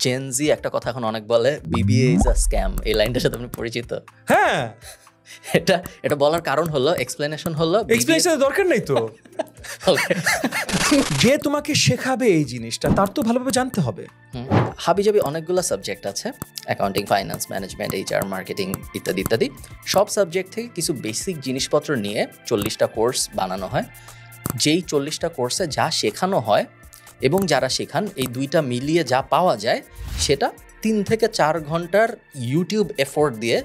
Gen Z একটা কথা এখন অনেক বলে, বিবিএ ইজ আ স্ক্যাম। এই লাইনটার সাথে আপনি পরিচিত? হ্যাঁ, এটা বলার কারণ হলো, এক্সপ্লেনেশন হলো, এক্সপ্লেনেশনের দরকার নেই তো। যে তোমাকে শেখাবে এই জিনিসটা তার তো ভালোভাবে জানতে হবে। হাবিজাবি অনেকগুলো সাবজেক্ট আছে, accounting, finance, management, HR, marketing ইত্যাদি ইত্যাদি। সব সাবজেক্ট থেকে কিছু বেসিক জিনিসপত্র নিয়ে 40টা কোর্স বানানো হয়। যেই 40টা কোর্সে যা শেখানো হয় এবং যারা শেখান, এই দুইটা মিলিয়ে যা পাওয়া যায় সেটা 3 থেকে 4 ঘন্টার ইউটিউব এফোর্ট দিয়ে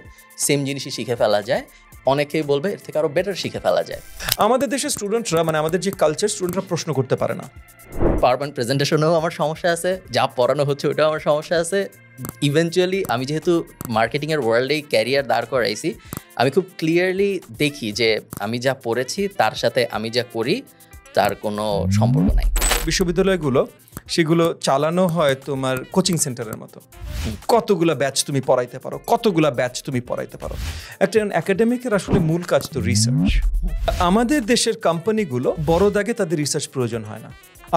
সেম জিনিসই শিখে ফেলা যায়। অনেকেই বলবে এর থেকে আরও বেটার শিখে ফেলা যায়। আমাদের দেশের স্টুডেন্টরা, মানে আমাদের যে কালচার, স্টুডেন্টরা প্রশ্ন করতে পারে না। পাওয়ারপয়েন্ট প্রেজেন্টেশনেও আমার সমস্যা আছে, যা পড়ানো হচ্ছে ওটাও আমার সমস্যা আছে। ইভেনচুয়ালি আমি যেহেতু মার্কেটিংয়ের ওয়ার্ল্ডেই ক্যারিয়ার দাঁড় করাইছি, আমি খুব ক্লিয়ারলি দেখি যে আমি যা পড়েছি তার সাথে আমি যা করি তার কোনো সম্পর্ক নাই। বিশ্ববিদ্যালয়গুলো সেগুলো চালানো হয় তোমার কোচিং সেন্টারের মতো। কতগুলা ব্যাচ তুমি পড়াইতে পারো, কতগুলা ব্যাচ তুমি পড়াইতে পারো। একটা একাডেমিকের আসলে মূল কাজ তো রিসার্চ। আমাদের দেশের কোম্পানিগুলো বড় দাগে তাদের রিসার্চ প্রয়োজন হয় না,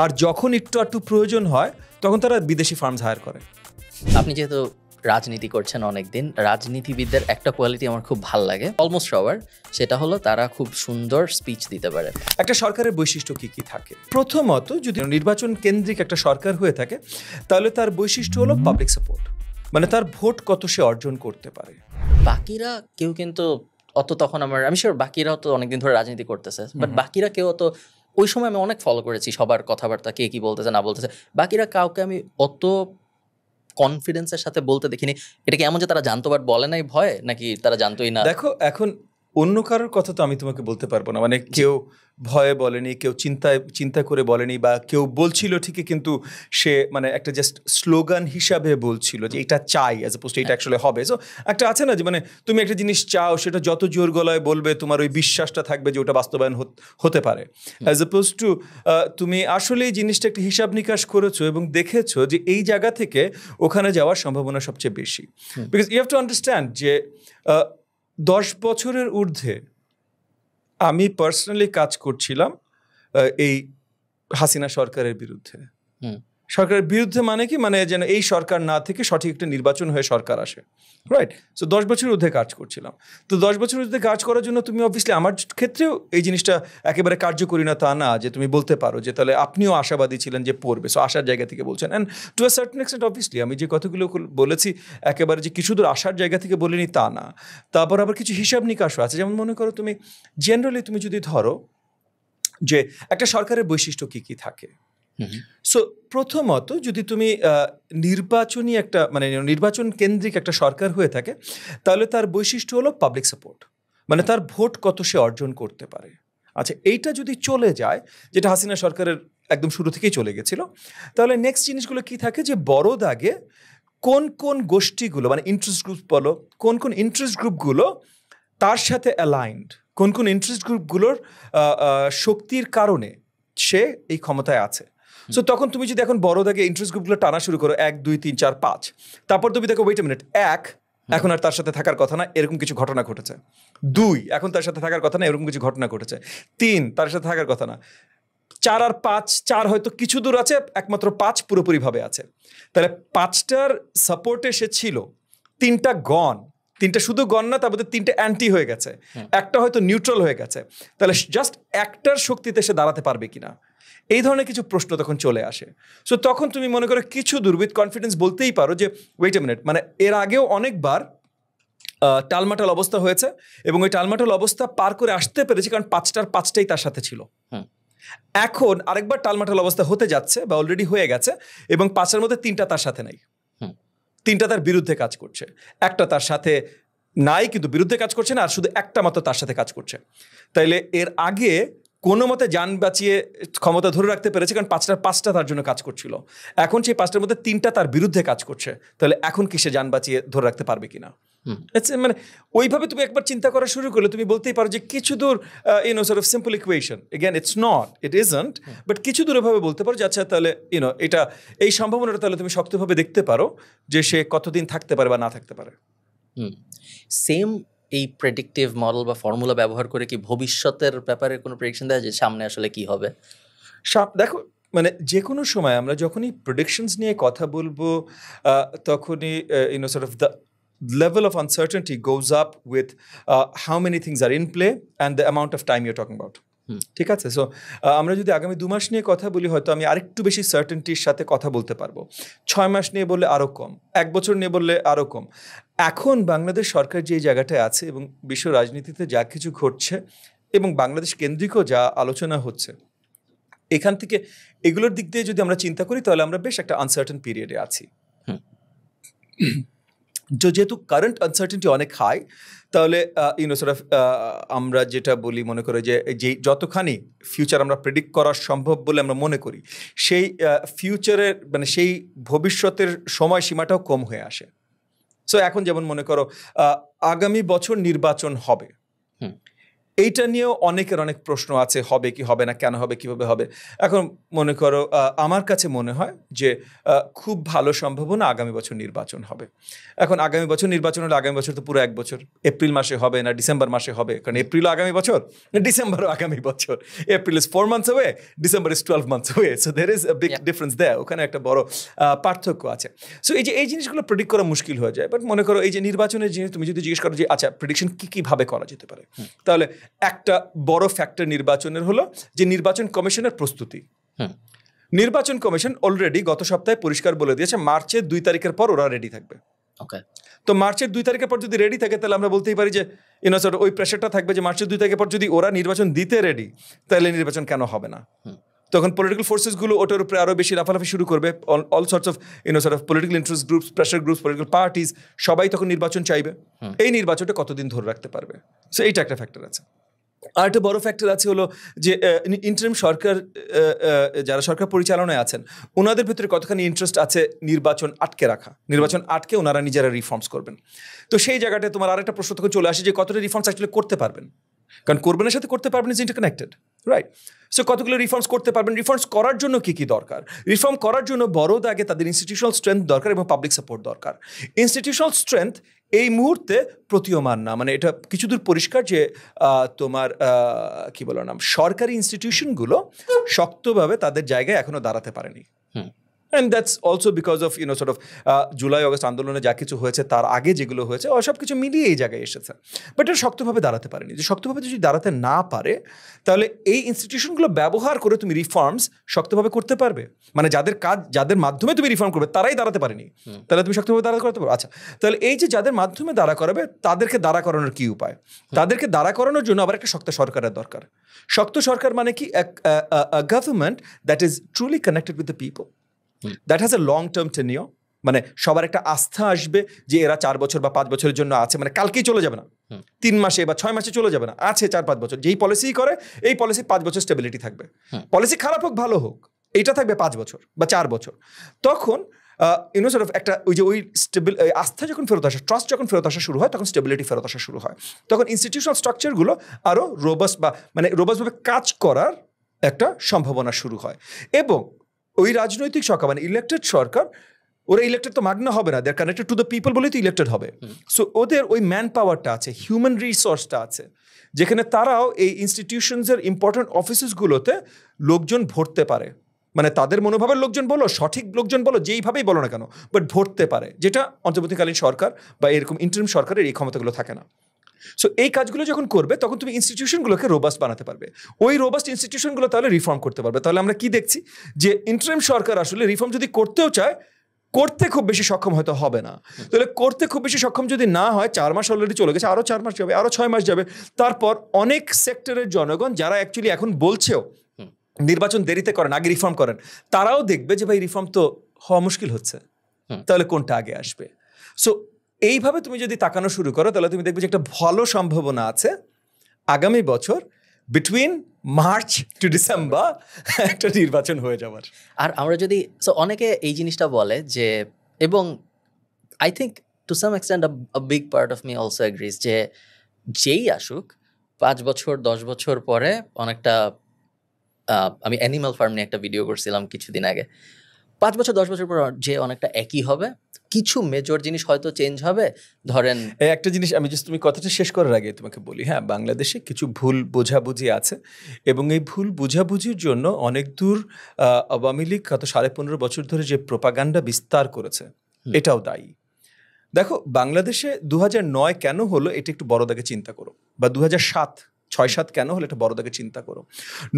আর যখন একটু প্রয়োজন হয় তখন তারা বিদেশি ফার্মস হায়ার করে। আপনি যেহেতু রাজনীতি করছেন অনেকদিন, রাজনীতিবিদদের একটা কোয়ালিটি আমার খুব ভাল লাগে অলমোস্ট সবার, সেটা হলো তারা খুব সুন্দর স্পিচ দিতে পারে। একটা সরকারের বৈশিষ্ট্য কি কি থাকে? প্রথমত, যদি নির্বাচন কেন্দ্রিক একটা সরকার হয়ে থাকে তাহলে তার বৈশিষ্ট্য হলো পাবলিক সাপোর্ট, মানে তার ভোট কত সে অর্জন করতে পারে। বাকিরা কেউ কিন্তু অত, তখন আমি শিওর বাকিরাও তো অনেকদিন ধরে রাজনীতি করতেছে, বাট বাকিরা কেউ অত, ওই সময় আমি অনেক ফলো করেছি সবার কথাবার্তা, কে কি বলতেছে না বলতেছে। বাকিরা কাউকে আমি অত কনফিডেন্সের সাথে বলতে দেখিনি। এটা কি এমন যে তারা জানতো বাট বলে নাই ভয়, নাকি তারা জানতোই না? দেখো, এখন অন্য কারোর কথা তো আমি তোমাকে বলতে পারবো না। মানে কেউ ভয়ে বলেনি, কেউ চিন্তা করে বলেনি, বা কেউ বলছিল ঠিকই কিন্তু সে মানে একটা জাস্ট স্লোগান হিসাবে বলছিল যে এটা চাই, অ্যাজ অপোজ টু এটা অ্যাকচুয়ালি হবে। সো একটা আছে না যে মানে তুমি একটা জিনিস চাও, সেটা যত জোর গলায় বলবে তোমার ওই বিশ্বাসটা থাকবে যে ওটা বাস্তবায়ন হতে পারে, অ্যাজ অপোজ টু তুমি আসলে এই জিনিসটা একটা হিসাব নিকাশ করেছো এবং দেখেছো যে এই জায়গা থেকে ওখানে যাওয়ার সম্ভাবনা সবচেয়ে বেশি। Because you have to understand যে 10 বছরের ঊর্ধ্বে আমি পার্সোনালি কাজ করছিলাম এই হাসিনা সরকারের বিরুদ্ধে। সরকারের বিরুদ্ধে মানে কি, মানে যেন এই সরকার না থেকে সঠিক একটা নির্বাচন হয়ে সরকার আসে, রাইট? সো 10 বছরের ঊর্ধ্বে কাজ করছিলাম। তো 10 বছরের ঊর্ধ্বে কাজ করার জন্য তুমি অবভিয়াসলি, আমার ক্ষেত্রেও এই জিনিসটা একেবারে কার্যকরী না তা না, যে তুমি বলতে পারো যে তাহলে আপনিও আশাবাদী ছিলেন যে পড়বে, সো আশার জায়গা থেকে বলছেন। And to a certain extent obviously আমি যে কথাগুলো বলেছি একেবারে যে কিছু দূর আশার জায়গা থেকে বলিনি তা না। তারপর আবার কিছু হিসাব নিকাশও আছে। যেমন মনে করো তুমি জেনারেলি তুমি যদি ধরো যে একটা সরকারের বৈশিষ্ট্য কি কি থাকে। সো প্রথমত, যদি তুমি নির্বাচনী একটা মানে নির্বাচন কেন্দ্রিক একটা সরকার হয়ে থাকে তাহলে তার বৈশিষ্ট্য হলো পাবলিক সাপোর্ট, মানে তার ভোট কত সে অর্জন করতে পারে। আচ্ছা, এইটা যদি চলে যায়, যেটা হাসিনা সরকারের একদম শুরু থেকেই চলে গেছিল, তাহলে নেক্সট জিনিসগুলো কি থাকে যে বড় দাগে কোন কোন গোষ্ঠীগুলো, মানে ইন্টারেস্ট গ্রুপ বলো, কোন কোন ইন্টারেস্ট গ্রুপগুলো তার সাথে অ্যালাইন্ড, কোন কোন ইন্টারেস্ট গ্রুপগুলোর শক্তির কারণে সে এই ক্ষমতায় আছে। সো তখন তুমি যদি এখন বড় দাগে ইন্টারেস্ট গ্রুপগুলো টানা শুরু করো, 1 2 3 4 5, তারপর তুমি দেখো ওয়েট আ মিনিট, 1 এখন আর তার সাথে থাকার কথা না, এরকম কিছু ঘটনা ঘটেছে। 2 এখন তার সাথে থাকার কথা না, এরকম কিছু ঘটনা ঘটেছে। 3 তার সাথে থাকার কথা না। 4 আর 5, 4 হয়তো কিছু দূর আছে, একমাত্র 5 পুরোপুরিভাবে আছে। তাহলে 5টার সাপোর্টে সে ছিল, 3টা গন, 3টা শুধু গন না, তার মধ্যে 3টে অ্যান্টি হয়ে গেছে, একটা হয়তো নিউট্রাল হয়ে গেছে। তাহলে জাস্ট একটার শক্তিতে সে দাঁড়াতে পারবে কিনা, এই ধরনের কিছু প্রশ্ন তখন চলে আসে। সো তখন তুমি মনে করো কিছু দূর উইথ কনফিডেন্স বলতেই পারো যে ওয়েট আ মিনিট, মানে এর আগেও অনেকবার টালমাটাল অবস্থা হয়েছে এবং ওই টালমাটাল অবস্থা পার করে আসতে পেরেছে কারণ 5টার 5টাই তার সাথে ছিল। এখন আরেকবার টালমাটাল অবস্থা হতে যাচ্ছে বা অলরেডি হয়ে গেছে এবং 5টার মধ্যে 3টা তার সাথে নাই, 3টা তার বিরুদ্ধে কাজ করছে, একটা তার সাথে নাই কিন্তু বিরুদ্ধে কাজ করছে না, আর শুধু একটা মাত্র তার সাথে কাজ করছে। তাইলে এর আগে কোনো মতে যান বাঁচিয়ে ক্ষমতা ধরে রাখতে পেরেছে কারণ 5টার 5টা তার জন্য কাজ করছিল। এখন সেই 5টার মধ্যে 3টা তার বিরুদ্ধে কাজ করছে, তাহলে এখন কি সে যান বাঁচিয়ে ধরে রাখতে পারবে কিনা? মানে ওইভাবে তুমি একবার চিন্তা করা শুরু করলে তুমি বলতেই পারো যে কিছু দূর sort of simple equation, again it's not, it isn't, but কিছু দূর এভাবে বলতে পারো যে আচ্ছা তাহলে এটা এই সম্ভাবনাটা তাহলে তুমি শক্তভাবে দেখতে পারো যে সে কতদিন থাকতে পারে বা না থাকতে পারে। সেম এই প্রেডিক্টিভ মডেল বা ফর্মুলা ব্যবহার করে কি ভবিষ্যতের ব্যাপারে কোনো প্রেডিকশন দেওয়া যায় সামনে আসলে কি হবে? দেখো, মানে যে কোনো সময় আমরা যখনই প্রেডিকশনস নিয়ে কথা বলবো তখনই sort of the level of uncertainty goes up with how many things are in play and the amount of time you're talking about. ঠিক আছে, সো আমরা যদি আগামী 2 মাস নিয়ে কথা বলি হয়তো আমি আরেকটু বেশি সার্টেনটির সাথে কথা বলতে পারবো, 6 মাস নিয়ে বললে আরও কম, 1 বছর নিয়ে বললে আরও কম। এখন বাংলাদেশ সরকার যে জায়গাটায় আছে এবং বিশ্ব রাজনীতিতে যা কিছু ঘটছে এবং বাংলাদেশ কেন্দ্রিকও যা আলোচনা হচ্ছে, এখান থেকে এগুলোর দিক দিয়ে যদি আমরা চিন্তা করি তাহলে আমরা বেশ একটা আনসার্টেন পিরিয়ডে আছি। যেহেতু কারেন্ট আনসার্টেনটি অনেক হাই, তাহলে আমরা যেটা বলি মনে করে যে যতখানি ফিউচার আমরা প্রেডিক্ট করা সম্ভব বলে আমরা মনে করি, সেই ফিউচারের মানে সেই ভবিষ্যতের সময়সীমাটাও কম হয়ে আসে। সো এখন যেমন মনে করো আগামী বছর নির্বাচন হবে, এইটা নিয়েও অনেকের অনেক প্রশ্ন আছে, হবে কি হবে না, কেন হবে, কিভাবে হবে। এখন মনে করো আমার কাছে মনে হয় যে খুব ভালো সম্ভাবনা আগামী বছর নির্বাচন হবে। এখন আগামী বছর নির্বাচন হলে আগামী বছর তো পুরো 1 বছর, এপ্রিল মাসে হবে না ডিসেম্বর মাসে হবে, কারণ এপ্রিলও আগামী বছর, ডিসেম্বরও আগামী বছর। April is 4 months away, December is 12 months away, so there is a big difference there, ওখানে একটা বড় পার্থক্য আছে। সো এই জিনিসগুলো প্রেডিক্ট করা মুশকিল হয়ে যায়। বাট মনে করো এই যে নির্বাচনের জিনিস তুমি যদি জিজ্ঞেস করো যে আচ্ছা প্রেডিকশন কীভাবে করা যেতে পারে, তাহলে একটা বড় ফ্যাক্টর নির্বাচনের হলো যে নির্বাচন কমিশনের প্রস্তুতি। নির্বাচন কমিশন অলরেডি গত সপ্তাহে পরিষ্কার বলে দিয়েছে মার্চের 2 তারিখের পর ওরা রেডি থাকবে। তো মার্চের 2 তারিখের পর যদি রেডি থাকে তাহলে আমরা বলতেই পারি যে ওই প্রেশারটা থাকবে যে মার্চের 2 তারিখের পর যদি ওরা নির্বাচন দিতে রেডি, তাহলে নির্বাচন কেন হবে না। তখন পলিটিক্যাল ফোর্সেসগুলো ওটার উপরে আরও বেশি লাফালাফি শুরু করবে, all sorts of political interest groups, pressure groups, political parties, সবাই তখন নির্বাচন চাইবে। এই নির্বাচনটা কতদিন ধরে রাখতে পারবে, সো এইটা একটা ফ্যাক্টর আছে। আর একটা বড় ফ্যাক্টর আছে হলো যে ইন্টারিম সরকার, যারা সরকার পরিচালনায় আছেন ওনাদের ভিতরে কতখানি ইন্টারেস্ট আছে নির্বাচন আটকে রাখা, নির্বাচন আটকে ওনারা নিজেরা রিফর্মস করবেন। তো সেই জায়গাটায় তোমার আরেকটা প্রশ্ন তখন চলে আসে যে কতটা রিফর্মস অ্যাকচুয়ালি করতে পারবেন, কারণ করবেনের সাথে করতে পারবেন ইজ ইন্টারকানেক্টেড, রাইট? সো কতগুলো রিফর্মস করতে পারবেন, রিফর্মস করার জন্য কী কী দরকার, রিফর্ম করার জন্য বড় দাগে তাদের ইনস্টিটিউশনাল স্ট্রেংথ দরকার এবং পাবলিক সাপোর্ট দরকার। ইনস্টিটিউশনাল স্ট্রেংথ এই মুহূর্তে প্রতীয়মান না, মানে এটা কিছু দূর পরিষ্কার যে তোমার কি বলার নাম সরকারি ইনস্টিটিউশনগুলো শক্তভাবে তাদের জায়গায় এখনো দাঁড়াতে পারেনি। And that's also because of July August আন্দোলনে যা কিছু হয়েছে তার আগে যেগুলো হয়েছে সব কিছু মিলিয়ে এই জায়গায় এসেছে, বাট এটা শক্তভাবে দাঁড়াতে পারেনি। যে শক্তভাবে যদি দাঁড়াতে না পারে তাহলে এই ইনস্টিটিউশনগুলো ব্যবহার করে তুমি রিফর্মস শক্তভাবে করতে পারবে, মানে যাদের মাধ্যমে তুমি রিফর্ম করবে তারাই দাঁড়াতে পারেনি, তাহলে তুমি শক্তভাবে দাঁড়া করতে পারো। আচ্ছা, তাহলে এই যে যাদের মাধ্যমে দাঁড়া করাবে তাদেরকে দাঁড়া করানোর কি উপায়? তাদেরকে দাঁড়া করানোর জন্য আবার একটা শক্ত সরকারের দরকার। শক্ত সরকার মানে কি? Government that is truly connected with the people, that has a long term tenure, মানে সবার একটা আস্থা আসবে যে এরা 4 বছর বা 5 বছরের জন্য আছে, মানে কালকেই চলে যাবে না, 3 মাসে বা 6 মাসে চলে যাবে না, আছে 4-5 বছর। যেই পলিসি করে এই পলিসি 5 বছর স্টেবিলিটি থাকবে, পলিসি খারাপ হোক ভালো হোক এইটা থাকবে 5 বছর বা 4 বছর। তখন একটা ওই আস্থা যখন ফেরত আসে, ট্রাস্ট যখন ফেরত আসা শুরু হয়, তখন স্টেবিলিটি ফেরত আসা শুরু হয়। তখন ইনস্টিটিউশনাল স্ট্রাকচারগুলো আরও রোবাস্টভাবে কাজ করার একটা সম্ভাবনা শুরু হয়। এবং ওই রাজনৈতিক সরকার মানে ইলেক্টেড সরকার, ওরা ইলেক্টেড তো মাগনা হবে না, they are connected to the people বলেই তো ইলেক্টেড হবে। সো ওদের ওই ম্যান পাওয়ারটা আছে, হিউম্যান রিসোর্সটা আছে, যেখানে তারাও এই ইনস্টিটিউশনসের ইম্পর্টেন্ট অফিসেসগুলোতে লোকজন ভরতে পারে, মানে তাদের মনোভাবের লোকজন বলো, সঠিক লোকজন বলো, যেইভাবেই বলো না কেন, বাট ভরতে পারে, যেটা অন্তর্বর্তীকালীন সরকার বা এরকম ইন্টারিম সরকারের এই ক্ষমতাগুলো থাকে না। সো এই কাজগুলো যখন করবে তখন তুমি ইনস্টিটিউশনগুলোকে রোবাস্ট বানাতে পারবে, ওই রোবাস্ট ইনস্টিটিউশনগুলো তাহলে রিফর্ম করতে পারবে। তাহলে আমরা কি দেখছি যে ইন্টারিম সরকার আসলে রিফর্ম যদি করতেও চায়, করতে খুব বেশি সক্ষম হয়তো হবে না। তাহলে করতে খুব বেশি সক্ষম যদি না হয়, 4 মাস অলরেডি চলে গেছে, আরও 4 মাস যাবে, আরও 6 মাস যাবে, তারপর অনেক সেক্টরের জনগণ যারা অ্যাকচুয়ালি এখন বলছেও নির্বাচন দেরিতে করেন, আগে রিফর্ম করেন, তারাও দেখবে যে ভাই রিফর্ম তো হওয়া মুশকিল হচ্ছে, তাহলে কোনটা আগে আসবে। সো এইভাবে তুমি যদি তাকানো শুরু করো তাহলে তুমি দেখবে যে একটা ভালো সম্ভাবনা আছে আগামী বছর বিটুইন মার্চ টু ডিসেম্বর একটা নির্বাচন হয়ে যাওয়ার। আর আমরা যদি অনেকে এই জিনিসটা বলে যে, এবং I think to some extent a big part of me also agrees যে যেই আসুক 5 বছর 10 বছর পরে অনেকটা, আমি অ্যানিমাল ফার্ম নিয়ে একটা ভিডিও করছিলাম কিছুদিন আগে, 5 বছর 10 বছর পর যে অনেকটা একই হবে, কিছু মেজর জিনিস হয়তো চেঞ্জ হবে। ধরেন একটা জিনিস আমি তুমি কথাটা শেষ করার আগে তোমাকে বলি, হ্যাঁ, বাংলাদেশে কিছু ভুল বোঝাবুঝি আছে এবং এই ভুল বোঝাবুঝির জন্য অনেক দূর আওয়ামী লীগ গত 15.5 বছর ধরে যে প্রোপাগান্ডা বিস্তার করেছে এটাও দায়ী। দেখো, বাংলাদেশে 2009 কেন হলো এটা একটু বড় দাগে চিন্তা করো, বা 2006-7 কেন হলো এটা বড় দাগে চিন্তা করো।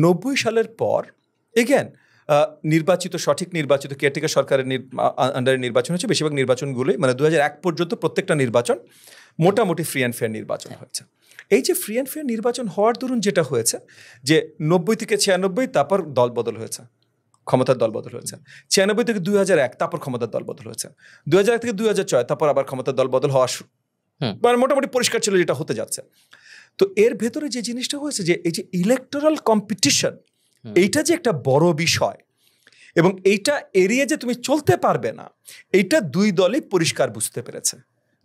90 সালের পর এগেন নির্বাচিত, সঠিক নির্বাচিত কেয়ারটেকার সরকারের আন্ডারে নির্বাচন হচ্ছে। বেশিরভাগ নির্বাচনগুলোই মানে 2001 পর্যন্ত প্রত্যেকটা নির্বাচন মোটামুটি ফ্রি অ্যান্ড ফেয়ার নির্বাচন হয়েছে। এই যে ফ্রি অ্যান্ড ফেয়ার নির্বাচন হওয়ার দরুন যেটা হয়েছে যে 90 থেকে 96 তারপর দল বদল হয়েছে, ক্ষমতার দল বদল হয়েছে। 96 থেকে 2001 তারপর ক্ষমতার দল বদল হয়েছে। 2001 থেকে 2006 তারপর আবার ক্ষমতার দল বদল হওয়া মানে মোটামুটি পরিষ্কার ছিল যেটা হতে যাচ্ছে। তো এর ভেতরে যে জিনিসটা হয়েছে যে এই যে ইলেকটোরাল কম্পিটিশন, এইটা যে একটা বড় বিষয় এবং এইটা এড়িয়ে যে তুমি চলতে পারবে না, এইটা দুই দলই পরিষ্কার বুঝতে পেরেছে।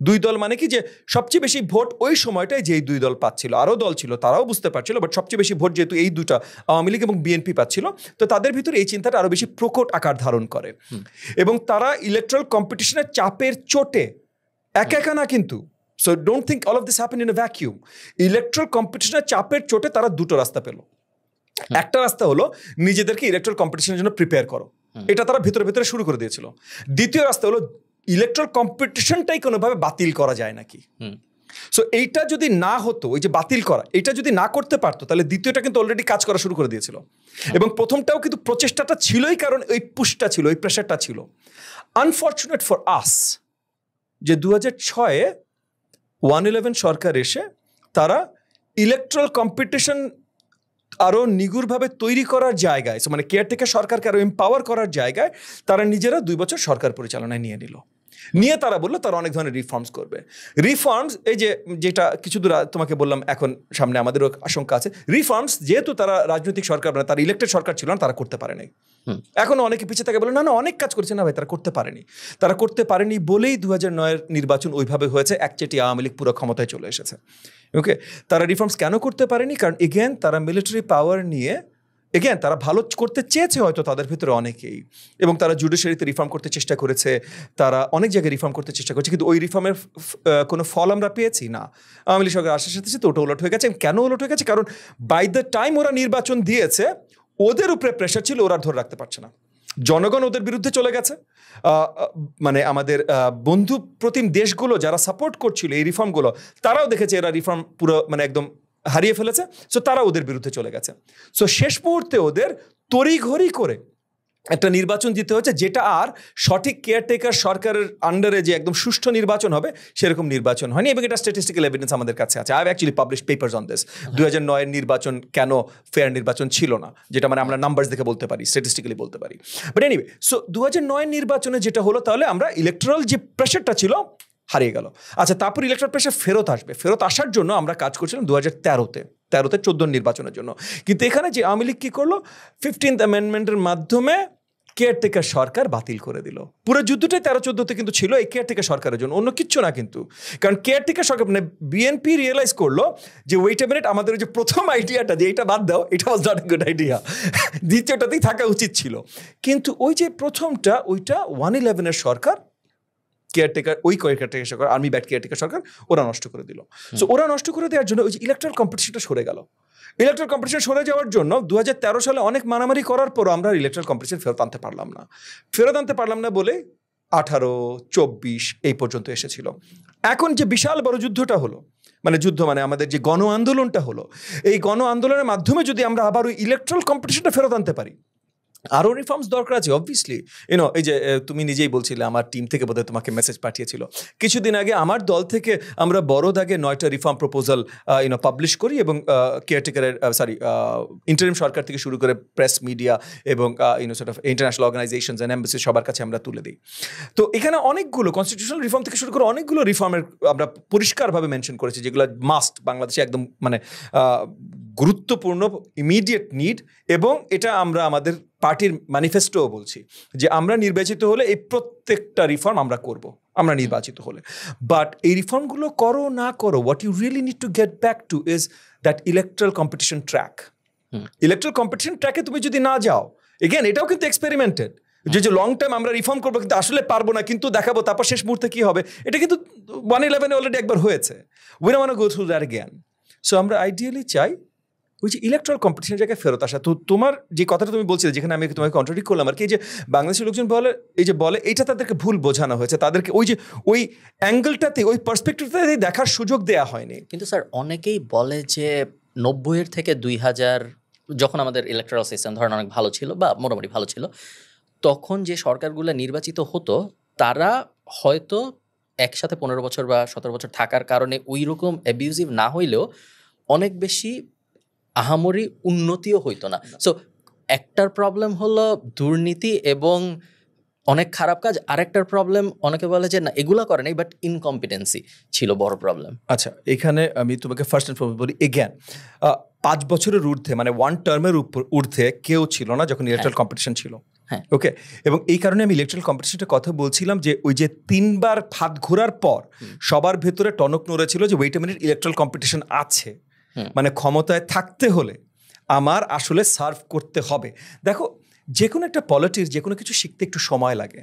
দুই দল মানে কি, যে সবচেয়ে বেশি ভোট ওই সময়টায় যেই দুই দল পাচ্ছিল, আরও দল ছিল তারাও বুঝতে পারছিল, বাট সবচেয়ে বেশি ভোট যেহেতু এই দুটা আওয়ামী লীগ এবং বিএনপি পাচ্ছিল, তো তাদের ভিতরে এই চিন্তাটা আরও বেশি প্রকট আকার ধারণ করে এবং তারা ইলেকট্রাল কম্পিটিশনের চাপের চোটে একা না কিন্তু, so don't think all of this happen in a vacuum, electoral কম্পিটিশনের চাপের চোটে তারা দুটো রাস্তা পেল। একটা রাস্তা হলো নিজেদেরকে ইলেকট্রাল কম্পিটিশনের জন্য প্রিপেয়ার করো, এটা তারা ভিতরে ভিতরে শুরু করে দিয়েছিল। দ্বিতীয় রাস্তা হলো ইলেকট্রাল কম্পিটিশনটাই কোনোভাবে বাতিল করা যায় নাকি। সো এইটা যদি না হতো, ওই যে বাতিল করা, এটা যদি না করতে পারতো, তাহলে দ্বিতীয়টা কিন্তু অলরেডি কাজ করা শুরু করে দিয়েছিল এবং প্রথমটাও কিন্তু প্রচেষ্টাটা ছিলই, কারণ ওই পুশটা ছিল, ওই প্রেশারটা ছিল। আনফর্চুনেট ফর আস যে 2006-এ 111 সরকার এসে তারা ইলেকট্রাল কম্পিটিশন আরও নিগুড়ভাবে তৈরি করার জায়গায়, মানে কেয়ারটেকার সরকারকে আরও এম্পাওয়ার করার জায়গায় তারা নিজেরা 2 বছর সরকার পরিচালনায় নিয়ে তারা বললো তারা অনেক ধরনের রিফর্মস করবে। রিফর্মস এই যেটা কিছু দূর তোমাকে বললাম, এখন সামনে আমাদেরও আশঙ্কা আছে, রিফর্মস যেহেতু তারা রাজনৈতিক সরকার, মানে তারা ইলেক্টেড সরকার ছিল না, তারা করতে পারেনি। এখন অনেকে পিছিয়ে থাকে বলে না অনেক কাজ করেছে, না ভাই তারা করতে পারেনি বলেই 2009-এর নির্বাচন ওইভাবে হয়েছে, একচেটি আওয়ামী লীগ পুরো ক্ষমতায় চলে এসেছে। ওকে, তারা রিফর্মস কেন করতে পারেনি? কারণ এগেন তারা মিলিটারি পাওয়ার নিয়ে তারা ভালো করতে চেয়েছে হয়তো তাদের ভিতরে অনেকেই, এবং তারা জুডিশিয়ারিতে রিফর্ম করতে চেষ্টা করেছে, তারা অনেক জায়গায় রিফর্ম করতে চেষ্টা করেছে, কিন্তু ওই রিফর্মের কোনো ফল আমরা পেয়েছি না। আওয়ামী লীগ সরকার আসার সাথে সাথে ওটা উলট হয়ে গেছে। কেন উলট হয়ে গেছে? কারণ বাই দ্য টাইম ওরা নির্বাচন দিয়েছে, ওদের উপরে প্রেশার ছিল, ওরা ধরে রাখতে পারছে না, জনগণ ওদের বিরুদ্ধে চলে গেছে। মানে আমাদের বন্ধু প্রতিম দেশগুলো যারা সাপোর্ট করছিল এই রিফর্মগুলো, তারাও দেখেছে এরা রিফর্ম পুরো মানে একদম হারিয়ে ফেলেছে, সো তারা ওদের বিরুদ্ধে চলে গেছে। সো শেষ মুহূর্তে ওদের তড়িঘড়ি করে একটা নির্বাচন দিতে হচ্ছে, যেটা আর সঠিক কেয়ারটেকার সরকারের আন্ডারে যে একদম সুষ্ঠু নির্বাচন হবে সেরকম নির্বাচন হয়নি, এবং এটা স্ট্যাটিস্টিক্যাল এভিডেন্স আমাদের কাছে আছে। I have actually publish papers on this. 2009-এর নির্বাচন কেন ফেয়ার নির্বাচন ছিল না, যেটা মানে আমরা নাম্বারস দেখে বলতে পারি, স্ট্যাটিস্টিক্যালি বলতে পারি। বাট এনিওয়ে, সো 2009-এর নির্বাচনে যেটা হলো, তাহলে আমরা ইলেকট্রাল যে প্রেশারটা ছিল হারিয়ে গেল। আচ্ছা, তারপর ইলেকট্রাল প্রেশার ফেরত আসার জন্য আমরা কাজ করছিলাম 2013-তে 14 নির্বাচনের জন্য। কিন্তু এখানে যে আওয়ামী লীগ কী করলো, 15th অ্যামেন্ডমেন্টের মাধ্যমে কেয়ারটেকার সরকার বাতিল করে দিল। পুরো যুদ্ধটাই 13-14-তে কিন্তু ছিল এই কেয়ারটেকার সরকারের জন্য, অন্য কিচ্ছু না কিন্তু। কারণ কেয়ারটেকার সরকার মানে বিএনপি রিয়েলাইজ করলো যে ওয়েট এ মিনিট, আমাদের যে প্রথম আইডিয়াটা যে এইটা বাদ দাও, এটা was not a good idea, দ্বিতীয়টাতেই থাকা উচিত ছিল। কিন্তু ওই যে প্রথমটা, ওইটা 111-এর সরকার কেয়ারটেকার, ওই কেয়ারটেকার সরকার, আর্মি ব্যাট কেয়ারটেকার সরকার, ওরা নষ্ট করে দিল। সো ওরা নষ্ট করে দেওয়ার জন্য ওই যে ইলেকট্রাল কম্পিটিশনটা সরে গেল। ইলেকট্রাল কম্পিটিশন সরে যাওয়ার জন্য 2013 সালে অনেক মারামারি করার পরও আমরা ইলেকট্রাল কম্পিটিশন ফেরত আনতে পারলাম না বলে 18-24 এই পর্যন্ত এসেছিল। এখন যে বিশাল বড় যুদ্ধটা হলো, মানে আমাদের যে গণ আন্দোলনটা হলো, এই গণ আন্দোলনের মাধ্যমে যদি আমরা আবার ওই ইলেকট্রাল কম্পিটিশনটা ফেরত আনতে পারি, আরও রিফর্মস দরকার আছে অবভিয়াসলি। এই যে তুমি নিজেই বলছিলে, আমার টিম থেকে বোধহয় তোমাকে মেসেজ পাঠিয়েছিল কিছুদিন আগে, আমার দল থেকে আমরা বড় দাগে 9টা রিফর্ম প্রপোজাল পাবলিশ করি, এবং কেয়ারটেকারের ইন্টারিম সরকার থেকে শুরু করে প্রেস, মিডিয়া এবং sort of international organisations and embassy সবার কাছে আমরা তুলে দিই। তো এখানে অনেকগুলো কনস্টিটিউশনাল রিফর্ম থেকে শুরু করে অনেকগুলো রিফর্মের আমরা পরিষ্কারভাবে মেনশন করেছি, যেগুলো মাস্ট, বাংলাদেশে একদম মানে গুরুত্বপূর্ণ, ইমিডিয়েট নিড, এবং এটা আমরা আমাদের পার্টির ম্যানিফেস্টোও বলছি যে আমরা নির্বাচিত হলে এই প্রত্যেকটা রিফর্ম আমরা করব, আমরা নির্বাচিত হলে। বাট এই রিফর্মগুলো করো না করো, what you really need to get back to is that electoral competition track. Electoral competition ট্র্যাকে তুমি যদি না যাও, এগেন এটাও কিন্তু এক্সপেরিমেন্টেড, যে লং টাইম আমরা রিফর্ম করবো কিন্তু আসলে পারবো না, কিন্তু দেখাবো, তারপর শেষ মুহূর্তে কি হবে, এটা কিন্তু 1/11 অলরেডি একবার হয়েছে। We don't want to go through that again. So আমরা আইডিয়ালি চাই ওই যে ইলেকট্রাল কম্পিটিশনের জায়গায় ফেরত আসা। তো তোমার যে কথাটা তুমি বলছিলে, যেখানে আমি তোমাকে কন্ট্রাডিক্ট করলাম আর কি, যে বাংলাদেশের লোকজন বলে এইটা তাদেরকে ভুল বোঝানো হয়েছে, তাদেরকে ওই অ্যাঙ্গেলটাতে, ওই পার্সপেক্টিভটাতে দেখার সুযোগ দেওয়া হয়নি। কিন্তু স্যার অনেকেই বলে যে 90-এর থেকে 2000 যখন আমাদের ইলেকট্রাল সিস্টেম ধরেন অনেক ভালো ছিল বা মোটামুটি ভালো ছিল, তখন যে সরকারগুলো নির্বাচিত হতো তারা হয়তো একসাথে 15 বছর বা 17 বছর থাকার কারণে ওই রকম অ্যাবিউজিভ না হইলেও অনেক বেশি আহামরি উন্নতিও হইতো না। সো একটার প্রবলেম হলো দুর্নীতি এবং অনেক খারাপ কাজ, আরেকটার প্রবলেম অনেকে বলে যে না এগুলা করে নাই, বাট ইনকম্পিটেন্সি ছিল বড় প্রবলেম। আচ্ছা, এখানে আমি তোমাকে ফার্স্ট অ্যান্ড ফরমোস্ট বলি, এগেন 5 বছরের ঊর্ধ্বে, মানে 1 টার্মের ঊর্ধ্বে কেউ ছিল না যখন ইলেকট্রাল কম্পিটিশন ছিল। হ্যাঁ, ওকে। এবং এই কারণে আমি ইলেকট্রাল কম্পিটিশনটার কথা বলছিলাম, যে ওই যে 3বার ফাঁদ ঘোরার পর সবার ভেতরে টনক নড়েছিল যে wait a minute, electoral competition আছে, মানে ক্ষমতায় থাকতে হলে আমার আসলে সার্ভ করতে হবে। দেখো, যে কোনো একটা পলিটিক্স, যে কোনো কিছু শিখতে একটু সময় লাগে।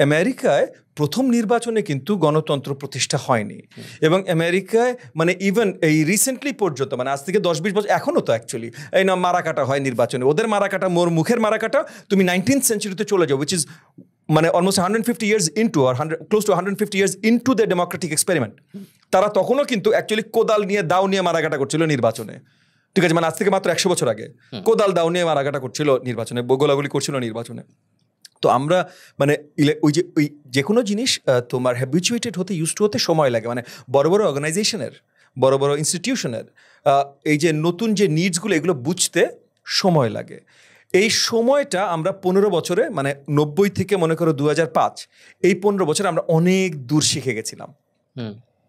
আমেরিকায় প্রথম নির্বাচনে কিন্তু গণতন্ত্র প্রতিষ্ঠা হয়নি, এবং আমেরিকায় মানে ইভেন এই রিসেন্টলি পর্যন্ত, মানে আজ থেকে 10-20 বছর এখনও তো অ্যাকচুয়ালি এই না মারা কাটা হয় নির্বাচনে। ওদের মারা কাটা, মোর মুখের মারা কাটা, তুমি 19th সেঞ্চুরিতে চলে যাও, উইচ ইজ মানে almost 150 years into, or close to 150 years into the democratic experiment। তারা তখনও কিন্তু অ্যাকচুয়ালি কোদাল নিয়ে, দাও নিয়ে মারাকাটা করছিল নির্বাচনে, ঠিক আছে? মানে আজ থেকে মাত্র 100 বছর আগে কোদাল দাও নিয়ে মারাকাটা করছিল নির্বাচনে, গোলাগুলি করছিল নির্বাচনে। তো আমরা মানে ওই যে কোনো জিনিস তোমার হ্যাবিচুয়েটেড হতে, ইউজ টু হতে সময় লাগে। মানে বড় বড় অর্গানাইজেশনের, বড় বড় ইনস্টিটিউশনের এই যে নতুন যে নিডসগুলো, এগুলো বুঝতে সময় লাগে। এই সময়টা আমরা 15 বছরে, মানে 90 থেকে মনে করো 2005, এই 15 বছরে আমরা অনেক দূর শিখে গেছিলাম।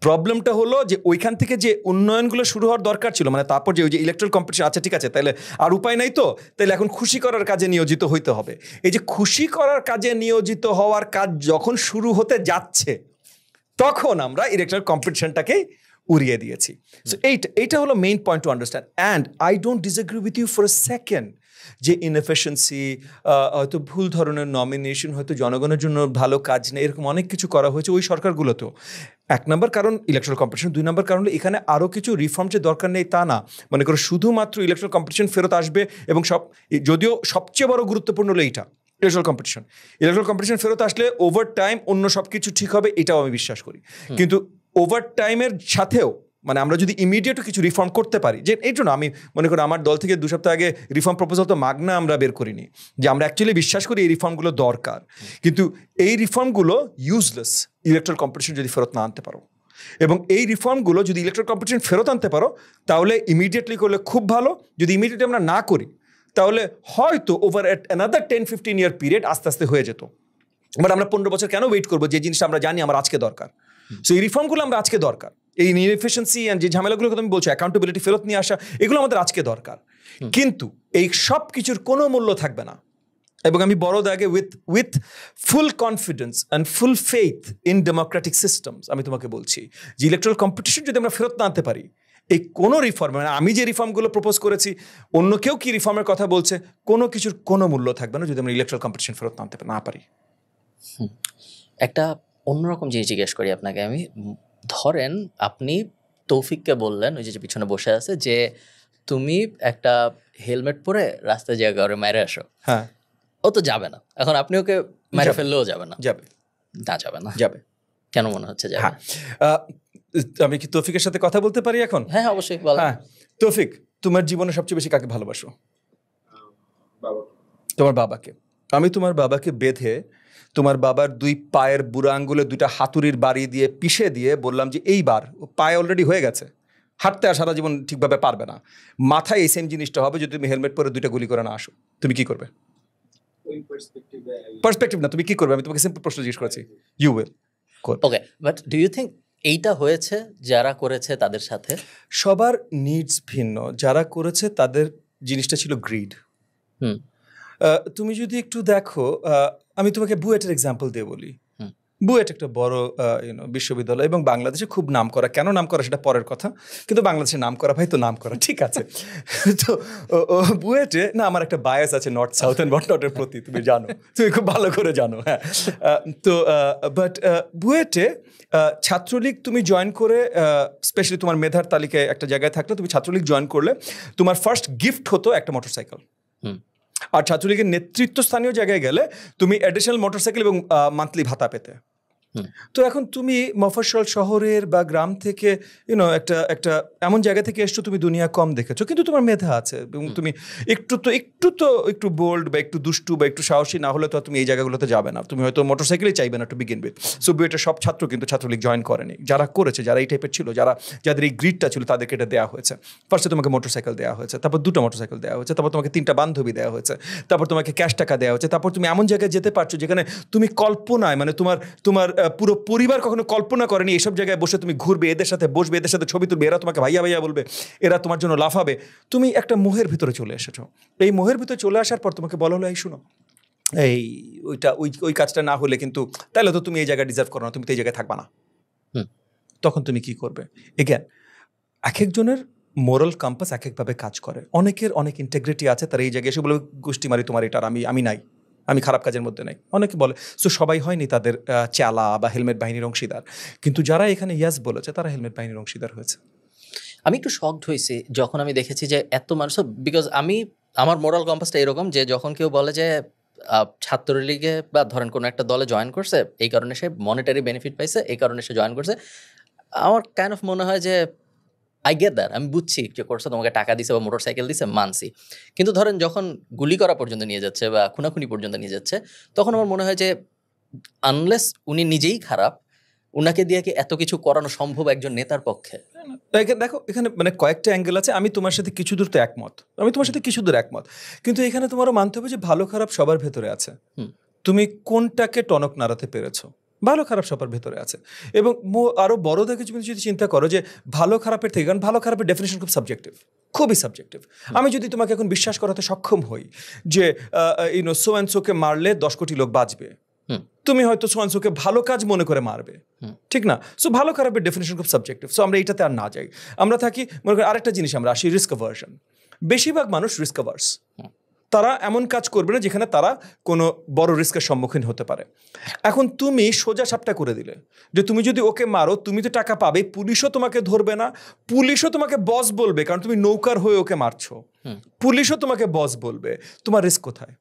প্রবলেমটা হলো যে ওইখান থেকে যে উন্নয়নগুলো শুরু হওয়ার দরকার ছিল, মানে তারপর যে ওই যে ইলেকট্রাল কম্পিটিশন, আচ্ছা ঠিক আছে, তাহলে আর উপায় নাই, তো তাহলে এখন খুশি করার কাজে নিয়োজিত হইতে হবে। এই যে খুশি করার কাজে নিয়োজিত হওয়ার কাজ যখন শুরু হতে যাচ্ছে, তখন আমরা ইলেকট্রাল কম্পিটিশনটাকেই উড়িয়ে দিয়েছি। সো এইটা হলো main point to understand. And I don't disagree with you for a second যে ইনএফিশিয়েন্সি, হয়তো ভুল ধরনের নমিনেশন, হয়তো জনগণের জন্য ভালো কাজ নেই, এরকম অনেক কিছু করা হয়েছে ওই সরকারগুলোতেও। 1 নম্বর কারণ ইলেকট্রাল কম্পিটিশন, 2 নম্বর কারণ এখানে আরও কিছু রিফর্ম যে দরকার নেই তা না। মনে করো শুধুমাত্র ইলেকট্রাল কম্পিটিশন ফেরত আসবে, এবং যদিও সবচেয়ে বড় গুরুত্বপূর্ণ হলো এইটা, ইলেকট্রাল কম্পিটিশন ফেরত আসলে ওভার টাইম অন্য সব কিছু ঠিক হবে, এটাও আমি বিশ্বাস করি। কিন্তু ওভার টাইমের সাথেও মানে আমরা যদি ইমিডিয়েটও কিছু রিফর্ম করতে পারি, যে এই জন্য আমি মনে করি আমার দল থেকে 2 সপ্তাহ আগে রিফর্ম প্রপোজাল তো মাগনা আমরা বের করিনি, যে আমরা অ্যাকচুয়ালি বিশ্বাস করি এই রিফর্মগুলো দরকার, কিন্তু এই রিফর্মগুলো ইউজলেস ইলেকট্রাল কম্পিটিশন যদি ফেরত না আনতে পারো। এবং এই রিফর্মগুলো যদি ইলেকট্রাল কম্পিটিশন ফেরত আনতে পারো, তাহলে ইমিডিয়েটলি করলে খুব ভালো। যদি ইমিডিয়েটলি আমরা না করি, তাহলে হয়তো ওভার অ্যানাদার 10-15 ইয়ার পিরিয়ড আস্তে আস্তে হয়ে যেত। বাট আমরা 15 বছর কেন ওয়েট করবো, যে জিনিসটা আমরা জানি আমার আজকে দরকার। সো এই রিফর্মগুলো আমরা আজকে দরকার। এই ইনএফিশিয়েন্সি অ্যান্ড যে ঝামেলাগুলো তুমি বলছো, অ্যাকাউন্টেবিলিটি ফেরত নিয়ে আসা, এগুলো আমাদের আজকে দরকার। কিন্তু এই সব কিছুর কোনো মূল্য থাকবে না। এবং আমি বড় দাগে with full confidence and full faith in Democratic systems আমি তোমাকে বলছি, যে ইলেকট্রাল কম্পিটিশন যদি আমরা ফেরত না আনতে পারি, এই কোনো রিফর্ম, মানে আমি যে রিফর্মগুলো প্রপোজ করেছি, অন্য কেউ কি রিফর্মের কথা বলছে, কোনো কিছুর কোনো মূল্য থাকবে না যদি আমরা ইলেকট্রাল কম্পিটিশন ফেরত আনতে না পারি। একটা অন্যরকম জিনিস জিজ্ঞেস করি আপনাকে আমি। ধরেন আপনি তৌফিককে বললেন, ওই যে পিছনে বসে আছে, যে তুমি একটা হেলমেট পরে রাস্তায় জায়গা করে মেরে আসো। হ্যাঁ, ও তো যাবে না। এখন আপনি ওকে মেরে ফেললেও যাবে না? যাবে না। যাবে। কেন মনে হচ্ছে যাবে? হ্যাঁ, আমি কি তৌফিকের সাথে কথা বলতে পারি এখন? হ্যাঁ, অবশ্যই বলেন। হ্যাঁ, তৌফিক, তোমার জীবনে সবচেয়ে বেশি কাকে ভালোবাসো? তোমার বাবাকে। আমি তোমার বাবাকে বেঁধে তোমার বাবার 2 পায়ের বুড়া আঙ্গুলে 2টা হাতুড়ির বাড়ি দিয়ে পিষে দিয়ে বললাম যে এইবার পায়ে অলরেডি হয়ে গেছে, হাঁটতে আর সারা জীবন ঠিকভাবে পারবে না, মাথায় এই সেম জিনিসটা হবে যদি তুমি হেলমেট পরে 2টা গুলি করে না আসো, তুমি কি করবে? পার্সপেক্টিভ না, তুমি কি করবে? আমি তোমাকে সিম্পল প্রশ্ন জিজ্ঞেস করেছি। You will. Okay, but do you think এইটা হয়েছে যারা করেছে তাদের সাথে? সবার নিডস ভিন্ন। যারা করেছে তাদের জিনিসটা ছিল গ্রিড। তুমি যদি একটু দেখো, আমি তোমাকে বুয়েটের এক্সাম্পল দিয়ে বলি। বুয়েট একটা বড় বিশ্ববিদ্যালয় এবং বাংলাদেশে খুব নাম করা, কেন নাম করা সেটা পরের কথা, কিন্তু বাংলাদেশে নাম করা ভাই তো নাম করা, ঠিক আছে। তো বুয়েটে না আমার একটা বায়াস আছে নর্থ সাউথ অ্যান্ড ওয়াট নটের প্রতি, তুমি জানো, তুমি খুব ভালো করে জানো, হ্যাঁ। তো বাট বুয়েটে ছাত্রলীগ তুমি জয়েন করে, স্পেশালি তোমার মেধার তালিকায় একটা জায়গায় থাকলে, তুমি ছাত্রলীগ জয়েন করলে তোমার ফার্স্ট গিফট হতো একটা মোটরসাইকেল। আর ছাত্রলীগের নেতৃত্বস্থানীয় জায়গায় গেলে তুমি অ্যাডিশনাল মোটরসাইকেল এবং মান্থলি ভাতা পেতে। তো এখন তুমি মফস্বল শহরের বা গ্রাম থেকে একটা এমন জায়গা থেকে এসছো, তুমি দুনিয়া কম দেখেছো, কিন্তু তোমার মেধা আছে এবং তুমি একটু বোল্ড বা একটু দুষ্টু বা একটু সাহসী না হলে তো তুমি এই জায়গাগুলোতে যাবে না, তুমি হয়তো মোটরসাইকেলই চাইবে না টু বিগিন উইথ। সো বুয়েটের সব ছাত্র কিন্তু ছাত্রলীগ জয়েন করেনি, যারা করেছে, যারা এই টাইপের ছিল, যাদের এই গ্রিডটা ছিল, তাদেরকে এটা দেওয়া হয়েছে। ফার্স্টে তোমাকে মোটরসাইকেল দেওয়া হয়েছে, তারপর 2টা মোটরসাইকেল দেওয়া হয়েছে, তারপর তোমাকে 3টা বান্ধবী দেওয়া হয়েছে, তারপর তোমাকে ক্যাশ টাকা দেওয়া হয়েছে, তারপর তুমি এমন জায়গায় যেতে পারছো যেখানে তুমি কল্পনায়, মানে তোমার পুরো পরিবার কখনো কল্পনা করেনি এইসব জায়গায় বসে তুমি ঘুরবে, এদের সাথে বসবে, এদের সাথে ছবি তুলবে, এরা তোমাকে ভাইয়া ভাইয়া বলবে, এরা তোমার জন্য লাফাবে। তুমি একটা মোহের ভিতরে চলে এসেছো। এই মোহের ভিতরে চলে আসার পর তোমাকে বলা হলো, এই শুনো, ওই কাজটা না হলে কিন্তু তাহলে তো তুমি এই জায়গায় ডিজার্ভ করো না, তুমি তো এই জায়গায় থাকবা না। তখন তুমি কি করবে? এগেন, এক একজনের মোরাল কম্পাস এক একভাবে কাজ করে। অনেকের অনেক ইন্টেগ্রিটি আছে, তারা এই জায়গায় এসে বলে গোষ্ঠী মারি তোমার এটার, আমি নাই, আমি খারাপ কাজের মধ্যে নাই। অনেকে বলে, সো সবাই হয়নি তাদের চালা বা হেলমেট বাহিনীর অংশীদার, কিন্তু যারা এখানে ইয়াস বলেছে তারা হেলমেট বাহিনীর অংশীদার হয়েছে। আমি একটু শকড হয়েছি যখন আমি দেখেছি যে এত মানুষ, বিকজ আমার মোরাল কম্পাসটা এরকম যে যখন কেউ বলে যে ছাত্রলীগে বা ধরেন কোনো একটা দলে জয়েন করছে, এই কারণে সে মনিটারি বেনিফিট পাইছে, এই কারণে সে জয়েন করছে, আমার কাইন্ড অফ মনে হয় যে আই গেট দ্যাট, আমি বুঝছি যে করছে, তোমাকে টাকা দিছে বা মোটরসাইকেল দিছে, মানছি। কিন্তু ধরেন যখন গুলি করা পর্যন্ত নিয়ে যাচ্ছে বা খুনাখুনি পর্যন্ত নিয়ে যাচ্ছে, তখন আমার মনে হয় যে আনলেস উনি নিজেই খারাপ, উনাকে দিয়ে কি এত কিছু করানো সম্ভব একজন নেতার পক্ষে? দেখো, এখানে মানে কয়েকটা অ্যাঙ্গেল আছে। আমি তোমার সাথে কিছু দূর তো একমত, কিন্তু এখানে তোমারও মানতে হবে যে ভালো খারাপ সবার ভেতরে আছে। তুমি কোনটাকে টনক নাড়াতে পেরেছো? ভালো খারাপ সবার ভেতরে আছে। এবং আরো বড় দেখে তুমি যদি চিন্তা করো যে ভালো খারাপের থেকে, কারণ ভালো খারাপের ডেফিনেশন খুব সাবজেক্টিভ, খুবই সাবজেক্টিভ। আমি যদি তোমাকে এখন বিশ্বাস করাতে সক্ষম হই যে সো অ্যান্ড সোকে মারলে 10 কোটি লোক বাঁচবে, তুমি হয়তো সো অ্যান্ড সোকে ভালো কাজ মনে করে মারবে, ঠিক না? সো ভালো খারাপের ডেফিনেশন খুব সাবজেক্টিভ। সো আমরা এইটাতে আর না যাই, আমরা থাকি মনে করি আরেকটা জিনিস, আমরা আসি রিস্ক অ্যাভার্সন। বেশিরভাগ মানুষ রিস্ক অ্যাভার্স, তারা এমন কাজ করবে না যেখানে তারা কোনো বড় রিস্কের সম্মুখীন হতে পারে। এখন তুমি সোজা সাপটা করে দিলে যে তুমি যদি ওকে মারো তুমি তো টাকা পাবে, পুলিশও তোমাকে ধরবে না, পুলিশও তোমাকে বস বলবে, কারণ তুমি নৌকার হয়ে ওকে মারছো, পুলিশও তোমাকে বস বলবে, তোমার রিস্ক কোথায়?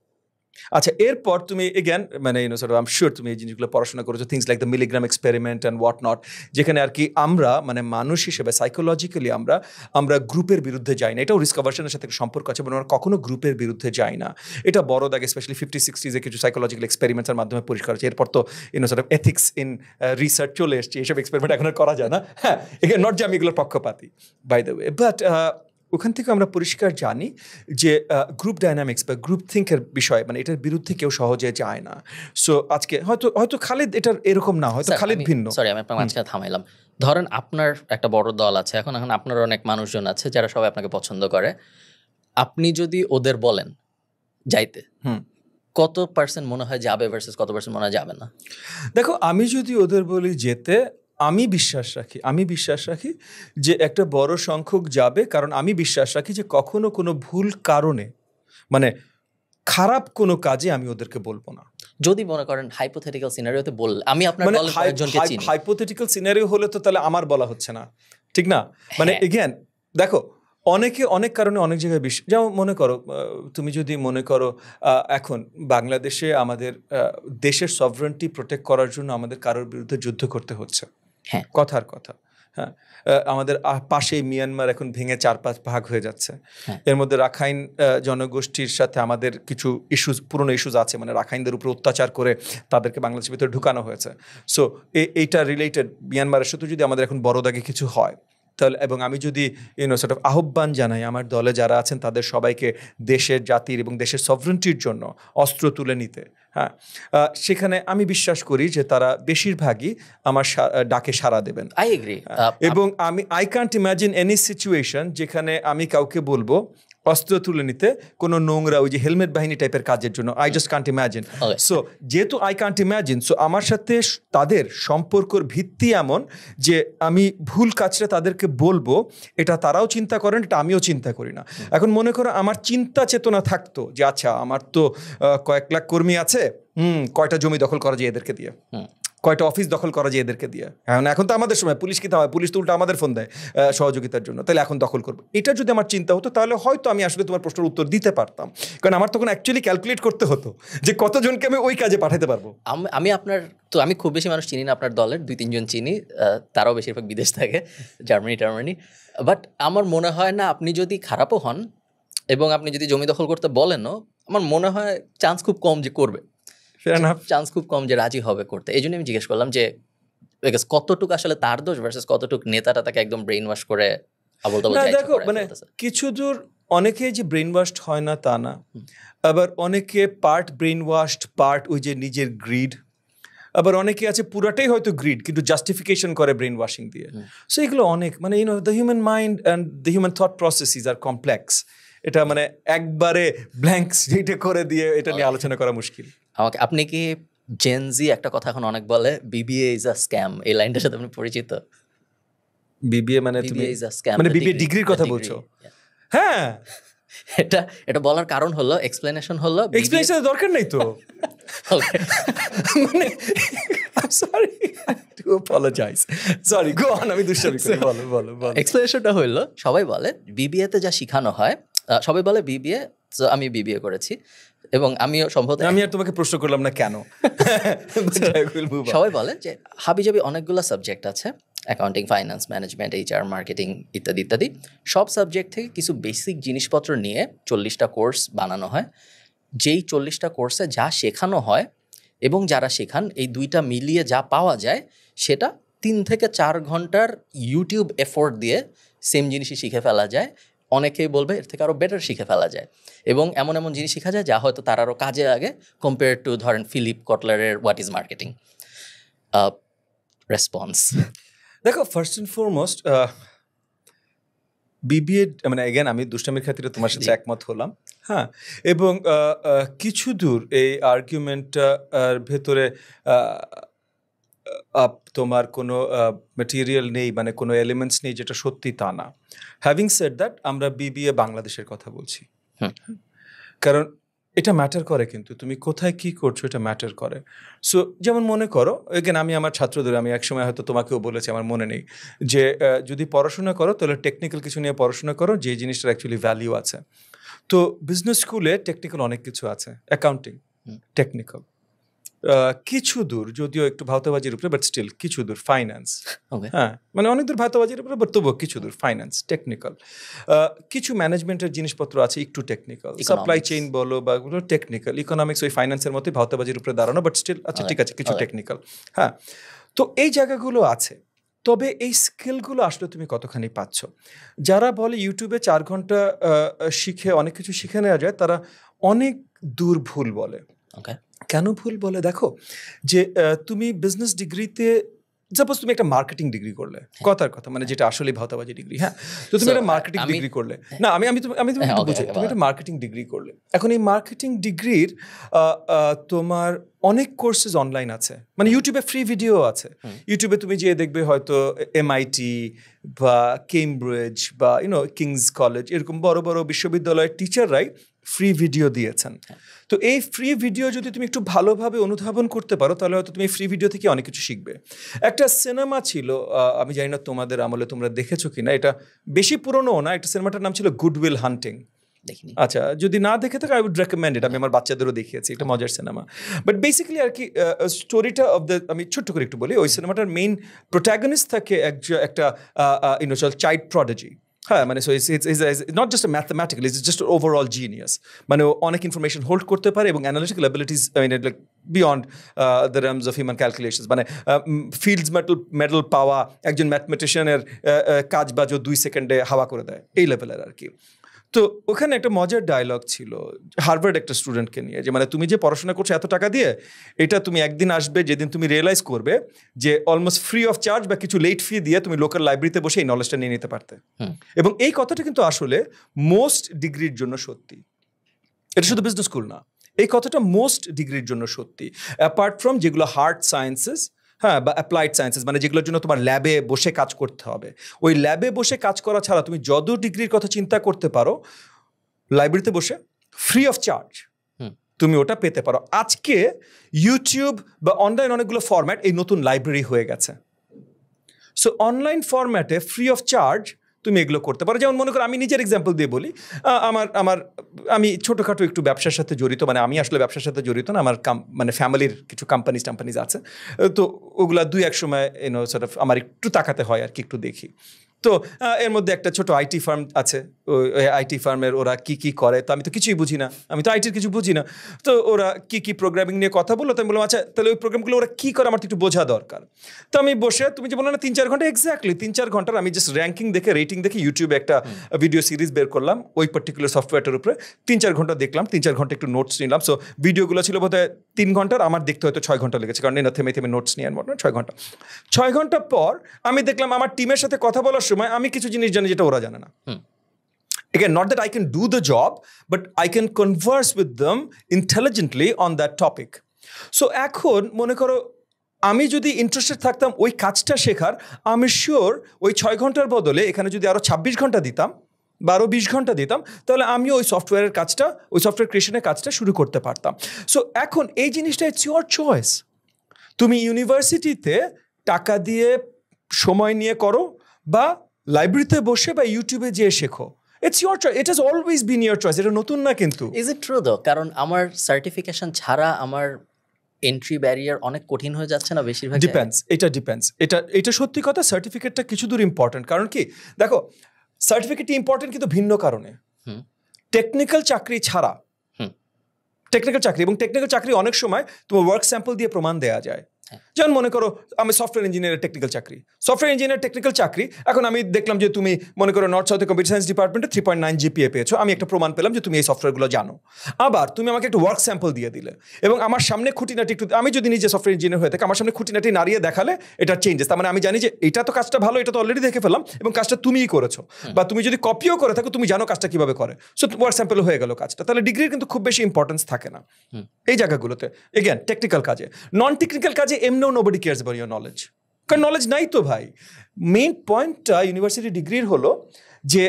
আচ্ছা, এরপর তুমি এগেন মানে আই এম শিওর তুমি এই জিনিসগুলো পড়াশোনা করেছো, things like the milligram experiment and what not, যেখানে আর কি আমরা মানে মানুষ হিসেবে সাইকোলজিক্যালি আমরা গ্রুপের বিরুদ্ধে যাই না। এটাও রিস্ক অ্যাভার্সনের সাথে সম্পর্ক আছে, আমরা কখনো গ্রুপের বিরুদ্ধে যাই না। এটা বড় দাগে স্পেশালি 50-60s কিছু সাইকোলজিক্যাল এক্সপেরিমেন্টসের মাধ্যমে পরিষ্কার হচ্ছে। এরপর তো এথিক্স ইন রিসার্চ চলে এসছে, এইসব এক্সপেরিমেন্ট এখন আর করা যায় না। হ্যাঁ, এখানে নট যে আমি এগুলোর পক্ষপাতী, বাই দ্য ওয়ে, বাট ওখান থেকে আমরা পরিষ্কার জানি যে গ্রুপ ডাইনামিক্স বা গ্রুপ থিঙ্কের বিষয়, মানে এটার বিরুদ্ধে কেউ সহজে যায় না। সো আজকে হয়তো খালিদ এটার এরকম না, হয়তো খালিদ ভিন্ন। সরি, আমি আপনার মাঝখানে থামাইলাম। ধরেন আপনার একটা বড় দল আছে, এখন আপনার অনেক মানুষজন আছে যারা সবাই আপনাকে পছন্দ করে, আপনি যদি ওদের বলেন যাইতে, কত পার্সেন্ট মনে হয় যাবে ভার্সেস কত পার্সেন্ট মনে হয় যাবে না? দেখো, আমি যদি ওদের বলি যেতে, আমি বিশ্বাস রাখি যে একটা বড় সংখ্যক যাবে, কারণ আমি বিশ্বাস রাখি যে কখনো কোনো ভুল কারণে মানে খারাপ কোনো কাজে আমি ওদেরকে বলবো না। যদি মনে করেন হাইপোথেটিক্যাল সিনারিওতে বললে, আমি আপনার দলের কয়েকজনকে চিনি, হাইপোথেটিক্যাল সিনারিও হলে তো তাহলে আমার বলা হচ্ছে না, ঠিক না? মানে এগেন দেখো, অনেকে অনেক কারণে অনেক জায়গায় যেমন মনে করো, তুমি যদি মনে করো এখন বাংলাদেশে আমাদের দেশের সভরেন্টি প্রোটেক্ট করার জন্য আমাদের কারোর বিরুদ্ধে যুদ্ধ করতে হচ্ছে, কথার কথা। হ্যাঁ, আমাদের পাশে মিয়ানমার এখন ভেঙে 4-5 ভাগ হয়ে যাচ্ছে। এর মধ্যে রাখাইন জনগোষ্ঠীর সাথে আমাদের কিছু পুরনো ইস্যুজ আছে, মানে রাখাইনদের উপর অত্যাচার করে তাদেরকে বাংলাদেশের ভিতরে ঢুকানো হয়েছে। সো এইটা রিলেটেড মিয়ানমারের সাথে যদি আমাদের এখন বড় দাগে কিছু হয় তাহলে, এবং আমি যদি আহ্বান জানাই আমার দলে যারা আছেন তাদের সবাইকে দেশের, জাতির এবং দেশের সভরেন্টির জন্য অস্ত্র তুলে নিতে, হ্যাঁ, সেখানে আমি বিশ্বাস করি যে তারা বেশিরভাগই আমার ডাকে সাড়া দেবেন। I agree. এবং I can't imagine any situation যেখানে আমি কাউকে বলবো অস্ত্র তুলে নিতে কোনো নোংরা ওই যে হেলমেট বাহিনী টাইপের কাজের জন্য I just Kant imagine so যেহেতু আই কান্ট ইম্যাজিন সো আমার সাথে তাদের সম্পর্কর ভিত্তি এমন যে আমি ভুল কাজটা তাদেরকে বলবো এটা তারাও চিন্তা করেন, এটা আমিও চিন্তা করি না। এখন মনে করো আমার চিন্তা চেতনা থাকতো যে আচ্ছা আমার তো কয়েক লাখ কর্মী আছে, কয়টা জমি দখল করা যায় এদেরকে দিয়ে, কয়টা অফিস দখল করা যায় এদেরকে দিয়ে। এখন তো আমাদের সময় পুলিশ কি হয়, পুলিশ তো উল্টা আমাদের ফোন দেয় সহযোগিতার জন্য, তাহলে এখন দখল করবো। এটা যদি আমার চিন্তা হতো তাহলে হয়তো আমি আসলে তোমার প্রশ্নের উত্তর দিতে পারতাম, কারণ আমার তখন অ্যাকচুয়ালি ক্যালকুলেট করতে হতো যে কতজনকে আমি ওই কাজে পাঠাতে পারবো। আমি খুব বেশি মানুষ চিনি না আপনার দলের, 2-3 জন চিনি, তারাও বেশিরভাগ বিদেশ থাকে, জার্মানি। বাট আমার মনে হয় না আপনি যদি খারাপও হন এবং আপনি যদি জমি দখল করতে বলেনও, আমার মনে হয় চান্স খুব কম যে করবে, চান্স খুব কম যে রাজি হবে করতে। এই জন্য আমি জিজ্ঞেস করলাম যে কতটুকু আসলে তার দোষ ভার্সেস কতটুকু নেতাটা তাকে একদম ব্রেইন ওয়াশ করে দেখো মানে কিছু দূর অনেকে যে ব্রেইন ওয়াশড হয় না তা না, আবার অনেকে পার্ট ব্রেইন ওয়াশড পার্ট ওই যে নিজের গ্রিড, আবার অনেকে আছে পুরাটাই হয়তো গ্রিড কিন্তু জাস্টিফিকেশন করে ব্রেইন ওয়াশিং দিয়ে। সো এগুলো অনেক মানে the human mind and the human thought processes are complex. এটা মানে একবারে ব্ল্যাঙ্ক স্টেটে করে দিয়ে এটা নিয়ে আলোচনা করা মুশকিল। আপনি কি জেনজি একটা কথা এখন অনেক বলে বিবিএ ইজ আ স্ক্যাম, এই লাইনটার সাথে আপনি পরিচিত? বিবিএ মানে তুমি মানে বিবিএ ডিগ্রির কথা বলছো? হ্যাঁ, এটা বলার কারণ হলো এক্সপ্লেনেশন দরকার নেই তো। মানে sorry to apologise, sorry go on, আমি দুষ্টামি করি, বলো। এক্সপ্লেনেশনটা হলো সবাই বলে বিবিএ তে যা শেখানো হয়, সবাই বলে বিবিএ, আমি বিবিএ করেছি এবং আমিও সম্ভবত আমি আর তোমাকে প্রশ্ন করলাম না কেন। সবাই বলে যে হাবিজাবি অনেকগুলো সাবজেক্ট আছে, accounting, finance, management, HR, marketing ইত্যাদি। সব সাবজেক্ট থেকে কিছু বেসিক জিনিসপত্র নিয়ে 40টা কোর্স বানানো হয়। যেই 40টা কোর্সে যা শেখানো হয় এবং যারা শেখান, এই দুইটা মিলিয়ে যা পাওয়া যায় সেটা 3 থেকে 4 ঘন্টার ইউটিউব এফোর্ট দিয়ে সেম জিনিসই শিখে ফেলা যায়। অনেকেই বলবে এর থেকে আরও বেটার শিখে ফেলা যায় এবং এমন জিনিস শেখা যায় যা হয়তো তার আরও কাজে লাগে কম্পেয়ার টু ধরেন ফিলিপ কটলারের হোয়াট ইজ মার্কেটিং। রেসপন্স দেখো, ফার্স্ট অ্যান্ড ফরমোস্ট বিবিএ মানে এগেন আমি দুষ্টামির খাতিরে তোমার সাথে একমত হলাম, হ্যাঁ, এবং কিছু দূর এই আর্গুমেন্টটার ভেতরে তোমার কোনো ম্যাটেরিয়াল নেই, মানে কোনো এলিমেন্টস নেই যেটা সত্যি তা না। হ্যাভিং সেড দ্যাট, আমরা বিবিএ বাংলাদেশের কথা বলছি, কারণ এটা ম্যাটার করে, কিন্তু তুমি কোথায় কি করছো এটা ম্যাটার করে। সো যেমন মনে করো, এগেন আমি আমার ছাত্রদের, আমি একসময় হয়তো তোমাকেও বলেছি, আমার মনে নেই, যে যদি পড়াশোনা করো তাহলে টেকনিক্যাল কিছু নিয়ে পড়াশোনা করো যে জিনিসটার অ্যাকচুয়ালি ভ্যালিউ আছে। তো বিজনেস স্কুলে টেকনিক্যাল অনেক কিছু আছে, অ্যাকাউন্টিং টেকনিক্যাল, কিছু দূর যদিও একটু ভাওতাবাজির উপরে, বাট স্টিল কিছু দূর ফাইন্যান্স, হ্যাঁ মানে অনেক দূর ভাওতাবাজির উপরে, বাট তবুও কিছু দূর ফাইন্যান্স টেকনিক্যাল। কিছু ম্যানেজমেন্টের জিনিসপত্র আছে একটু টেকনিক্যাল, সাপ্লাই চেইন বলো বা ওগুলো টেকনিক্যাল, ইকোনমিক্স ওই ফাইন্যান্সের মতোই ভাওতাবাজির উপরে দাঁড়ানো, বাট স্টিল আচ্ছা ঠিক আছে কিছু টেকনিক্যাল, হ্যাঁ। তো এই জায়গাগুলো আছে, তবে এই স্কিলগুলো আসলে তুমি কতখানি পাচ্ছ? যারা বলে ইউটিউবে 4 ঘন্টা শিখে অনেক কিছু শিখে নেওয়া যায়, তারা অনেক দূর ভুল বলে। কেন ভুল বলে? দেখো, যে তুমি বিজনেস ডিগ্রিতে সাপোজ তুমি একটা মার্কেটিং ডিগ্রি করলে, কথার কথা মানে যেটা আসলে ভাওতাবাজি ডিগ্রি, হ্যাঁ, তো তুমি একটা মার্কেটিং ডিগ্রি করলে, না আমি বুঝি, তুমি একটা মার্কেটিং ডিগ্রি করলে, এখন এই মার্কেটিং ডিগ্রির তোমার অনেক কোর্সেস অনলাইন আছে, মানে ইউটিউবে ফ্রি ভিডিও আছে, ইউটিউবে তুমি যেয়ে দেখবে হয়তো এমআইটি বা কেমব্রিজ বা কিংস কলেজ এরকম বড় বড় বিশ্ববিদ্যালয়ের টিচাররাই ফ্রি ভিডিও দিয়েছেন। তো এই ফ্রি ভিডিও যদি তুমি একটু ভালোভাবে অনুধাবন করতে পারো তাহলে হয়তো তুমি ফ্রি ভিডিও থেকে অনেক কিছু শিখবে। একটা সিনেমা ছিল, আমি জানি না তোমাদের আমলে তোমরা দেখেছো কিনা, এটা বেশি পুরনো না, একটা সিনেমাটার নাম ছিল গুডউইল হান্টিং। আচ্ছা, যদি না দেখে থাকো আই উড রেকমেন্ড ইট, আমি আমার বাচ্চাদেরও দেখিয়েছি, এটা মজার সিনেমা। বাট বেসিক্যালি আর কি স্টোরিটা অফ দ্য, আমি ছোট্ট করে একটু বলি, ওই সিনেমাটার মেইন প্রোটাগনিস্ট থাকে একটা চাইল্ড প্রডিজি, হ্যাঁ, মানে so it's not just a mathematical, it's just overall genius, মানে অনেক ইনফরমেশন হোল্ড করতে পারে এবং analytical abilities like beyond the realms of human calculations, মানে ফিল্ডস মেডেল পাওয়া একজন ম্যাথমেটিশিয়ানের কাজ বাজও 2 সেকেন্ডে হাওয়া করে দেয়, এই লেভেলের আর কি। তো ওখানে একটা মজার ডায়লগ ছিল হার্ভার্ড একটা স্টুডেন্টকে নিয়ে, যে মানে তুমি যে পড়াশোনা করছো এত টাকা দিয়ে, এটা তুমি একদিন আসবে যেদিন তুমি রিয়েলাইজ করবে যে অলমোস্ট ফ্রি অফ চার্জ বা কিছু লেট ফি দিয়ে তুমি লোকাল লাইব্রেরিতে বসে এই নলেজটা নিয়ে নিতে পারতে। এবং এই কথাটা কিন্তু আসলে মোস্ট ডিগ্রির জন্য সত্যি, এটা শুধু বিজনেস স্কুল না, এই কথাটা মোস্ট ডিগ্রির জন্য সত্যি। অ্যাপার্ট ফ্রম যেগুলো হার্ড সায়েন্সেস, হ্যাঁ, বা অ্যাপ্লাইড সায়েন্সেস, মানে যেগুলোর জন্য তোমার ল্যাবে বসে কাজ করতে হবে, ওই ল্যাবে বসে কাজ করা ছাড়া তুমি যত ডিগ্রির কথা চিন্তা করতে পারো লাইব্রেরিতে বসে ফ্রি অফ চার্জ তুমি ওটা পেতে পারো। আজকে ইউটিউব বা অনলাইন অনেকগুলো ফরম্যাট এই নতুন লাইব্রেরি হয়ে গেছে। সো অনলাইন ফরম্যাটে ফ্রি অফ চার্জ তুমি এগুলো করতে পারো। যেমন মনে করো, আমি নিজের এক্সাম্পল দিয়ে বলি, আমি ছোটোখাটো একটু ব্যবসার সাথে জড়িত, মানে আমি আসলে ব্যবসার সাথে জড়িত না, আমার মানে ফ্যামিলির কিছু টাম্পানিজ আছে, তো ওগুলা দুই এক সময় আমার একটু তাকাতে হয় আর কি, একটু দেখি। তো এর মধ্যে একটা ছোট আইটি ফার্ম আছে, ওই আইটি ফার্মের ওরা কি করে, তো আমি তো কিছুই বুঝি না, আমি তো আইটির কিছু বুঝি না। তো ওরা কি প্রোগ্রামিং নিয়ে কথা বললো, তো আমি বললাম আচ্ছা তাহলে ওই প্রোগ্রামগুলো ওরা কী করে আমার তো একটু বোঝা দরকার। তো আমি বসে, তুমি যে বললো না 3-4 ঘন্টা, এক্স্যাক্টলি 3-4 ঘন্টার আমি জাস্ট র্যাঙ্কিং দেখে, রেটিং দেখে ইউটিউবে একটা ভিডিও সিরিজ বের করলাম ওই পার্টিকুলার সফটওয়্যারটার উপরে, 3-4 ঘন্টা দেখলাম, 3-4 ঘন্টা একটু নোটস নিলাম। সো ভিডিওগুলো ছিল বোধহয় 3 ঘন্টার, আমার দেখতে হয়তো 6 ঘন্টা লেগেছে, কারণ না থেমে নোটস নিয়ে আনবো না, 6 ঘন্টা। 6 ঘন্টা পর আমি দেখলাম আমার টিমের সাথে কথা বলার সময় আমি কিছু জিনিস জানি যেটা ওরা জানে না। Again, not that I can do the job, but I can converse with them intelligently on that topic. So এখন মনে করো আমি যদি ইন্টারেস্টেড থাকতাম ওই কাজটা শেখার, আমি শিওর ওই 6 ঘন্টার বদলে এখানে যদি আরো 26 ঘন্টা দিতাম বা আরো 20 ঘন্টা দিতাম, তাহলে আমিও ওই সফটওয়্যারের কাজটা, ওই সফটওয়্যার ক্রিয়েশনের কাজটা শুরু করতে পারতাম। সো এখন এই জিনিসটা ইটস ইউর চয়েস। তুমি ইউনিভার্সিটিতে টাকা দিয়ে সময় নিয়ে করো, বা লাইব্রেরিতে বসে বা ইউটিউবে যেয়ে শেখো, it's your choice. It has always been your choice, এটা নতুন না কিন্তু। ইজ ইট ট্রু দো? কারণ আমার সার্টিফিকেশন ছাড়া আমার এন্ট্রি ব্যারিয়ার অনেক কঠিন হয়ে যাচ্ছে না বেশিরভাগ? ডিপেন্ডস, এটা সত্যি কথা। সার্টিফিকেটটা কিছু দূর ইম্পর্টেন্ট, কারণ কি দেখো, সার্টিফিকেটটি ইম্পর্টেন্ট কিন্তু ভিন্ন কারণে। টেকনিক্যাল চাকরি ছাড়া, টেকনিক্যাল চাকরি, এবং টেকনিক্যাল চাকরি অনেক সময় তোমার ওয়ার্ক স্যাম্পল দিয়ে প্রমাণ দেওয়া যায়। যেমন মনে করো আমি সফটওয়্যার ইঞ্জিনিয়ারের টেকনিক্যাল চাকরি, এখন আমি দেখলাম যে তুমি মনে করো নর্থ সাউথে কম্পিউটার সায়েন্স ডিপার্টমেন্টে 3.9 GPA পেয়েছো, আমি একটা প্রমাণ পেলাম যে তুমি এই সফটওয়্যারগুলো জানো। আবার তুমি আমাকে একটা ওয়ার্ক স্যাম্পল দিয়ে দিলে, এবং আমার সামনে খুঁটিনাটি একটু, আমি যদি নিজে সফটওয়্যার ইঞ্জিনিয়ার হয়ে থাকি, আমার সামনে খুঁটিনাটি নাড়িয়ে দেখালে এটা চেঞ্জেস, তার মানে আমি জানি যে এটা তো কাজটা ভালো, এটা তো অলরেডি দেখে ফেললাম, এবং কাজটা তুমিই করেছো, বা তুমি যদি কপিও করে থাকো তুমি জানো কাজটা কিভাবে করে, সো ওয়ার্ক স্যাম্পল হয়ে গেল কাজটা। তাহলে ডিগ্রির কিন্তু খুব বেশি ইম্পর্টেন্স থাকে না এই জায়গাগুলোতে। এগেন টেকনিক্যাল কাজে, নন টেকনিক্যাল কাজে এমনিও nobody cares about your knowledge, কারণ নলেজ নাই তো ভাই। মেইন পয়েন্টটা ইউনিভার্সিটি ডিগ্রির হলো যে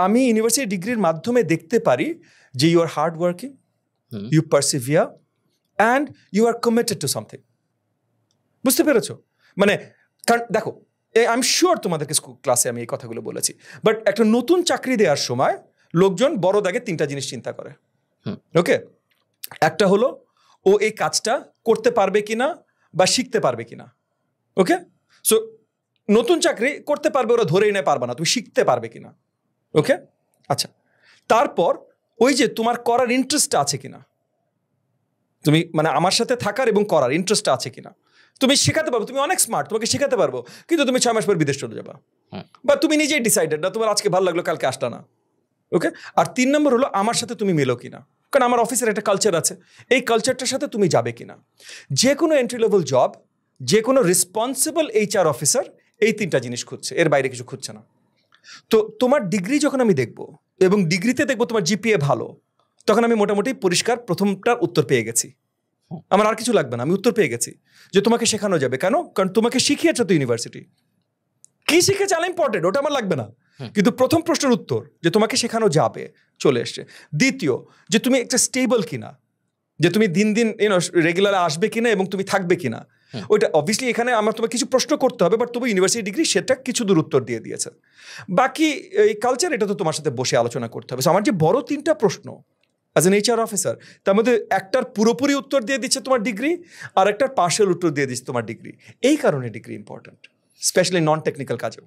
আমি ইউনিভার্সিটি ডিগ্রির মাধ্যমে দেখতে পারি যে you are hard working, you persevere and you are committed to something. বুঝতে পেরেছো? মানে কারণ দেখো, আই এম শিওর তোমাদেরকে ক্লাসে আমি এই কথাগুলো বলেছি, বাট একটা নতুন চাকরি দেওয়ার সময় লোকজন বড় দাগে 3টা জিনিস চিন্তা করে। ওকে, একটা হলো ও এই কাজটা করতে পারবে কিনা বা শিখতে পারবে কিনা। ওকে, সো নতুন চাকরি করতে পারবে, ওরা ধরেই নেয় পারবে না, তুমি শিখতে পারবে কিনা। ওকে, আচ্ছা, তারপর ওই যে তোমার করার ইন্টারেস্টটা আছে কিনা, তুমি মানে আমার সাথে থাকার এবং করার ইন্টারেস্টটা আছে কিনা। তুমি শেখাতে পারবো, তুমি অনেক স্মার্ট, তোমাকে শেখাতে পারবো, কিন্তু তুমি 6 মাস পর বিদেশ চলে যাবা, বা তুমি নিজেই ডিসাইডেড না, তোমার আজকে ভালো লাগলো কালকে আসলা না। ওকে, আর 3 নম্বর হলো আমার সাথে তুমি মেলো কিনা, কারণ আমার অফিসের একটা কালচার আছে, এই কালচারটার সাথে তুমি যাবে কিনা। যে কোনো এন্ট্রি লেভেল জব, যে কোনো রেসপন্সিবল HR অফিসার এই 3টা জিনিস খুঁজছে, এর বাইরে কিছু খুঁজছে না। তো তোমার ডিগ্রি যখন আমি দেখবো এবং ডিগ্রিতে দেখবো তোমার GPA ভালো, তখন আমি মোটামুটি পরিষ্কার প্রথমটার উত্তর পেয়ে গেছি, আমার আর কিছু লাগবে না, আমি উত্তর পেয়ে গেছি যে তোমাকে শেখানো যাবে। কেন? কারণ তোমাকে শিখিয়েছে তো ইউনিভার্সিটি, কি শিখেছে ইম্পর্টেন্ট, ওটা আমার লাগবে না, কিন্তু প্রথম প্রশ্নের উত্তর যে তোমাকে শেখানো যাবে চলে এসছে। দ্বিতীয়, যে তুমি একটা স্টেবল কিনা, যে তুমি দিন দিন রেগুলার আসবে কিনা এবং তুমি থাকবে কিনা। ওইটা অবভিয়াসলি এখানে আমার তোমার কিছু প্রশ্ন করতে হবে, বাট তবু ইউনিভার্সিটি ডিগ্রি সেটা কিছু দূর উত্তর দিয়ে দিয়েছে। বাকি এই কালচার, এটা তো তোমার সাথে বসে আলোচনা করতে হবে। আমার যে বড় 3টা প্রশ্ন অ্যাজ এন HR অফিসার, তার মধ্যে একটার পুরোপুরি উত্তর দিয়ে দিচ্ছে তোমার ডিগ্রি, আর একটার পার্শিয়াল উত্তর দিয়ে দিচ্ছে তোমার ডিগ্রি। এই কারণে degree important, specially non technical কাজেও।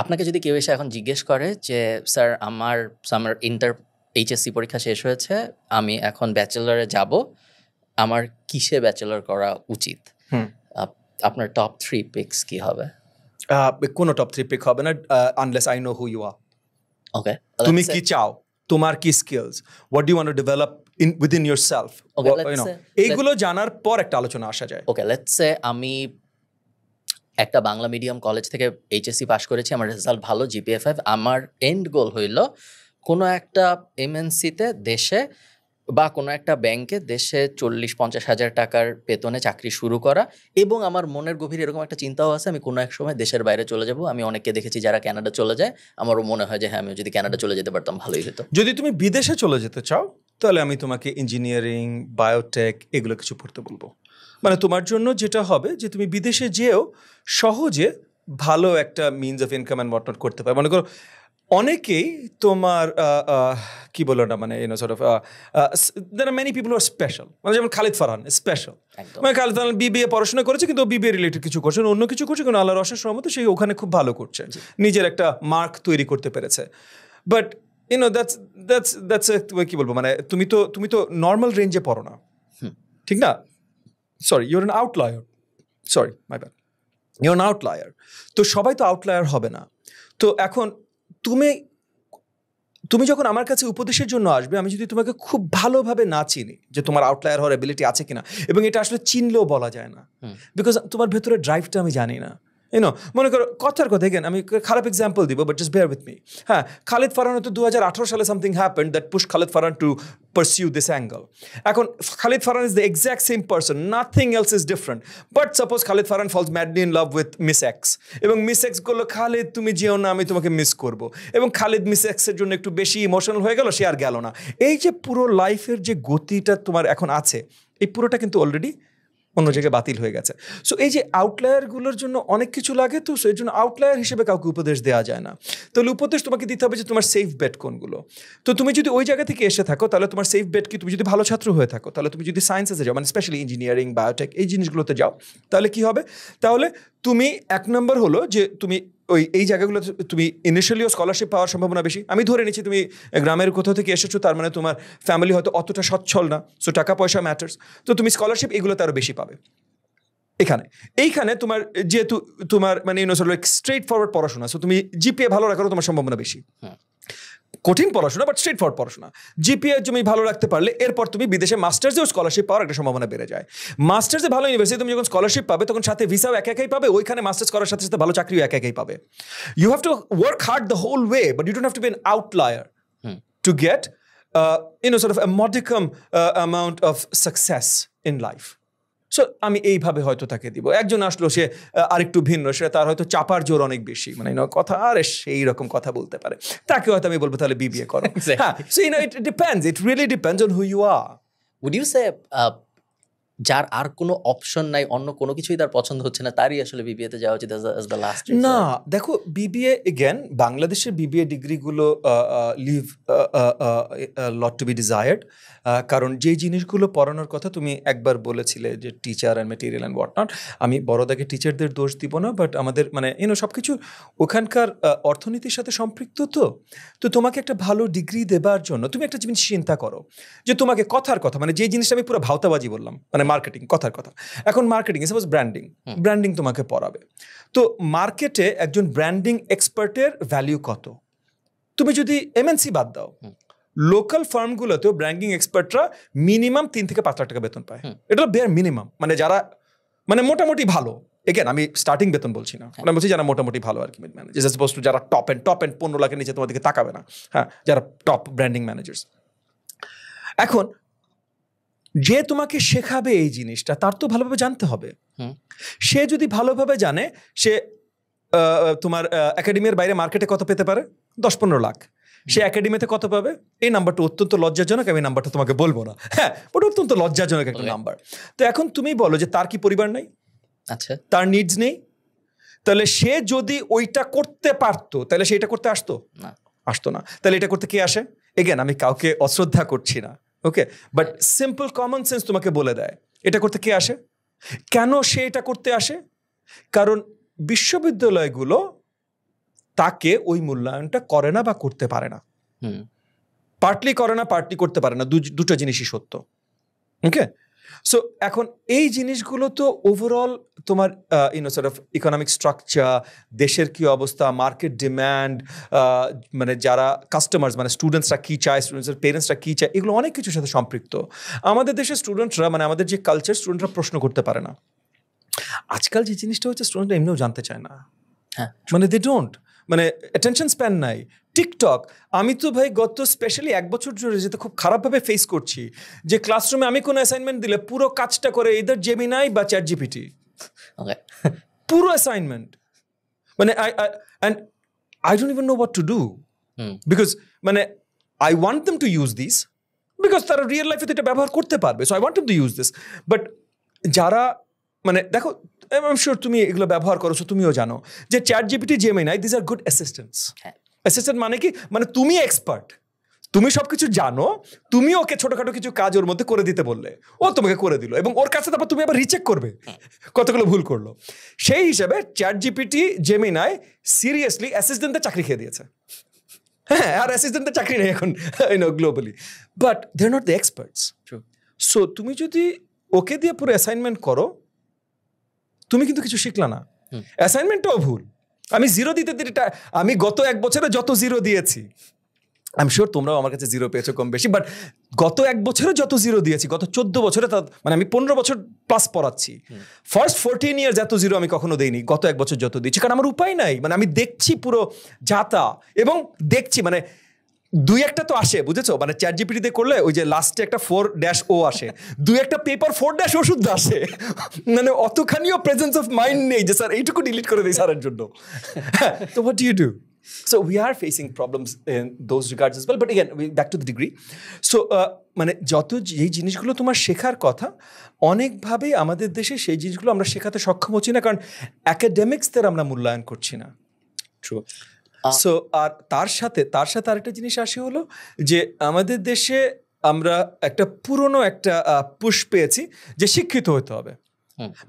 আপনাকে যদি কেউ এসে এখন জিজ্ঞেস করে যে স্যার আমার HSC পরীক্ষা শেষ হয়েছে, আমি এখন ব্যাচেলরে যাব, আমার কিসে ব্যাচেলর করা উচিত, আপনার টপ 3 পিকস কি হবে? কোনো টপ 3 পিক হবে না, unless I know who you are. Okay, তুমি কি চাও, তোমার কি skills, what do you want to develop in within yourself, এইগুলো জানার পর একটা আলোচনা আসা যায়। ওকে, লেটস সে আমি একটা বাংলা মিডিয়াম কলেজ থেকে এইচএসসি পাশ করেছি, আমার রেজাল্ট ভালো, জিপিএ 5, আমার এন্ড গোল হইল কোনো একটা এমএনসিতে দেশে বা কোনো একটা ব্যাংকে দেশে 40-50 হাজার টাকার বেতনে চাকরি শুরু করা, এবং আমার মনের গভীরে এরকম একটা চিন্তাও আছে আমি কোনো এক সময় দেশের বাইরে চলে যাব। আমি অনেককে দেখেছি যারা কানাডা চলে যায়, আমারও মনে হয় যে হ্যাঁ আমি যদি কানাডা চলে যেতে পারতাম ভালোই হতো। যদি তুমি বিদেশে চলে যেতে চাও তাহলে আমি তোমাকে ইঞ্জিনিয়ারিং, বায়োটেক এগুলো কিছু পড়তে বলবো। মানে তোমার জন্য যেটা হবে যে তুমি বিদেশে যেও সহজে ভালো একটা means of income and what not করতে পারবে। মনে করো অনেকেই তোমার কি বলো না, মানে sort of there are many people are special, মানে যেমন খালিদ ফারহান স্পেশাল। মানে খালিদ ফারহান বিবিএ পড়াশোনা করেছে, কিন্তু বিবিএ রিলেটেড কিছু করছে, অন্য কিছু করছে, কিন্তু আল্লাহর অশেষ রহমতে সে ওখানে খুব ভালো করছে, নিজের একটা মার্ক তৈরি করতে পেরেছে। বাট দ্যাটস কি বলবো, মানে তুমি তো নর্মাল রেঞ্জে পড়ো না, ঠিক না? Sorry, your an outlier, sorry my bad, your an outlier. তো সবাই তো আউটলায়ার হবে না। তো এখন তুমি যখন আমার কাছে উপদেশের জন্য আসবে, আমি যদি তোমাকে খুব ভালোভাবে না চিনি যে তোমার আউটলায়ার হওয়ার এবিলিটি আছে কিনা, এবং এটা আসলে চিনলেও বলা যায় না, বিকজ তোমার ভেতরে ড্রাইভটা আমি জানি না। মনে করো কথার কথা, এগেন আমি খারাপ এক্সাম্পল দিব, but just bear with me. হ্যাঁ, খালিদ ফারহান তো 2018 সালে something happened that push Khalid Farhan to pursue this angle. এখন Khalid Farhan is the exact same person, nothing else is different. But suppose Khalid Farhan falls madly in love with miss X, এবং miss X বললো খালিদ তুমি যেও না, আমি তোমাকে মিস করবো, এবং খালিদ মিস এক্সের জন্য একটু বেশি ইমোশনাল হয়ে গেল, সে আর গেল না। এই যে পুরো লাইফের যে গতিটা তোমার এখন আছে, এই পুরোটা কিন্তু অলরেডি অন্য জায়গায় বাতিল হয়ে গেছে। সো এই যে আউটলায়ারগুলোর জন্য অনেক কিছু লাগে, তো সেই জন্য আউটলায়ার হিসেবে কাউকে উপদেশ দেওয়া যায় না। তাহলে উপদেশ তোমাকে দিতে হবে যে তোমার সেফ বেট কোনগুলো। তো তুমি যদি ওই জায়গা থেকে এসে থাকো, তাহলে তোমার সেফ বেট কি, তুমি যদি ভালো ছাত্র হয়ে থাকো, তাহলে তুমি যদি সায়েন্সেসে যাও, মানে স্পেশালি ইঞ্জিনিয়ারিং, বায়োটেক এই জিনিসগুলোতে যাও, তাহলে কি হবে? তাহলে তুমি এক নম্বর হলো যে তুমি এই জায়গাগুলোতে তুমি ইনিশিয়ালিও স্কলারশিপ পাওয়ার সম্ভাবনা বেশি। আমি ধরে নিচ্ছি তুমি গ্রামের কোথাও থেকে এসেছো, তার মানে তোমার ফ্যামিলি হয়তো অতটা সচ্ছল না, সো টাকা পয়সা ম্যাটার্স, তো তুমি স্কলারশিপ এগুলোতে আরও বেশি পাবে। এইখানে তোমার যেহেতু তোমার মানে স্ট্রেট ফরওয়ার্ড পড়াশোনা, সো তুমি জিপিএ ভালো রাখারও তোমার সম্ভাবনা বেশি। কঠিন পড়াশোনা বাট স্ট্রেট ফরওয়ার্ড পড়াশোনা, জিপিএ তুমি ভালো রাখতে পারলে এরপর তুমি বিদেশে মাস্টার্সেও স্কলারশিপ পাওয়ার একটা সম্ভাবনা বেড়ে যায়। মাস্টার্সে ভালো ইউনিভার্সিটি তুমি যখন স্কলারশিপ পাবে, তখন সাথে ভিসাও একাই পাবে, ওইখানে মাস্টার্স করার সাথে সাথে ভালো চাকরিও একাই পাবে। You have to work hard the whole way, but you don't have to be an outlier to get sort of a modicum amount of success in life. So আমি এইভাবে হয়তো তাকে দিব। একজন আসলো, সে আরেকটু ভিন্ন, সে তার হয়তো চাপার জোর অনেক বেশি, মানে কথা আরে সেই রকম কথা বলতে পারে, তাকে হয়তো আমি বলবো তাহলে বিবিএ করো। হ্যাঁ, so it depends, it really depends on who you are. Would you say যার আর কোনো অপশন নাই, অন্য কোনো কিছুই তার পছন্দ হচ্ছে না, তারই আসলে বিবিএতে যাওয়া উচিত as the last resort? না, দেখো বিবিএ এগেন, বাংলাদেশের বিবিএ ডিগ্রিগুলো leave lot to be desired, কারণ যে জিনিসগুলো পড়ানোর কথা তুমি একবার বলেছিলে যে teacher and material and what not, আমি বড়দাকে টিচারদের দোষ দিব না, বাট আমাদের মানে সব কিছু ওখানকার অর্থনীতির সাথে সম্পৃক্ত। তো তোমাকে একটা ভালো ডিগ্রি দেবার জন্য তুমি একটা জিনিস চিন্তা করো যে তোমাকে কথার কথা, মানে যে জিনিসটা আমি পুরো ভাওতাবাজি বললাম, মানে মার্কেটিং, কথার কথা, এখন মার্কেটিং সাপোজ ব্র্যান্ডিং তোমাকে পড়াবে, তো মার্কেটে একজন ব্র্যান্ডিং এক্সপার্টের ভ্যালিউ কত? তুমি যদি এমএনসি বাদ দাও, লোকাল ফার্মগুলোতেও ব্র্যান্ডিং এক্সপার্টরা মিনিমাম 3 থেকে 5 লাখ টাকা বেতন পায়। এটা হলো বেয়ার মিনিমাম, মানে যারা মানে মোটামুটি ভালো, এগেন আমি স্টার্টিং বেতন বলছি না, আমি বলছি যারা মোটামুটি ভালো আর কি, ম্যানেজার, যারা টপ এন্ড 15 লাখের নিচে তোমার দিকে তাকাবে না। হ্যাঁ, যারা টপ ব্র্যান্ডিং ম্যানেজার্স। এখন যে তোমাকে শেখাবে এই জিনিসটা, তার তো ভালোভাবে জানতে হবে। সে যদি ভালোভাবে জানে, সে তোমার একাডেমির বাইরে মার্কেটে কত পেতে পারে, 10-15 লাখ, সে একাডেমিতে কত পাবে? এই নাম্বারটা অত্যন্ত লজ্জাজনক, আমি নাম্বারটা তোমাকে বলবো না, হ্যাঁ, ওটা অত্যন্ত লজ্জাজনক একটা নাম্বার। তো এখন তুমি বলো যে তার কি পরিবার নাই, আচ্ছা, তার নিডস নেই, তাহলে সে যদি ওইটা করতে পারতো, তাহলে সে এটা করতে আসতো না। তাহলে এটা করতে কে আসে? এগেন আমি কাউকে অশ্রদ্ধা করছি না, ওকে, বাট সিম্পল কমন সেন্স তোমাকে বলে দেয় এটা করতে কে আসে। কেন সে এটা করতে আসে? কারণ বিশ্ববিদ্যালয়গুলো তাকে ওই মূল্যায়নটা করে না বা করতে পারে না। পার্টলি করে না, পার্টলি করতে পারে না, দুটো জিনিসই সত্য, ওকে। সো এখন এই জিনিসগুলো তো ওভারঅল তোমার সর্ট অফ ইকোনমিক স্ট্রাকচার, দেশের কি অবস্থা, মার্কেট ডিম্যান্ড, মানে যারা কাস্টমার্স মানে স্টুডেন্টসরা কী চায়, স্টুডেন্টসের পেরেন্টসরা কী চায়, এগুলো অনেক কিছুর সাথে সম্পৃক্ত। আমাদের দেশের স্টুডেন্টরা মানে আমাদের যে কালচার, স্টুডেন্টরা প্রশ্ন করতে পারে না। আজকাল যে জিনিসটা হচ্ছে স্টুডেন্টরা এমনিও জানতে চায় না, মানে দে ডোন্ট, মানে অ্যাটেনশন স্প্যান নাই। টিকটক, আমি তো ভাই গত স্পেশালি 1 বছর ধরে যেটা খুব খারাপভাবে ফেস করছি, যে ক্লাসরুমে আমি কোনো অ্যাসাইনমেন্ট দিলে পুরো কাজটা করে ইদার জেমিনাই বা চ্যাট জিপিটি, পুরো অ্যাসাইনমেন্ট, মানে I don't even know what to do because মানে I want them to use this because তারা রিয়েল লাইফে এটা ব্যবহার করতে পারবে, so I want them to use this, but যারা মানে দেখো, I'm sure তুমি এগুলো ব্যবহার করছো, তুমিও জানো যে chat GPT, Gemini, this are good assistants. Assistant মানে কি, মানে তুমি এক্সপার্ট, তুমি সবকিছু জানো, তুমি ওকে ছোটখাটো কিছু কাজ ওর মধ্যে করে দিতে বললে, ও তোমাকে করে দিল, এবং ওর কাছে তারপর তুমি আবার রিচেক করবে কতগুলো ভুল করলো। সেই হিসাবে চ্যাট জিপিটি, জেমিনাই সিরিয়াসলি অ্যাসিস্ট্যান্টের চাকরি খেয়ে দিয়েছে। হ্যাঁ, আর অ্যাসিস্ট্যান্টের চাকরি নেই এখন globally, but they are not the experts. So তুমি যদি ওকে দিয়ে পুরো অ্যাসাইনমেন্ট করো, তুমি কিন্তু কিছু শিখলা না, অ্যাসাইনমেন্টটাও ভুল। আমি 0 দিতে দিতে, আমি গত 1 বছরে যত 0 দিয়েছি, আই এম শিওর তোমরাও আমার কাছে 0 পেয়েছো কম বেশি, বাট গত 1 বছরে যত 0 দিয়েছি, গত 14 বছরে, মানে আমি 15 বছর প্লাস পড়াচ্ছি, ফার্স্ট 14 ইয়ার্স এত 0 আমি কখনো দেইনি, গত 1 বছর যত দিচ্ছি, কারণ আমার উপায় নাই। মানে আমি দেখছি পুরো যাতা, এবং দেখছি মানে 2-1টা তো আসে, বুঝেছো, মানে চ্যাট জিপিটিতে করলে ওই যে লাস্টে একটা 4-O আসে, 2-1টা পেপার 4-O শুদ্ধ আসে, মানে অতখানিও প্রেজেন্স অফ মাইন্ড নেই যে স্যার এইটুকু ডিলিট করে দিই স্যারের জন্য। তো what do you do? So we are facing problems in those regards as well, but again back to the degree. So মানে যত যেই জিনিসগুলো তোমার শেখার কথা, অনেকভাবেই আমাদের দেশে সেই জিনিসগুলো আমরা শেখাতে সক্ষম হচ্ছি না, কারণ অ্যাকাডেমিক্সদের আমরা মূল্যায়ন করছি না। ট্রু। সো আর তার সাথে আরেকটা জিনিস আসে হলো যে আমাদের দেশে আমরা একটা পুরনো একটা পুশ পেয়েছি যে শিক্ষিত হতে হবে,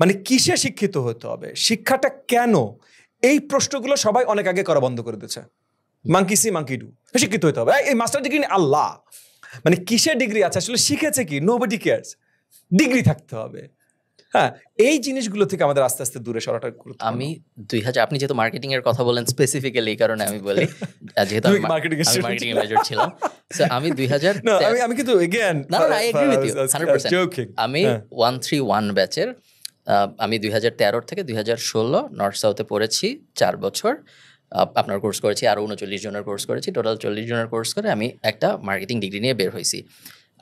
মানে কিসে শিক্ষিত হতে হবে, শিক্ষাটা কেন, এই প্রশ্নগুলো সবাই অনেক আগে করা বন্ধ করে দিয়েছে। মাঙ্কি সি মাঙ্কি ডু, শিক্ষিত হতে হবে, এই মাস্টার ডিগ্রি আল্লাহ, মানে কিসের ডিগ্রি আছে, আসলে শিখেছে কি, নোবডি কেয়ারস, ডিগ্রি থাকতে হবে। হ্যাঁ, এই জিনিসগুলো থেকে আমাদের আস্তে আস্তে দূরে সরাটা গুরুত্বপূর্ণ। আমি 2000, আপনি যেহেতু মার্কেটিং এর কথা বলেন স্পেসিফিক্যালি, এই কারণে আমি বলি, যেহেতু আমি মার্কেটিং এর মেজর ছিলাম, সো আমি 2000, আমি কিন্তু again I agree with you 100%। আমি 131 ব্যাচের, আমি 2013 থেকে 2016 নর্থ সাউথে পড়েছি 4 বছর, আপনার কোর্স করেছি, আরও 39 জনের কোর্স করেছি, টোটাল 40 জনের কোর্স করে আমি একটা মার্কেটিং ডিগ্রি নিয়ে বের হয়েছি।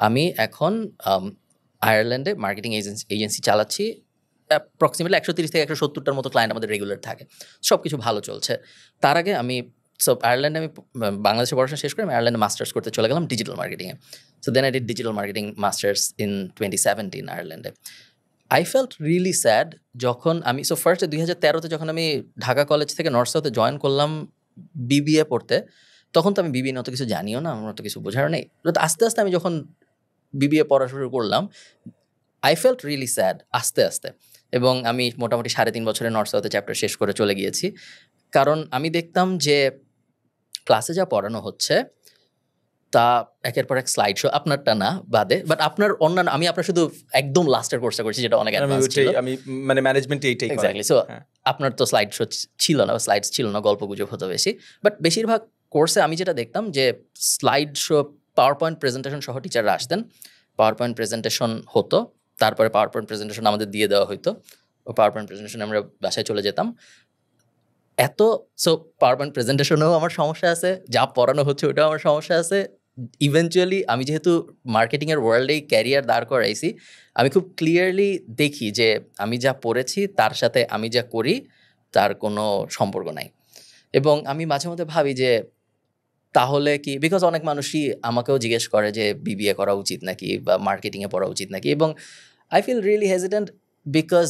আমি এখন আয়ারল্যান্ডে মার্কেটিং এজেন্সি চালাচ্ছি, অ্যাপ্রক্সিমেটলি 130 থেকে 170টার মতো ক্লায়েন্ট আমাদের রেগুলার থাকে, সব কিছু ভালো চলছে। তার আগে আমি আয়ারল্যান্ডে, আমি বাংলাদেশে পড়াশোনা শেষ করে আমি আয়ারল্যান্ডে মাস্টার্স করতে চলে গেলাম ডিজিটাল মার্কেটিংয়ে। So then I did digital marketing masters in 2017 আয়ারল্যান্ডে। আই ফেল্ট রিয়েলি স্যাড যখন আমি, সো ফার্স্টে 2013-তে যখন আমি ঢাকা কলেজ থেকে নর্থ সাউথে জয়েন করলাম বিবিএ পড়তে, তখন তো আমি বিবিএ অত কিছু জানিও না, আমার অত কিছু বোঝার নেই। আস্তে আস্তে আমি যখন বিবিএ পড়া শুরু করলাম, আই ফেল্ট রিয়েলি স্যাড আস্তে আস্তে, এবং আমি মোটামুটি 3.5 বছরে নর্থ সাউথে চ্যাপ্টার শেষ করে চলে গিয়েছি। কারণ আমি দেখতাম যে ক্লাসে যা পড়ানো হচ্ছে তা একের পর এক স্লাইড শো, আপনারটা না বাদে, বাট আপনার অন্যান্য, আমি আপনার শুধু একদম লাস্টের কোর্সটা করছি যেটা অনেক অ্যাডভান্স ছিল, আমি মানে ম্যানেজমেন্ট এইটাই এক্স্যাক্টলি। সো আপনার তো স্লাইড শো ছিল না, স্লাইডস ছিল না, গল্পগুজব হতো বেশি, বাট বেশিরভাগ কোর্সে আমি যেটা দেখতাম যে slide show, power point presentation সহ টিচাররা আসতেন, পাওয়ার পয়েন্ট প্রেজেন্টেশন হতো, তারপরে পাওয়ার পয়েন্ট প্রেজেন্টেশন আমাদের দিয়ে দেওয়া হতো, ও পাওয়ার পয়েন্ট প্রেজেন্টেশন আমরা বাসায় চলে যেতাম। সো পাওয়ার পয়েন্ট প্রেজেন্টেশনেও আমার সমস্যা আছে, যা পড়ানো হচ্ছে ওটাও আমার সমস্যা আছে। ইভেনচুয়ালি আমি যেহেতু মার্কেটিংয়ের ওয়ার্ল্ডেই ক্যারিয়ার দাঁড় করাইছি, আমি খুব ক্লিয়ারলি দেখি যে আমি যা পড়েছি তার সাথে আমি যা করি তার কোনো সম্পর্ক নাই। এবং আমি মাঝে মধ্যে ভাবি যে তাহলে কি, বিকজ অনেক মানুষই আমাকেও জিজ্ঞেস করে যে বিবিএ করা উচিত নাকি বা মার্কেটিংয়ে পড়া উচিত নাকি, এবং I feel really hesitant because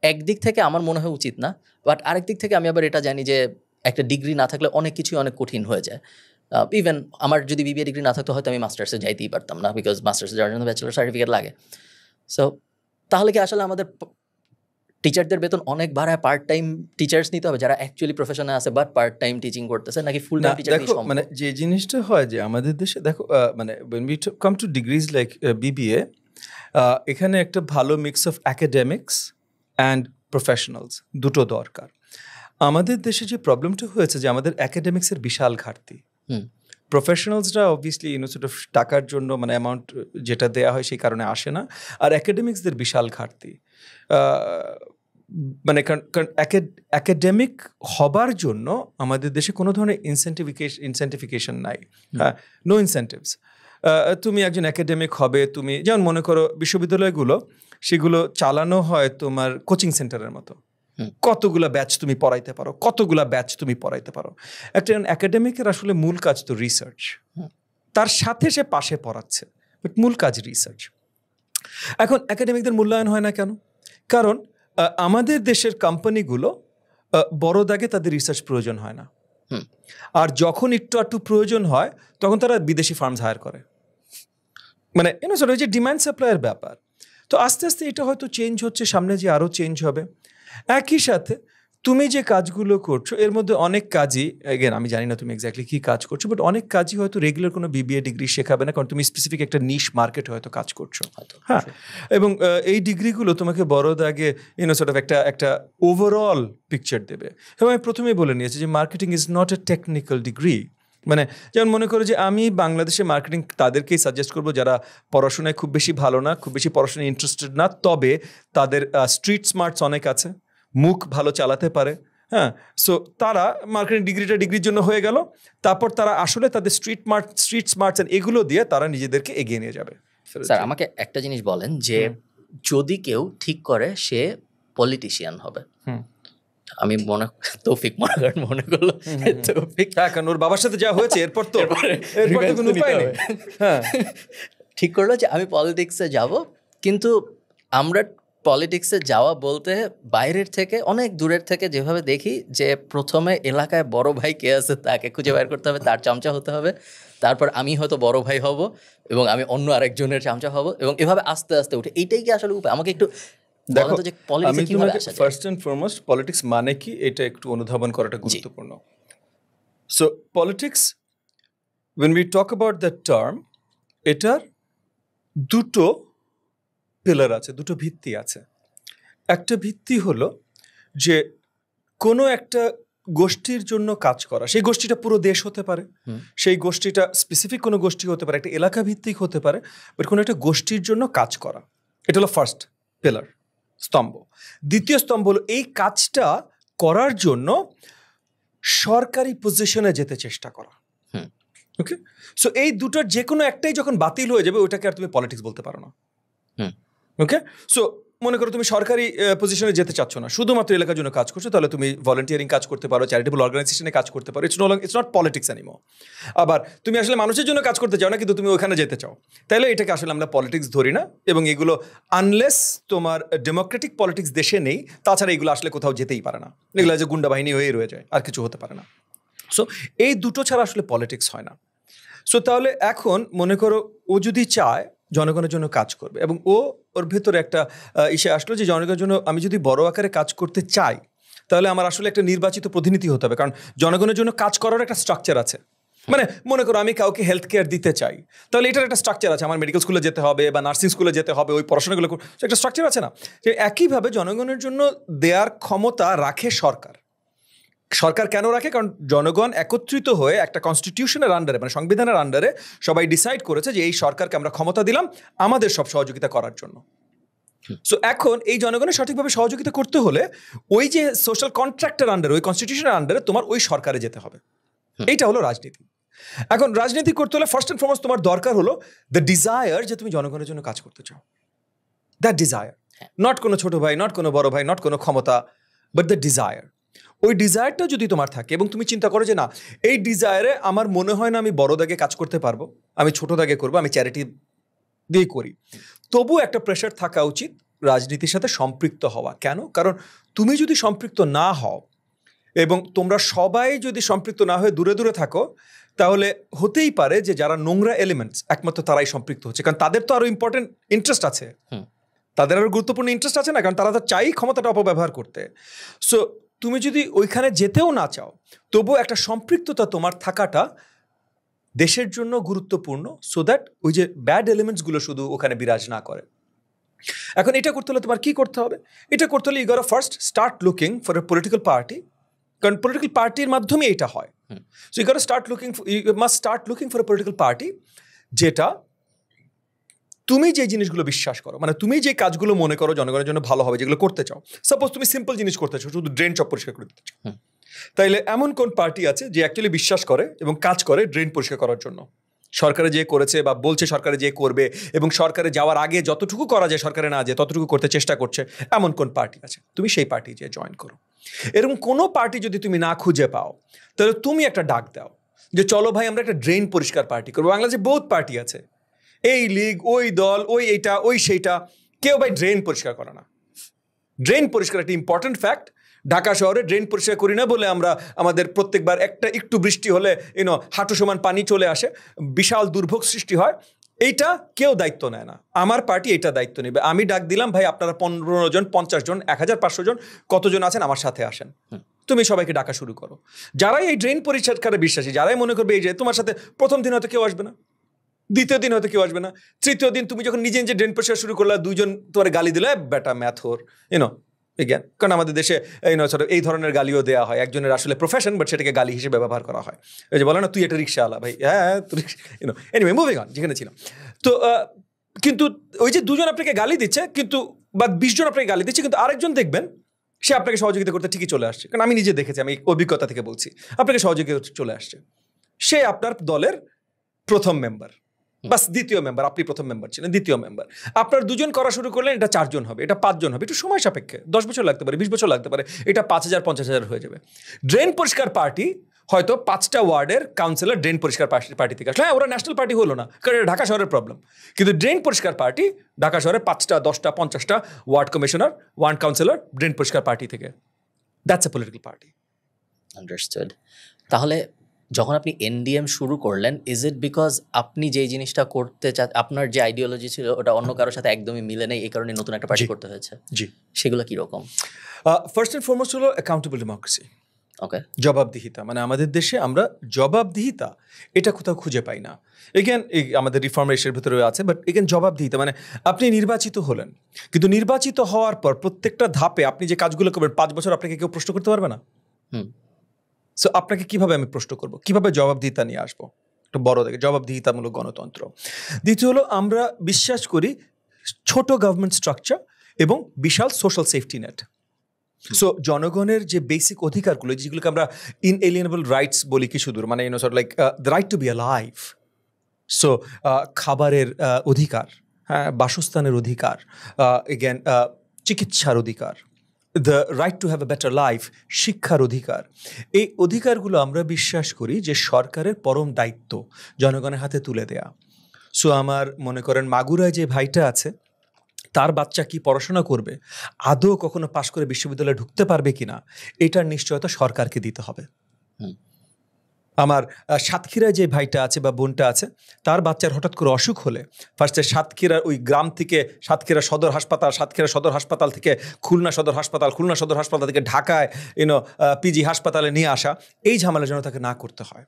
একদিক থেকে আমার মনে হয় উচিত না, বাট আরেক দিক থেকে আমি আবার এটা জানি যে একটা ডিগ্রি না থাকলে অনেক কিছুই অনেক কঠিন হয়ে যায়। ইভেন আমার যদি বিবিএ ডিগ্রি না থাকতো হয়তো আমি মাস্টার্সে যাইতেই পারতাম না, বিকজ মাস্টার্সে যাওয়ার জন্য ব্যাচেলর সার্টিফিকেট লাগে। সো তাহলে কি আসলে আমাদের টিচারদের বেতন অনেক বাড়ায় পার্ট টাইম টিচার্স নিতে হবে যারা অ্যাকচুয়ালি প্রফেশনে আছে বাট পার্ট টাইম টিচিং করতেছে, নাকি ফুল টাইম টিচার? দেখো, মানে যে জিনিসটা হয় যে আমাদের দেশে দেখো, মানে when we come to degrees like BBA, এখানে একটা ভালো mix of academics and professionals দুটো দরকার। আমাদের দেশে যে প্রবলেমটা হয়েছে যে আমাদের অ্যাকাডেমিক্সের বিশাল ঘাটতি। প্রফেশনালসরা অবভিয়াসলি সোর্ট অফ টাকার জন্য মানে অ্যামাউন্ট যেটা দেওয়া হয় সেই কারণে আসে না, আর অ্যাকাডেমিক্সদের বিশাল ঘাটতি। মানে কারণ অ্যাকাডেমিক হবার জন্য আমাদের দেশে কোনো ধরনের ইনসেন্টিফিকেশন নাই, হ্যাঁ, নো ইনসেন্টিভস। তুমি একজন অ্যাকাডেমিক হবে, তুমি যেমন মনে করো বিশ্ববিদ্যালয়গুলো সেগুলো চালানো হয় তোমার কোচিং সেন্টারের মতো, কতগুলা ব্যাচ তুমি পড়াইতে পারো, কতগুলা ব্যাচ তুমি পড়াইতে পারো। একটা অ্যাকাডেমিকের আসলে মূল কাজ তো রিসার্চ, তার সাথে সে পাশে পড়াচ্ছে, বাট মূল কাজ রিসার্চ। এখন অ্যাকাডেমিকদের মূল্যায়ন হয় না কেন? কারণ আমাদের দেশের কোম্পানিগুলো বড় দাগে তাদের রিসার্চ প্রয়োজন হয় না, আর যখন একটু একটু প্রয়োজন হয় তখন তারা বিদেশি ফার্মস হায়ার করে, মানে যে ডিমান্ড সাপ্লাইয়ের ব্যাপার। তো আস্তে আস্তে এটা হয়তো চেঞ্জ হচ্ছে, সামনে যে আরও চেঞ্জ হবে। একই সাথে তুমি যে কাজগুলো করছো এর মধ্যে অনেক কাজই, এগেন আমি জানি না তুমি এক্স্যাক্টলি কী কাজ করছো, বাট অনেক কাজই হয়তো রেগুলার কোনো বিবিএ ডিগ্রি শেখাবে না, কারণ তুমি স্পেসিফিক একটা নিশ মার্কেট হয়তো কাজ করছো, হ্যাঁ। এবং এই ডিগ্রিগুলো তোমাকে বড় দাগে সোর্ট অফ একটা ওভারঅল পিকচার দেবে। এবং আমি প্রথমেই বলে নিয়েছি যে marketing is not a technical degree. মানে যেমন মনে করো যে আমি বাংলাদেশে মার্কেটিং তাদেরকেই সাজেস্ট করবো যারা পড়াশোনায় খুব বেশি ভালো না, খুব বেশি পড়াশোনায় ইন্টারেস্টেড না, তবে তাদের স্ট্রিট স্মার্টস অনেক আছে, মুখ ভালো চালাতে পারে, হ্যাঁ। সো তারা মার্কেটিং ডিগ্রির জন্য হয়ে গেল, তারপর তারা আসলে তাদের স্ট্রিট স্মার্টস এগুলো দিয়ে তারা নিজেদেরকে এগিয়ে নিয়ে যাবে। স্যার আমাকে একটা জিনিস বলেন যে যদি কেউ ঠিক করে সে পলিটিশিয়ান হবে, আমি তৌফিক মনে করলো তৌফিক, কারণ ওর বাবার সাথে যা হয়েছে এরপর তো কোনো উপায় নেই, হ্যাঁ, ঠিক করলো যে আমি পলিটিক্সে যাব। কিন্তু আমরা পলিটিক্সে যাওয়া বলতে বাইরের থেকে অনেক দূরের থেকে যেভাবে দেখি যে প্রথমে এলাকায় বড় ভাই কে আছে তাকে খুঁজে বের করতে হবে, তার চামচা হতে হবে, তারপর আমি হয়তো বড় ভাই হব এবং আমি অন্য আরেকজনের চামচা হব, এবং এভাবে আস্তে আস্তে উঠে। এইটাই কি আসলে উপায়? আমাকে একটু দেখো, আমি তোমাকে ফার্স্ট এন্ড ফরমোস্ট পলিটিক্স মানে কি এটা একটু অনুধাবন করাটা গুরুত্বপূর্ণ। So politics, when we talk about the term, এটার দুটো পিলার আছে, দুটো ভিত্তি আছে। একটা ভিত্তি হলো যে কোনো একটা গোষ্ঠীর জন্য কাজ করা, সেই গোষ্ঠীটা পুরো দেশ হতে পারে, সেই গোষ্ঠীটা স্পেসিফিক কোনো গোষ্ঠী হতে পারে, একটা এলাকা ভিত্তিক হতে পারে, বাট কোনো একটা গোষ্ঠীর জন্য কাজ করা, এটা হলো ফার্স্ট পিলার, স্তম্ভ। দ্বিতীয় স্তম্ভ হলো এই কাজটা করার জন্য সরকারি পজিশনে যেতে চেষ্টা করা। ওকে, সো এই দুটোর যে কোনো একটাই যখন বাতিল হয়ে যাবে ওইটাকে আর তুমি পলিটিক্স বলতে পারো না। ওকে, সো মনে করো তুমি সরকারি পজিশনে যেতে চাচ্ছ না, শুধুমাত্র এলাকার জন্য কাজ করছো, তাহলে তুমি ভলেন্টিয়ারিং কাজ করতে পারো, চ্যারিটেবল অর্গানাইজেশনে কাজ করতে পারো, ইটস নট পলিটিক্স এনিমোর। আবার তুমি আসলে মানুষের জন্য কাজ করতে চাও না, কিন্তু তুমি ওখানে যেতে চাও, তাহলে এটাকে আসলে আমরা পলিটিক্স ধরি না। এবং এগুলো আনলেস তোমার ডেমোক্রেটিক পলিটিক্স দেশে নেই, তাছাড়া এগুলো আসলে কোথাও যেতেই পারে না, এগুলো যে গুন্ডা বাহিনী হয়ে রয়ে যায়, আর কিছু হতে পারে না। সো এই দুটো ছাড়া আসলে পলিটিক্স হয় না। সো তাহলে এখন মনে করো ও যদি চায় জনগণের জন্য কাজ করবে, এবং ওর ভেতরে একটা ইসে আসলো যে জনগণের জন্য আমি যদি বড় আকারে কাজ করতে চাই, তাহলে আমার আসলে একটা নির্বাচিত প্রতিনিধি হতে হবে, কারণ জনগণের জন্য কাজ করার একটা স্ট্রাকচার আছে। মানে মনে করো আমি কাউকে হেলথ কেয়ার দিতে চাই, তাহলে এটার একটা স্ট্রাকচার আছে, আমার মেডিকেল স্কুলে যেতে হবে বা নার্সিং স্কুলে যেতে হবে, ওই পড়াশোনাগুলো একটা স্ট্রাকচার আছে না। যে একইভাবে জনগণের জন্য দেওয়ার ক্ষমতা রাখে সরকার। সরকার কেন রাখে? কারণ জনগণ একত্রিত হয়ে একটা কনস্টিটিউশনের আন্ডারে, মানে সংবিধানের আন্ডারে সবাই ডিসাইড করেছে যে এই সরকারকে আমরা ক্ষমতা দিলাম আমাদের সব সহযোগিতা করার জন্য। সো এখন এই জনগণের সঠিকভাবে সহযোগিতা করতে হলে ওই যে সোশ্যাল কন্ট্রাক্টের আন্ডারে, ওই কনস্টিটিউশনের আন্ডারে তোমার ওই সরকারে যেতে হবে। এইটা হলো রাজনীতি। এখন রাজনীতি করতে হলে ফার্স্ট অ্যান্ড ফরমোস্ট তোমার দরকার হলো দ্য ডিজায়ার, যে তুমি জনগণের জন্য কাজ করতে চাও। দ্যাট ডিজায়ার, নট কোনো ছোট ভাই, নট কোনো বড় ভাই, নট কোনো ক্ষমতা, বাট দ্য ডিজায়ার। ওই ডিজায়ারটা যদি তোমার থাকে এবং তুমি চিন্তা করো যে না, এই ডিজায়ারে আমার মনে হয় না আমি বড় দাগে কাজ করতে পারবো, আমি ছোট দাগে করবো, আমি চ্যারিটি দিয়ে করি, তবু একটা প্রেশার থাকা উচিত রাজনীতির সাথে সম্পৃক্ত হওয়া। কেন? কারণ তুমি যদি সম্পৃক্ত না হও এবং তোমরা সবাই যদি সম্পৃক্ত না হয়ে দূরে দূরে থাকো, তাহলে হতেই পারে যে যারা নোংরা এলিমেন্টস একমাত্র তারাই সম্পৃক্ত হচ্ছে, কারণ তাদের তো আরো ইম্পর্টেন্ট ইন্টারেস্ট আছে, তাদের আরো গুরুত্বপূর্ণ ইন্টারেস্ট আছে না, কারণ তারা তো চাই ক্ষমতাটা অপব্যবহার করতে। সো তুমি যদি ওইখানে যেতেও না চাও, তবুও একটা সম্পৃক্ততা তোমার থাকাটা দেশের জন্য গুরুত্বপূর্ণ, সো দ্যাট ওই যে ব্যাড এলিমেন্টসগুলো শুধু ওখানে বিরাজ না করে। এখন এটা করতে হলে তোমার কি করতে হবে? এটা করতে হলে you got first start looking for a political party, কারণ পলিটিক্যাল পার্টির মাধ্যমে এটা হয়। So you got you must start looking for a political party যেটা তুমি যে জিনিসগুলো বিশ্বাস করো, মানে তুমি যে কাজগুলো মনে করো জনগণের জন্য ভালো হবে, যেগুলো করতে চাও। সাপোজ তুমি সিম্পল জিনিস করতে চাও, শুধু ড্রেন চপ পরিষ্কার করে দিতে চাও, তাইলে এমন কোন পার্টি আছে যে অ্যাকচুয়ালি বিশ্বাস করে এবং কাজ করে ড্রেন পরিষ্কার করার জন্য? সরকারে যে করেছে বা বলছে সরকারে যে করবে এবং সরকারে যাওয়ার আগে যতটুকু করা যায় সরকারে না যায় ততটুকু করতে চেষ্টা করছে, এমন কোন পার্টি আছে? তুমি সেই পার্টি যে জয়েন করো। এরকম কোনো পার্টি যদি তুমি না খুঁজে পাও, তাহলে তুমি একটা ডাক দাও যে চলো ভাই আমরা একটা ড্রেন পরিষ্কার পার্টি করবো। বাংলাদেশে বহুত পার্টি আছে, এই লীগ, ওই দল, ওই এইটা, ওই সেইটা, কেউ ভাই ড্রেন পরিষ্কার করে না। ড্রেন পরিষ্কার একটা ইম্পর্টেন্ট ফ্যাক্ট। ঢাকা শহরে ড্রেন পরিষ্কার করি না বলে আমরা আমাদের প্রত্যেকবার একটু বৃষ্টি হলে হাঁটু সমান পানি চলে আসে, বিশাল দুর্ভোগ সৃষ্টি হয়। এইটা কেউ দায়িত্ব নেয় না। আমার পার্টি এটা দায়িত্ব নেবে। আমি ডাক দিলাম, ভাই আপনারা 15 জন, 50 জন, 1500 জন, কতজন আছেন আমার সাথে আসেন। তুমি সবাইকে ডাকা শুরু করো। যারাই এই ড্রেন পরিষ্কারে বিশ্বাসী, যারাই মনে করবে এই যে তোমার সাথে প্রথম দিন হয়তো কেউ আসবে না, দ্বিতীয় দিন হয়তো কেউ আসবে না, তৃতীয় দিন তুমি যখন নিজে নিজে ড্রেন পরিষ্কার শুরু করলে 2 জন তোমার গালি দিলে, বেটা ম্যাথর বিজ্ঞান। কারণ আমাদের দেশে এই ধরনের গালিও দেওয়া হয়। একজনের আসলে প্রফেশন, বাট সেটাকে গালি হিসেবে ব্যবহার করা হয়। ওই যে বলে না, তুই একটা রিক্সাওয়ালা ভাই, হ্যাঁ তুই এনিওয়ে মুভিং অন, যেখানে ছিলাম। তো কিন্তু ওই যে 2 জন আপনাকে গালি দিচ্ছে, কিন্তু বা 20 জন আপনাকে গালি দিচ্ছে, কিন্তু আরেকজন দেখবেন সে আপনাকে সহযোগিতা করতে ঠিকই চলে আসছে। কারণ আমি নিজে দেখেছি, আমি অভিজ্ঞতা থেকে বলছি, আপনাকে সহযোগিতা চলে আসছে। সে আপনার দলের প্রথম মেম্বার, বাস দ্বিতীয় মেম্বার, আপনি প্রথম মেম্বার ছিলেন, দ্বিতীয় মেম্বার। আপনার 2 জন করা শুরু করলেন, এটা 4 জন হবে, এটা 5 জন হবে, একটু সময় সাপেক্ষে, 10 বছর লাগতে পারে, 20 বছর লাগতে পারে, এটা 5000 50,000 হয়ে যাবে। ড্রেন পরিষ্কার পার্টি হয়তো 5টা ওয়ার্ডের কাউন্সিলর ড্রেন পরিষ্কার পার্টি থেকে আসলে, হ্যাঁ ওরা ন্যাশনাল পার্টি হলো না, কারণ এটা ঢাকা শহরের প্রবলেম। কিন্তু ড্রেন পরিষ্কার পার্টি ঢাকা শহরে 5টা 10টা 50টা ward commissioner, ward councillor drain পরিষ্কার পার্টি থেকে। That's a political party. Understood. তাহলে যখন আপনি এনডিএম শুরু করলেন, ইজ ইট বিকজ আপনি যে জিনিসটা করতে আপনার যে আইডিওলজি ছিল ওটা অন্য কারোর সাথে একদমই মিলে নেই, এই কারণে নতুন একটা পার্টি করতে হয়েছে? জি। সেগুলো কীরকম? ফার্স্ট অ্যান্ড ফরমোস্ট হলো অ্যাকাউন্টেবল ডেমোক্রেসি। ওকে, জবাবদিহিতা। মানে আমাদের দেশে আমরা জবাবদিহিতা এটা কোথাও খুঁজে পাই না। এগেন আমাদের রিফর্মেশনের ভিতরে আছে, বাট এগেন জবাবদিহিতা মানে আপনি নির্বাচিত হলেন, কিন্তু নির্বাচিত হওয়ার পর প্রত্যেকটা ধাপে আপনি যে কাজগুলো করবেন 5 বছর আপনাকে কেউ প্রশ্ন করতে পারবে না। সো আপনাকে কিভাবে আমি প্রশ্ন করব, কিভাবে জবাবদিহিতা নিয়ে আসবো? একটা বড় দেখে জবাবদিহিতামূলক গণতন্ত্র। দ্বিতীয় হলো আমরা বিশ্বাস করি ছোট গভর্নমেন্ট স্ট্রাকচার এবং বিশাল সোশ্যাল সেফটি নেট। সো জনগণের যে বেসিক অধিকারগুলো, যেগুলোকে আমরা ইনএলিয়েনেবল রাইটস বলি কিছু দূর, মানে like the right two B alive. So খাবারের অধিকার, হ্যাঁ, বাসস্থানের অধিকার, এগেন চিকিৎসার অধিকার, the right to have a better life, শিক্ষার অধিকার। এই অধিকারগুলো আমরা বিশ্বাস করি যে সরকারের পরম দায়িত্ব জনগণের হাতে তুলে দেয়া। সো আমার মনে করেন মাগুরায় যে ভাইটা আছে, তার বাচ্চা কি পড়াশোনা করবে, আদৌ কখনো পাশ করে বিশ্ববিদ্যালয়ে ঢুকতে পারবে কিনা, এটার নিশ্চয়তা সরকারকে দিতে হবে। আমার সাতক্ষীরায় যে ভাইটা আছে বা বোনটা আছে, তার বাচ্চার হঠাৎ করে অসুখ হলে ফার্স্টে সাতক্ষীরার ওই গ্রাম থেকে সাতক্ষীরা সদর হাসপাতাল থেকে খুলনা সদর হাসপাতাল থেকে ঢাকায় পিজি হাসপাতালে নিয়ে আসা, এই ঝামেলা যেন তাকে না করতে হয়।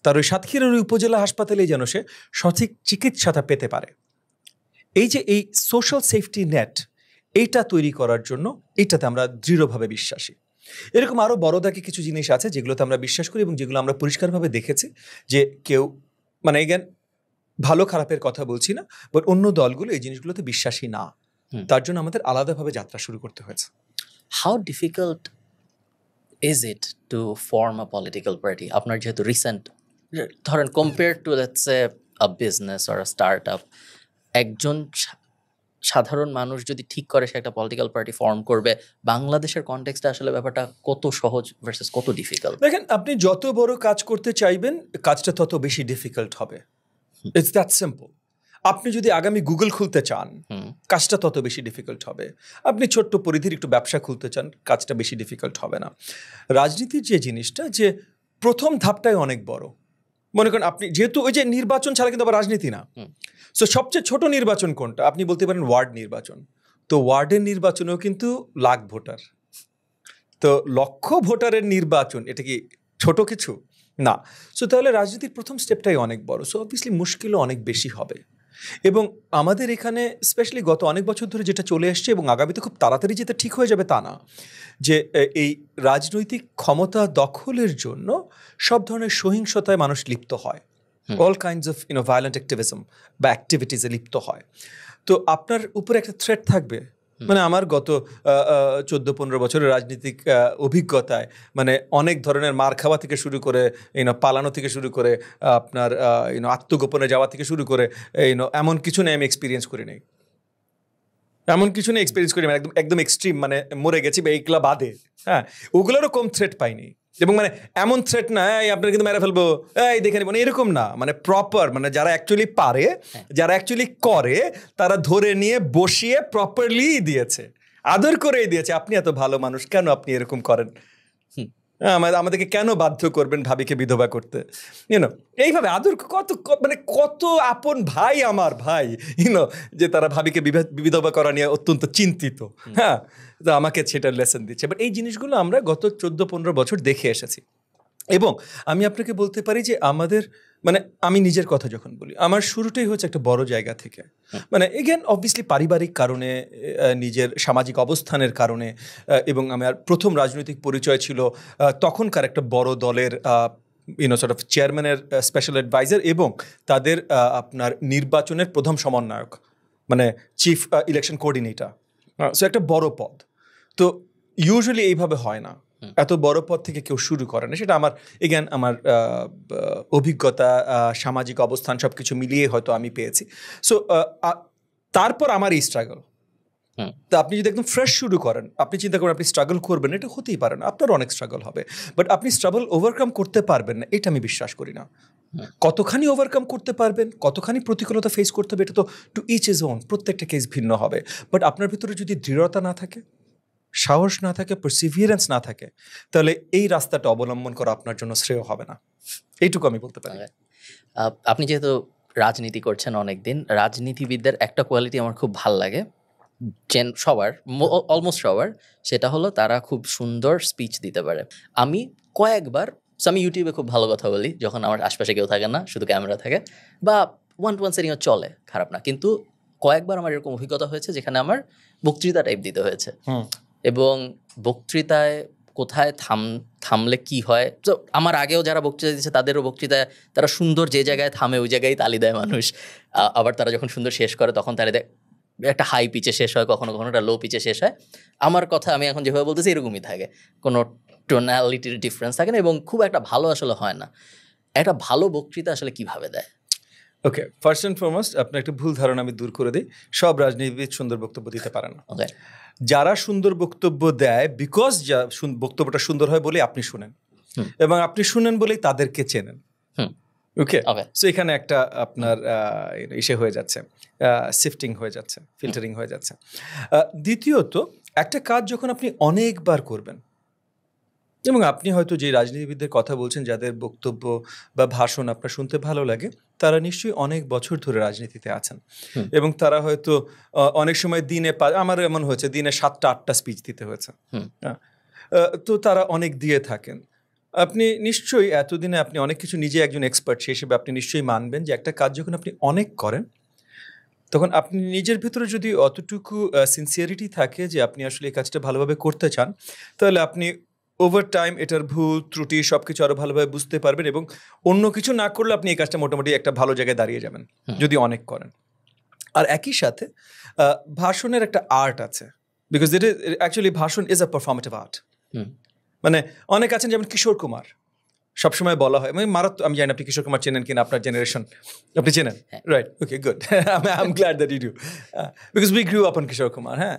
তার ওই সাতক্ষীরার ওই উপজেলা হাসপাতালেই যেন সে সঠিক চিকিৎসাটা পেতে পারে। এই যে এই সোশ্যাল সেফটি নেট, এইটা তৈরি করার জন্য এটাতে আমরা দৃঢ়ভাবে বিশ্বাসী। এরকম আরও বড় দাগে কিছু জিনিস আছে যেগুলোতে আমরা বিশ্বাস করি এবং যেগুলো আমরা পরিষ্কারভাবে দেখেছি যে কেউ, মানে এগেন ভালো খারাপের কথা বলছি না, বাট অন্য দলগুলো এই জিনিসগুলোতে বিশ্বাসী না। তার জন্য আমাদের আলাদাভাবে যাত্রা শুরু করতে হয়েছে। How difficult is it to form a political party? আপনার যেহেতু রিসেন্ট, ধরেন compare to let's say a business or a start up, একজন সাধারণ মানুষ যদি ঠিক করে সে একটা পলিটিক্যাল পার্টি ফর্ম করবে, বাংলাদেশের কনটেক্সটে আসলে ব্যাপারটা কত সহজ ভার্সেস কত ডিফিকাল্ট? দেখেন, আপনি যত বড় কাজ করতে চাইবেন কাজটা তত বেশি ডিফিকাল্ট হবে। It's that simple. আপনি যদি আগামী গুগল খুলতে চান, কাজটা তত বেশি ডিফিকাল্ট হবে। আপনি ছোট্ট পরিধির একটু ব্যবসা খুলতে চান, কাজটা বেশি ডিফিকাল্ট হবে না। রাজনীতির যে জিনিসটা, যে প্রথম ধাপটাই অনেক বড়। মনে করেন আপনি যেহেতু ওই যে নির্বাচন ছাড়া কিন্তু আবার রাজনীতি না। সো সবচেয়ে ছোট নির্বাচন কোনটা? আপনি বলতে পারেন ওয়ার্ড নির্বাচন। তো ওয়ার্ডের নির্বাচনেও কিন্তু লাখ ভোটার, তো লক্ষ ভোটারের নির্বাচন, এটা কি ছোট কিছু না? সো তাহলে রাজনীতির প্রথম স্টেপটাই অনেক বড়। সো অবভিয়াসলি মুশকিলও অনেক বেশি হবে। এবং আমাদের এখানে স্পেশালি গত অনেক বছর ধরে যেটা চলে আসছে এবং আগামীতে খুব তাড়াতাড়ি যেটা ঠিক হয়ে যাবে তা না, যে এই রাজনৈতিক ক্ষমতা দখলের জন্য সব ধরনের সহিংসতায় মানুষ লিপ্ত হয়, all kinds of violent activism বা অ্যাক্টিভিটিসে লিপ্ত হয়। তো আপনার উপরে একটা থ্রেট থাকবে। মানে আমার গত 14-15 বছরের রাজনৈতিক অভিজ্ঞতায় মানে অনেক ধরনের মার খাওয়া থেকে শুরু করে পালানো থেকে শুরু করে আপনার আত্মগোপনে যাওয়া থেকে শুরু করে এমন কিছু নেই আমি এক্সপিরিয়েন্স করি নাই, এমন কিছু নেই এক্সপিরিয়েন্স করি একদম একদম এক্সট্রিম মানে মরে গেছি বা এইগুলা বাদে, হ্যাঁ ওগুলোরও কম থ্রেট পাইনি। এবং মানে এমন থ্রেট না আপনার কিন্তু মেরে ফেলবো এই দেখে নিব, এরকম না, মানে প্রপার মানে যারা অ্যাকচুয়ালি পারে, যারা অ্যাকচুয়ালি করে তারা ধরে নিয়ে বসিয়ে প্রপারলি দিয়েছে, আদর করেই দিয়েছে। আপনি এত ভালো মানুষ, কেন আপনি এরকম করেন? আমাদেরকে কেন বাধ্য করবেন ভাবিকে বিধবা করতে? এইভাবে আদর মানে কত আপন ভাই আমার ভাই যে তারা ভাবিকে বিধবা করা নিয়ে অত্যন্ত চিন্তিত, হ্যাঁ, তো আমাকে সেটা লেসন দিচ্ছে। বাট এই জিনিসগুলো আমরা গত 14-15 বছর দেখে এসেছি। এবং আমি আপনাকে বলতে পারি যে আমাদের মানে আমি নিজের কথা যখন বলি, আমার শুরুটাই হচ্ছে একটা বড় জায়গা থেকে, মানে এগেন অবভিয়াসলি পারিবারিক কারণে, নিজের সামাজিক অবস্থানের কারণে, এবং আমার প্রথম রাজনৈতিক পরিচয় ছিল তখনকার একটা বড় দলের সর্ট অফ চেয়ারম্যানের স্পেশাল অ্যাডভাইজার এবং তাদের আপনার নির্বাচনের প্রথম সমন্বয়ক, মানে চিফ ইলেকশন কোঅর্ডিনেটর। সো একটা বড় পদ। তো ইউজুয়ালি এইভাবে হয় না, এত বড় পদ থেকে কেউ শুরু করে না। সেটা আমার এগেন আমার অভিজ্ঞতা, সামাজিক অবস্থান সব কিছু মিলিয়ে হয়তো আমি পেয়েছি। সো তারপর আমার এই স্ট্রাগল। তো আপনি যদি একদম ফ্রেশ শুরু করেন, আপনি চিন্তা করেন আপনি স্ট্রাগল করবেন, এটা হতেই পারে না, আপনার অনেক স্ট্রাগল হবে, বাট আপনি স্ট্রাগল ওভারকাম করতে পারবেন না এটা আমি বিশ্বাস করি না। কতখানি ওভারকাম করতে পারবেন, কতখানি প্রতিকূলতা ফেস করতে হবে, এটা তো টু ইচ ইজ ওন, প্রত্যেকটা কেস ভিন্ন হবে। বাট আপনার ভিতরে যদি দৃঢ়তা না থাকে, সাহস না থাকে, পারসিভিয়ারেন্স না থাকে, তাহলে এই রাস্তাটা অবলম্বন করা আপনার জন্য শ্রেয় হবে না। এইটুকু আমি বলতে পারি। আপনি যেহেতু রাজনীতি করছেন অনেকদিন, রাজনীতিবিদদের একটা কোয়ালিটি আমার খুব ভাল লাগে, সবার অলমোস্ট সবার, সেটা হলো তারা খুব সুন্দর স্পিচ দিতে পারে। আমি কয়েকবার আমি ইউটিউবে খুব ভালো কথা বলি যখন আমার আশপাশে কেউ থাকে না, শুধু ক্যামেরা থাকে, বা ওয়ান টু ওয়ান সেটিংও চলে, খারাপ না, কিন্তু কয়েকবার আমার এরকম অভিজ্ঞতা হয়েছে যেখানে আমার বক্তৃতা টাইপ দিতে হয়েছে। এবং বক্তৃতায় কোথায় থামলে কি হয়, তো আমার আগেও যারা বক্তৃতা দিচ্ছে তাদেরও বক্তৃতায় তারা সুন্দর যে জায়গায় থামে ওই জায়গায় তালি দেয় মানুষ, আবার তারা যখন সুন্দর শেষ করে তখন তালি দেয়, একটা হাই পিচে শেষ হয়, কখনো কখনো একটা লো পিচে শেষ হয়। আমার কথা আমি এখন যেভাবে বলতেছি এরকমই থাকে, কোনো টোনালিটির ডিফারেন্স থাকে না, এবং খুব একটা ভালো আসলে হয় না। একটা ভালো বক্তৃতা আসলে কিভাবে দেয়? ওকে, ফার্স্ট অ্যান্ড ফরমোস্ট আপনার একটা ভুল ধারণা আমি দূর করে দিই, সব রাজনীতিবিদ সুন্দর বক্তব্য দিতে পারে না। ওকে, যারা সুন্দর বক্তব্য দেয় বিকজ বক্তব্যটা সুন্দর হয় বলে আপনি শুনেন, এবং আপনি শুনেন বলেই তাদেরকে চেনেন। ওকে, সো এখানে একটা আপনার ইসে হয়ে যাচ্ছে, সিফটিং হয়ে যাচ্ছে, ফিল্টারিং হয়ে যাচ্ছে। দ্বিতীয়ত, একটা কাজ যখন আপনি অনেকবার করবেন, এবং আপনি হয়তো যে রাজনীতিবিদদের কথা বলছেন যাদের বক্তব্য বা ভাষণ আপনার শুনতে ভালো লাগে, তারা নিশ্চয়ই অনেক বছর ধরে রাজনীতিতে আছেন, এবং তারা হয়তো অনেক সময় দিনে আমার এমন হয়েছে দিনে 7টা-8টা স্পিচ দিতে হয়েছে, তো তারা অনেক দিয়ে থাকেন। আপনি নিশ্চয়ই এতদিনে আপনি অনেক কিছু, নিজে একজন এক্সপার্ট সেই হিসেবে আপনি নিশ্চয়ই মানবেন যে একটা কাজ যখন আপনি অনেক করেন, তখন আপনি নিজের ভেতরে যদি অতটুকু সিনসিয়ারিটি থাকে যে আপনি আসলে এই কাজটা ভালোভাবে করতে চান, তাহলে আপনি ওভার টাইম এটার ভুল ত্রুটি সব কিছু আরও ভালোভাবে বুঝতে পারবেন, এবং অন্য কিছু না করলে আপনি এই কাজটা মোটামুটি একটা ভালো জায়গায় দাঁড়িয়ে যাবেন যদি অনেক করেন। আর একই সাথে ভাষণের একটা আর্ট আছে, বিকজ ইট ইজ অ্যাকচুয়ালি ভাষণ ইজ আ পারফর্মেটিভ আর্ট। মানে অনেক আছেন যেমন কিশোর কুমার, সবসময় বলা হয়, আমি জানি আপনি কিশোর কুমার চেনেন কিনা, আপনার জেনারেশন আপনি চেনেন, right? Okay, good, I am glad that you do, because we grew up on Kishore Kumar. হ্যাঁ,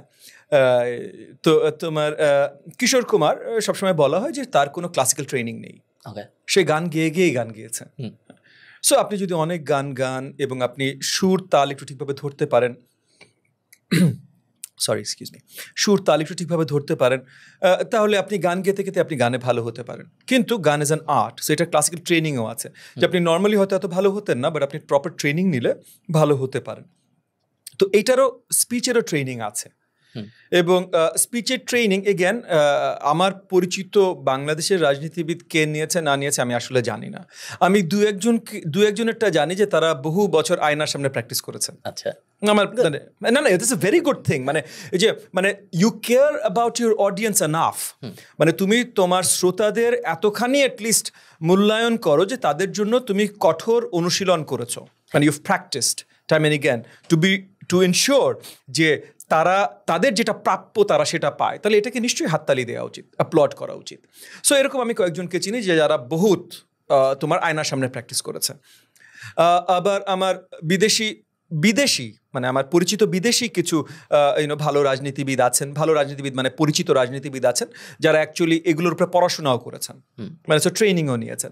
তো তোমার কিশোর কুমার সবসময় বলা হয় যে তার কোনো ক্লাসিক্যাল ট্রেনিং নেই, সে গান গেয়েই গান গেয়েছে। সো আপনি যদি অনেক গান এবং আপনি সুর তাল একটু ঠিকভাবে ধরতে পারেন, সুর তাল একটু ঠিকভাবে ধরতে পারেন, তাহলে আপনি গান গেতে গেতে আপনি গানে ভালো হতে পারেন। কিন্তু গান ইজ অ্যান আর্ট, সো এটা ক্লাসিক্যাল ট্রেনিংও আছে, যে আপনি নর্মালি হয়তো এত ভালো হতেন না, বাট আপনি প্রপার ট্রেনিং নিলে ভালো হতে পারেন। তো এইটারও স্পিচেরও ট্রেনিং আছে, এবং স্পিচের ট্রেনিং এগেন আমার পরিচিত বাংলাদেশের রাজনীতিবিদ কে নিয়েছে না নিয়েছে আমি আসলে জানি না। আমি দু একজনেরটা জানি যে তারা বহু বছর আয়নার সামনে প্র্যাকটিস করেছেন। আচ্ছা, আমার না না it's a very good thing, মানে এই যে মানে you care about your audience enough, মানে তুমি তোমার শ্রোতাদের এতখানি অ্যাটলিস্ট মূল্যায়ন করো যে তাদের জন্য তুমি কঠোর অনুশীলন করেছো, মানে you've practised time and again to ensure যে তারা তাদের যেটা প্রাপ্য তারা সেটা পায়, তাহলে এটাকে নিশ্চয়ই হাততালি দেওয়া উচিত, অ্যাপ্লড করা উচিত। সো এরকম আমি কয়েকজনকে চিনি যে যারা বহুত তোমার আয়নার সামনে প্র্যাকটিস করেছে। আবার আমার বিদেশি মানে আমার পরিচিত বিদেশি কিছু ভালো রাজনীতিবিদ আছেন, ভালো রাজনীতিবিদ মানে পরিচিত রাজনীতিবিদ আছেন যারা অ্যাকচুয়ালি এগুলোর উপরে পড়াশোনাও করেছেন, মানে ট্রেনিংও নিয়েছেন।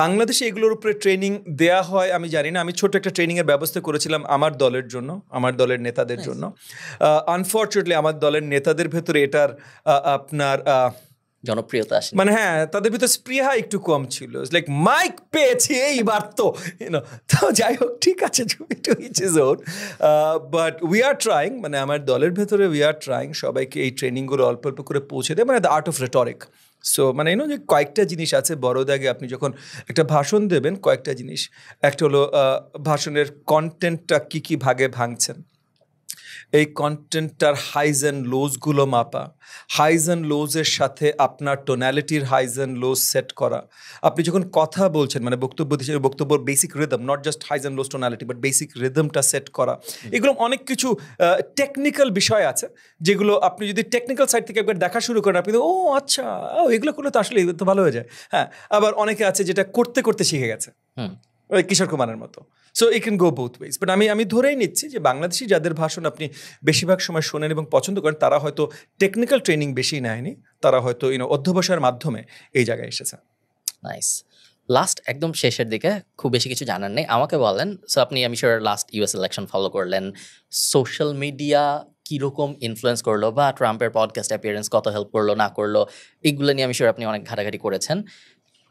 বাংলাদেশে এগুলোর উপরে ট্রেনিং দেয়া হয় আমি জানি না। আমি ছোট একটা ট্রেনিংয়ের ব্যবস্থা করেছিলাম আমার দলের জন্য, আমার দলের নেতাদের জন্য। আনফর্চুনেটলি আমার দলের নেতাদের ভেতরে এটার আপনার জনপ্রিয়তা আসে, মানে হ্যাঁ তাদের ভিতরে স্পৃহা একটু কম ছিল, লাইক মাইক পেয়েছি এইবার তো তো যাই হোক ঠিক আছে, বাট উই আর ট্রাইং, মানে আমার দলের ভেতরে উই আর ট্রাইং সবাইকে এই ট্রেনিংগুলো অল্প অল্প করে পৌঁছে দেয়, মানে the art of rhetoric. So মানে যে কয়েকটা জিনিস আছে বড় দাগে আপনি যখন একটা ভাষণ দেবেন, কয়েকটা জিনিস, একটা হলো ভাষণের কন্টেন্টটা কী ভাগে ভাঙছেন, এই কন্টেন্টটার হাইজ অ্যান্ড লোজগুলো মাপা, হাইজ অ্যান্ড লোজের সাথে আপনার টোনালিটির হাইজ অ্যান্ড লোজ সেট করা। আপনি যখন কথা বলছেন মানে বক্তব্য দিচ্ছেন, বক্তব্যের basic rhythm, not just highs and lows tonality but basic রিদমটা সেট করা, এগুলো অনেক কিছু টেকনিক্যাল বিষয় আছে যেগুলো আপনি যদি টেকনিক্যাল সাইড থেকে একবার দেখা শুরু করেন আপনি ও আচ্ছা এগুলো করলে তো আসলে তো ভালো হয়ে যায়। হ্যাঁ, আবার অনেকে আছে যেটা করতে করতে শিখে গেছে, কিশোর কুমারের মতো। So it can go both wedge. But আমি ধরেই নিচ্ছি যে বাংলাদেশি যাদের ভাষণ আপনি বেশিরভাগ সময় শোনেন এবং পছন্দ করেন তারা হয়তো টেকনিক্যাল ট্রেনিং বেশি নেয়নি, তারা হয়তো অধ্যবসায়ের মাধ্যমে এই জায়গায় এসেছে। নাইস। লাস্ট একদম শেষের দিকে খুব বেশি কিছু জানার নেই, আমাকে বলেন। সো আপনি আমি sure last US election follow করলেন, সোশ্যাল মিডিয়া কীরকম ইনফ্লুয়েন্স করলো বা ট্রাম্পের পডকাস্ট অ্যাপিয়ারেন্স কত হেল্প করলো না করলো, এগুলো নিয়ে আমি শিওর আপনি অনেক ঘাটাঘাটি করেছেন।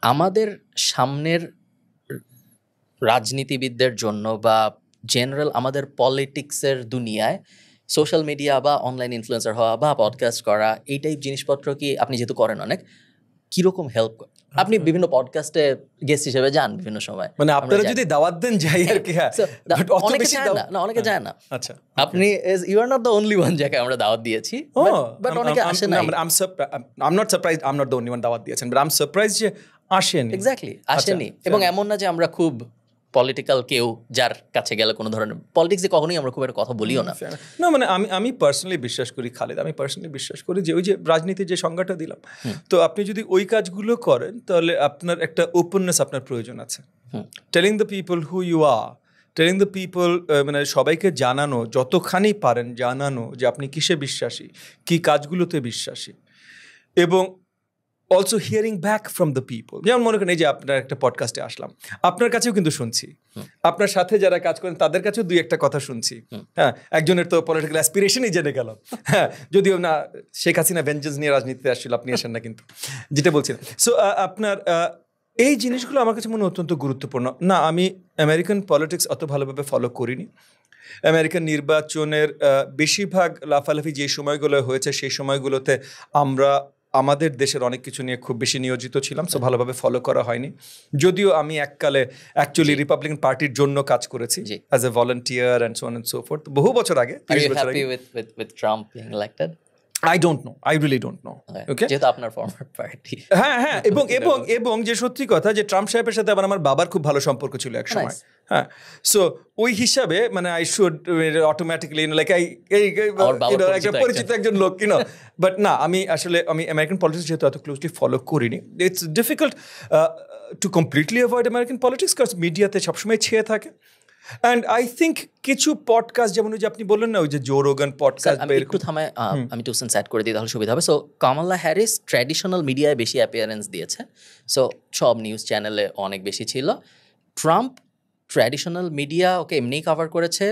আমাদের সামনের রাজনীতিবিদদের জন্য বা জেনারেল আমাদের পলিটিক্সের দুনিয়ায় সোশ্যাল মিডিয়া বা অনলাইন ইনফ্লুয়েন্সার হওয়া বা পডকাস্ট করা এই টাইপ জিনিসপত্র কি আপনি যেহেতু করেন অনেক, কিরকম হেল্প করে? আপনি বিভিন্ন পডকাস্টে গেস্ট হিসেবে যান বিভিন্ন সময়, মানে আপনারা যদি দাওয়াত দেন যাই আর কি। হ্যাঁ, অনেকে যায় না, অনেকে যায় না। আচ্ছা, আপনি you are not the only one যাকে আমরা দাওয়াত দিয়েছি, বাট অনেকে আসে না। I am not surprised, I am not the only one দাওয়াত দিয়েছেন, বাট আই এম সারপ্রাইজড যে আসেনি। এক্স্যাক্টলি, আসেনি। এবং এমন না যে আমরা খুব পলিটিক্যাল কেউ যার কাছে গেলে কোনো ধরনের পলিটিক্সে কখনোই আমরা খুব একটা কথা বলিও না। না মানে আমি পার্সোনালি বিশ্বাস করি খালেদ, আমি পার্সোনালি বিশ্বাস করি যে ওই যে রাজনীতির যে সংজ্ঞাটা দিলাম, তো আপনি যদি ওই কাজগুলো করেন তাহলে আপনার একটা ওপেননেস আপনার প্রয়োজন আছে। Telling the people who you are, telling the people, মানে সবাইকে জানানো, যতখানি পারেন জানানো যে আপনি কিসে বিশ্বাসী, কি কাজগুলোতে বিশ্বাসী, এবং also hearing back from the people. যেমন মনে করেন এই যে আপনার একটা পডকাস্টে আসলাম, আপনার কাছেও কিন্তু শুনছি, আপনার সাথে যারা কাজ করেন তাদের কাছেও দুই একটা কথা শুনছি। হ্যাঁ, একজনের তো পলিটিক্যাল অ্যাসপিরেশনই জেনে গেল। হ্যাঁ, যদিও না শেখ হাসিনা ভেঞ্জেন্স নিয়ে রাজনীতিতে আসছিল, আপনি আসেন না, কিন্তু যেটা বলছিলেন। সো আপনার এই জিনিসগুলো আমার কাছে মনে অত্যন্ত গুরুত্বপূর্ণ। না, আমি আমেরিকান পলিটিক্স অত ভালোভাবে ফলো করিনি। আমেরিকান নির্বাচনের বেশিরভাগ লাফালাফি যে সময়গুলো হয়েছে সেই সময়গুলোতে আমরা আমাদের দেশের অনেক কিছু নিয়ে খুব বেশি নিয়োজিত ছিলাম, সো ভালোভাবে ফলো করা হয়নি। যদিও আমি এককালে অ্যাকচুয়ালি রিপাবলিকান পার্টির জন্য কাজ করেছি as a volunteer and so on and so fourth, বহু বছর আগে। I don't know. I really don't know. Okay? যেহেতু আপনার ফরমার পার্টি। হ্যাঁ, এবং যে সত্যি কথা যে ট্রাম্প সাহেবের সাথে আবার আমার বাবার খুব ভালো সম্পর্ক ছিল এক সময়। হ্যাঁ, সো ওই হিসাবে মানে আই শুড অটোমেটিক্যালি লাইক একটা পরিচিত একজন লোক, বাট না, আমি আমেরিকান পলিটিক্স যেহেতু এত ক্লোজলি ফলো করিনি, it's difficult to completely avoid American politics, কারণ মিডিয়াতে সবসময় ছেয়ে থাকে। অ্যান্ড আই থিঙ্ক কিছু পডকাস্ট, যেমন ওই যে আপনি বললেন না ওই যে জো রোগান পডকাস্ট, একটু থামায় আমি 2 সেন্স অ্যাড করে দিই তাহলে সুবিধা হবে। সো কামালা হ্যারিস ট্র্যাডিশনাল মিডিয়ায় বেশি অ্যাপিয়ারেন্স দিয়েছে, সো সব নিউজ চ্যানেলে অনেক বেশি ছিল। ট্রাম্প ট্র্যাডিশনাল মিডিয়া ওকে এমনিই কভার করেছে,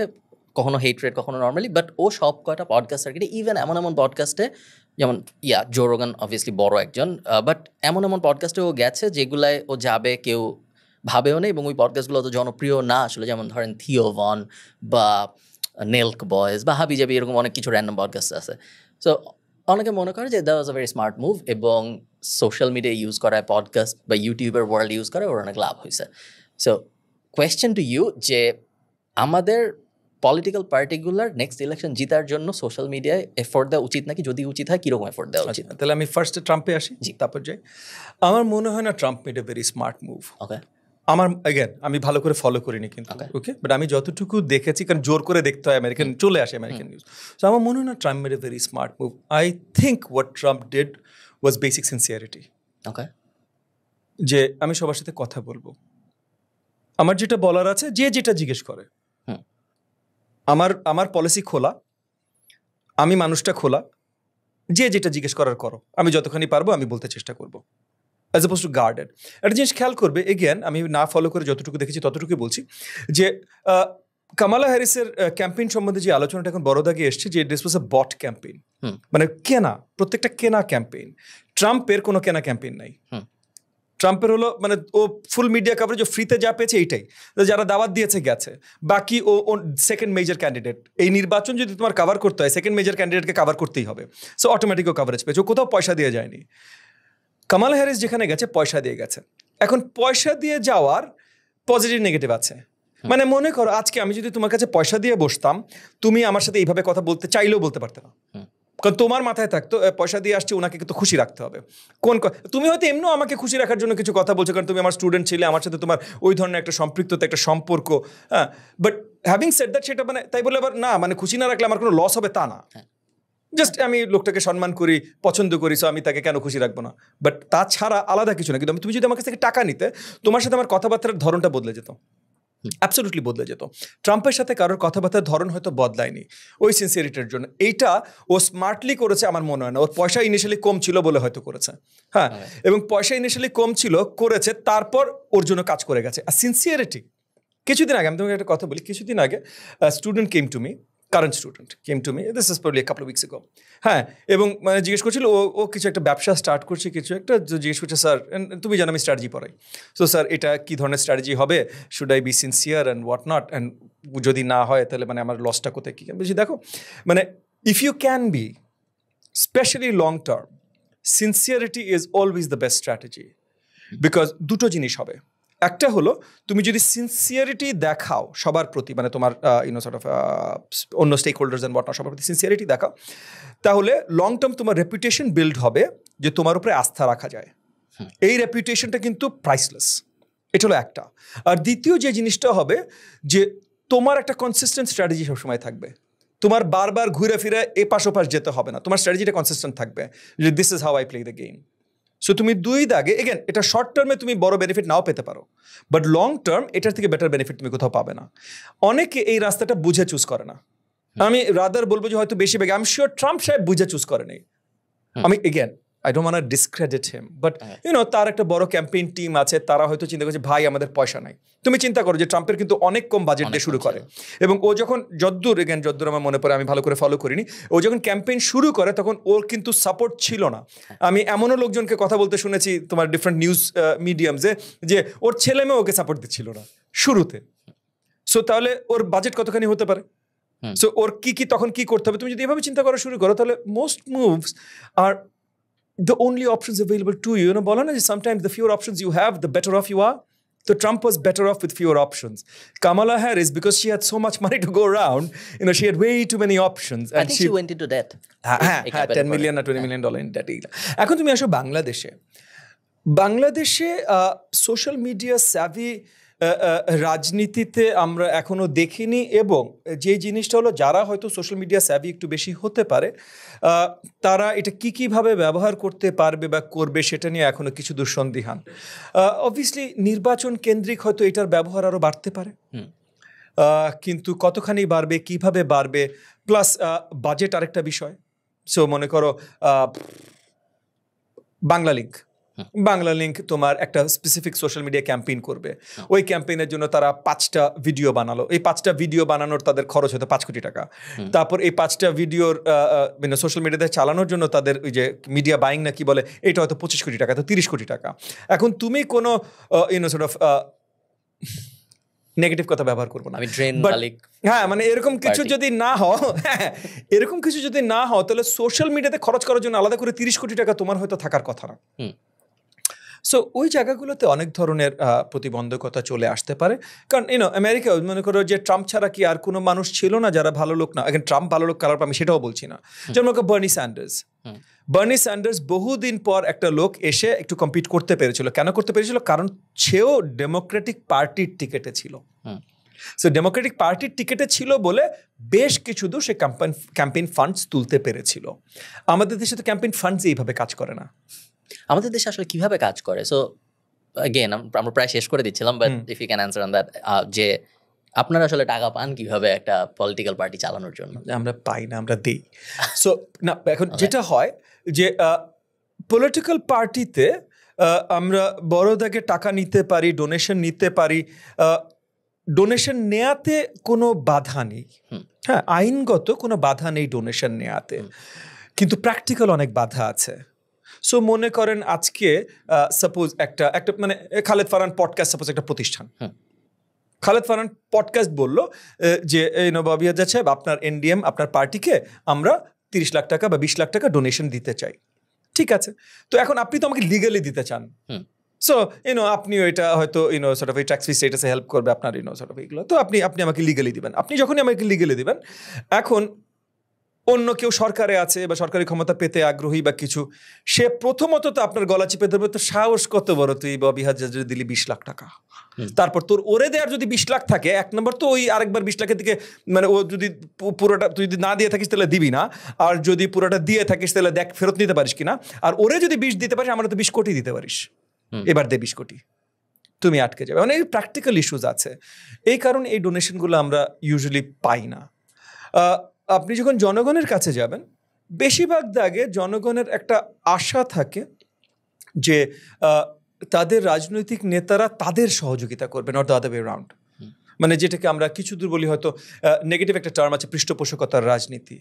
কখনো হেট্রেড কখনো নর্মালি, বাট ও সব কয়টা পডকাস্ট সার্কিটে, ইভেন এমন পডকাস্টে যেমন জো রোগান অবভিয়াসলি বড় একজন, বাট এমন পডকাস্টে ও গেছে যেগুলায় ও যাবে কেউ ভাবেও নেই, এবং ওই পডকাস্টগুলো অত জনপ্রিয় না আসলে, যেমন ধরেন থিও ভন বা নেলক বয়েজ বা হাবিজাবি এরকম অনেক কিছু র্যান্ডম পডকাস্ট আছে। সো অনেকে মনে করে যে that was a very smart move, এবং সোশ্যাল মিডিয়া ইউজ করায়, পডকাস্ট বা ইউটিউবের ওয়ার্ল্ড ইউজ করায় ওর অনেক লাভ হয়েছে। সো কোয়েশ্চেন টু ইউ, যে আমাদের পলিটিক্যাল পার্টিগুলার নেক্সট ইলেকশন জিতার জন্য সোশ্যাল মিডিয়ায় এফোর্ট দেওয়া উচিত নাকি? যদি উচিত হয় কিরকম এফোর্ট দেওয়া উচিত? তাহলে আমি ফার্স্টে ট্রাম্পে আসি, তারপর যাই। আমার মনে হয় না Trump made a very smart move. Okay, আমার এগেন আমি ভালো করে ফলো করিনি কিন্তু, ওকে, বাট আমি যতটুকু দেখেছি, কারণ জোর করে দেখতে হয়, আমেরিকান চলে আসে আমেরিকান নিউজ। সো আমার মনে হয় না Trump made a very smart move. I think what Trump did was basic sincerity. Okay, যে আমি সবার সাথে কথা বলবো, আমার যেটা বলার আছে, যে যেটা জিজ্ঞেস করে, আমার পলিসি খোলা, আমি মানুষটা খোলা, যে যেটা জিজ্ঞেস করার করো, আমি যতখানি পারবো আমি বলতে চেষ্টা করবো, অ্যাজ অপোজ টু গার্ডেড। একটা জিনিস খেয়াল করবে, এগেন আমি না ফলো করে যতটুকু দেখেছি ততটুকুই বলছি, যে কামালা হ্যারিসের ক্যাম্পেইন সম্বন্ধে যে আলোচনাটা এখন বড় দাগে এসছে, যে this was a bot campaign, মানে কেনা, প্রত্যেকটা কেনা ক্যাম্পেইন। ট্রাম্পের কোনো কেনা ক্যাম্পেইন নাই। ট্রাম্পের হলো মানে ও ফুল মিডিয়া কভারেজ, ও ফ্রিতে যা পেয়েছে এইটাই, যারা দাওয়াত দিয়েছে গেছে, বাকি ও সেকেন্ড মেজর ক্যান্ডিডেট। এই নির্বাচন যদি তোমার কভার করতে হয়, সেকেন্ড মেজর ক্যান্ডিডেটকে কভার করতেই হবে। সো অটোমেটিক ও কভারেজ পেয়েছে, ও কোথাও পয়সা দিয়ে যায়নি। কামালা হ্যারিস যেখানে গেছে পয়সা দিয়ে গেছে। এখন পয়সা দিয়ে যাওয়ার পজিটিভ নেগেটিভ আছে। মানে মনে করো আজকে আমি যদি তোমার কাছে পয়সা দিয়ে বসতাম, তুমি আমার সাথে এইভাবে কথা বলতে চাইলেও বলতে পারতে না, কারণ তোমার মাথায় থাকতো পয়সা দিয়ে আসছে, ওনাকে কিন্তু খুশি রাখতে হবে। তুমি হয়তো এমনিও আমাকে খুশি রাখার জন্য কিছু কথা বলছো, কারণ তুমি আমার স্টুডেন্ট ছিলে, আমার সাথে তোমার ওই ধরনের একটা সম্পৃক্ততা, একটা সম্পর্ক, হ্যাঁ। বাট হ্যাভিং সেড দ্যাট, সেটা মানে তাই বলে আবার না মানে খুশি না রাখলে আমার কোনো লস হবে তা না। জাস্ট আমি লোকটাকে সম্মান করি, পছন্দ করি, সো আমি তাকে কেন খুশি রাখবো না। বাট তাছাড়া আলাদা কিছু না। কিন্তু তুমি যদি আমার কাছ থেকে টাকা নিতে, তোমার সাথে আমার কথাবার্তার ধরনটা বদলে যেত, অ্যাবসলিউটলি বদলে যেত। ট্রাম্পের সাথে কারোর কথাবার্তার ধরন হয়তো বদলায়নি ওই সিনসিয়ারিটির জন্য। এইটা ও স্মার্টলি করেছে আমার মনে হয় না। ওর পয়সা ইনিশিয়ালি কম ছিল বলে হয়তো করেছে, হ্যাঁ, এবং পয়সা ইনিশিয়ালি কম ছিল করেছে, তারপর ওর জন্য কাজ করে গেছে। আর সিনসিয়ারিটি, কিছুদিন আগে আমি তোমাকে একটা কথা বলি, কিছুদিন আগে student came to me, current student came to me, this is probably couple of weeks এগো, হ্যাঁ, এবং মানে জিজ্ঞেস করছিল ও কিছু একটা ব্যবসা স্টার্ট করছে, কিছু একটা জিজ্ঞেস করছে, স্যার তুমি জানো আমি স্ট্র্যাটেজি পড়াই, সো স্যার এটা কী ধরনের স্ট্র্যাটেজি হবে, should I be sincere and what not, and যদি না হয় তাহলে মানে আমার লসটা কোথায় কী? বেশি দেখো, মানে if you can be specially long term, sincerity is always the best strategy. Because দুটো জিনিস হবে, একটা হলো তুমি যদি সিনসিয়ারিটি দেখাও সবার প্রতি, মানে তোমার সর্ট অফ অন্য স্টেক হোল্ডার্স অ্যান্ড হোয়াটনট, সবার প্রতি সিনসিয়ারিটি দেখাও, তাহলে লং টার্ম তোমার রেপুটেশন বিল্ড হবে, যে তোমার উপরে আস্থা রাখা যায়। এই রেপুটেশনটা কিন্তু প্রাইসলেস। এটা হলো একটা। আর দ্বিতীয় যে জিনিসটা হবে, যে তোমার একটা কনসিস্টেন্ট স্ট্র্যাটেজি সবসময় থাকবে। তোমার বারবার ঘুরে ফিরে এপাশ ওপাশ যেতে হবে না, তোমার স্ট্র্যাটেজিটা কনসিস্টেন্ট থাকবে, যে this is how I play the game. So তুমি দুই দাগে, এগেন এটা শর্ট টার্মে তুমি বড় বেনিফিট নাও পেতে পারো, বাট লং টার্ম এটার থেকে বেটার বেনিফিট তুমি কোথাও পাবে না। অনেকে এই রাস্তাটা বুঝে চুজ করে না। আমি রাদার বলবো যে হয়তো বেশি আই এম শিওর ট্রাম্প সাহেব বুঝে চুজ করে নেই। আমি again I don't want to discredit him, but তার একটা বড় ক্যাম্পেইন টিম আছে, তারা হয়তো চিন্তা করছে ভাই আমাদের পয়সা নাই। তুমি চিন্তা করো যে ট্রাম্পের কিন্তু অনেক কম বাজেট দিয়ে শুরু করে, এবং ও যখন যদ্দূর আমার মনে পড়ে, আমি ভালো করে ফলো করিনি, ও যখন ক্যাম্পেইন শুরু করে তখন ওর কিন্তু সাপোর্ট ছিল না। আমি এমনও লোকজনকে কথা বলতে শুনেছি তোমার ডিফারেন্ট নিউজ মিডিয়ামসে, যে ওর ছেলে মেয়ে ওকে সাপোর্ট দিচ্ছিল না শুরুতে। সো তাহলে ওর বাজেট কতখানি হতে পারে? সো ওর কি তখন কি করতে হবে? তুমি যদি এভাবে চিন্তা করা শুরু করো, তাহলে most moves are the only options available to you. বলো না যে sometimes the fewer options you have, the better off you are. So Trump was better off with fewer options. Kamala Harris, because she had so much money to go around, she had way too many options. And I think she went into debt. হ্যাঁ, $10 million or $20 million in debt. এখন তুমি আসো বাংলাদেশে social media স্যাভি রাজনীতিতে আমরা এখনো দেখিনি, এবং যে জিনিসটা হলো যারা হয়তো সোশ্যাল মিডিয়া স্যাভি একটু বেশি হতে পারে, তারা এটা কীভাবে ব্যবহার করতে পারবে বা করবে সেটা নিয়ে এখনো কিছু দুঃসন্দিহান। অবভিয়াসলি নির্বাচন কেন্দ্রিক হয়তো এটার ব্যবহার আরও বাড়তে পারে, কিন্তু কতখানি বাড়বে, কিভাবে বাড়বে, প্লাস বাজেট আরেকটা বিষয়। সো মনে করো বাংলা লিঙ্ক তোমার একটা স্পেসিফিক সোশ্যাল মিডিয়া ক্যাম্পেইন করবে, ওই ক্যাম্পেইনের জন্য তারা 5টা ভিডিও বানালো, এই 5টা ভিডিও বানানোর তাদের খরচ হতো 5 কোটি টাকা। তারপর এই 5টা ভিডিওর সোশ্যাল মিডিয়াতে চালানোর জন্য তাদের ওই যে মিডিয়া বাইং না কি বলে, এটা হয়তো 25 কোটি টাকা, তো 30 কোটি টাকা। এখন তুমি কোনো সর্ট অফ নেগেটিভ কথা ব্যবহার করবো না, আমি ড্রেন But- মালিক। হ্যাঁ মানে এরকম কিছু Party. যদি না হও, হ্যাঁ এরকম কিছু যদি না হও, তাহলে সোশ্যাল মিডিয়াতে খরচ করার জন্য আলাদা করে 30 কোটি টাকা তোমার হয়তো থাকার কথা না। হুম। সো ওই জায়গাগুলোতে অনেক ধরনের প্রতিবন্ধকতা চলে আসতে পারে। কারণ আমেরিকা মনে করো যে ট্রাম্প ছাড়া কি আর কোনো মানুষ ছিল না যারা ভালো লোক না? এখন ট্রাম্প ভালো লোক কালার আমি সেটাও বলছি না। যেমন বার্নি স্যান্ডার্স বহুদিন পর একটা লোক এসে একটু কম্পিট করতে পেরেছিল। কেন করতে পেরেছিল? কারণ সেও ডেমোক্রেটিক পার্টির টিকেটে ছিল। সো ডেমোক্রেটিক পার্টির টিকেটে ছিল বলে বেশ কিছু দূর সে ক্যাম্পেইন ফান্ডস তুলতে পেরেছিল। আমাদের দেশে তো ক্যাম্পেইন ফান্ডস এইভাবে কাজ করে না। আমাদের দেশে আসলে কিভাবে কাজ করে? সো अगेन আমরা প্রায় শেষ করে দিচ্ছিলাম, but if you can answer on that, যে আপনারা আসলে টাকা পান কিভাবে একটা পলিটিক্যাল পার্টি চালানোর জন্য? আমরা পাই না, আমরা দিই। সো না, এখন যেটা হয় যে পলিটিক্যাল পার্টিতে আমরা বড় দাগে টাকা নিতে পারি, ডোনেশন নিতে পারি। ডোনেশন নেয়াতে কোনো বাধা নেই, হ্যাঁ আইনগত কোনো বাধা নেই ডোনেশন নেয়াতে, কিন্তু প্র্যাকটিক্যাল অনেক বাধা আছে। সো মনে করেন আজকে সাপোজ একটা মানে খালেদ ফারহান পডকাস্ট সাপোজ একটা প্রতিষ্ঠান, খালেদ ফারহান পডকাস্ট বললো যে ববি আজাদ সাহেব আপনার এনডিএম আপনার পার্টিকে আমরা 30 লাখ টাকা বা 20 লাখ টাকা ডোনেশন দিতে চাই। ঠিক আছে, তো এখন আপনি তো আমাকে লিগালি দিতে চান। সো আপনি এটা হয়তো সর্ট অফ এই ট্যাক্স ফি স্টেটাসে হেল্প করবে আপনার সর্ট অফ এগুলো, তো আপনি আমাকে লিগালি দিবেন। আপনি যখনই আমাকে লিগালি দিবেন, এখন অন্য কেউ সরকারে আছে বা সরকারি ক্ষমতা পেতে আগ্রহী বা কিছু, সে প্রথমত তো আপনার গলা চিপে ধরবে, তো সাহস কত বড় তুই ববি হাজার যদি দিলি 20 লাখ টাকা, তারপর তোর ওরে দেওয়ার যদি 20 লাখ থাকে, এক নম্বর তো ওই আরেকবার 20 লাখের দিকে মানে ও যদি পুরোটা তুই যদি না দিয়ে থাকিস তাহলে দিবি না, আর যদি পুরোটা দিয়ে থাকিস তাহলে দেখ ফেরত নিতে পারিস কিনা, আর ওরে যদি 20 দিতে পারিস আমরা তো 20 কোটি দিতে পারিস, এবার দে 20 কোটি, তুমি আটকে যাবে। মানে প্র্যাকটিক্যাল ইস্যুজ আছে, এই কারণে এই ডোনেশনগুলো আমরা ইউজুয়ালি পাই না। আপনি যখন জনগণের কাছে যাবেন, বেশিরভাগ দাগে জনগণের একটা আশা থাকে যে তাদের রাজনৈতিক নেতারা তাদের সহযোগিতা করবে, not the other way round. মানে যেটাকে আমরা কিছু দূর বলি, হয়তো নেগেটিভ একটা টার্ম আছে পৃষ্ঠপোষকতার রাজনীতি,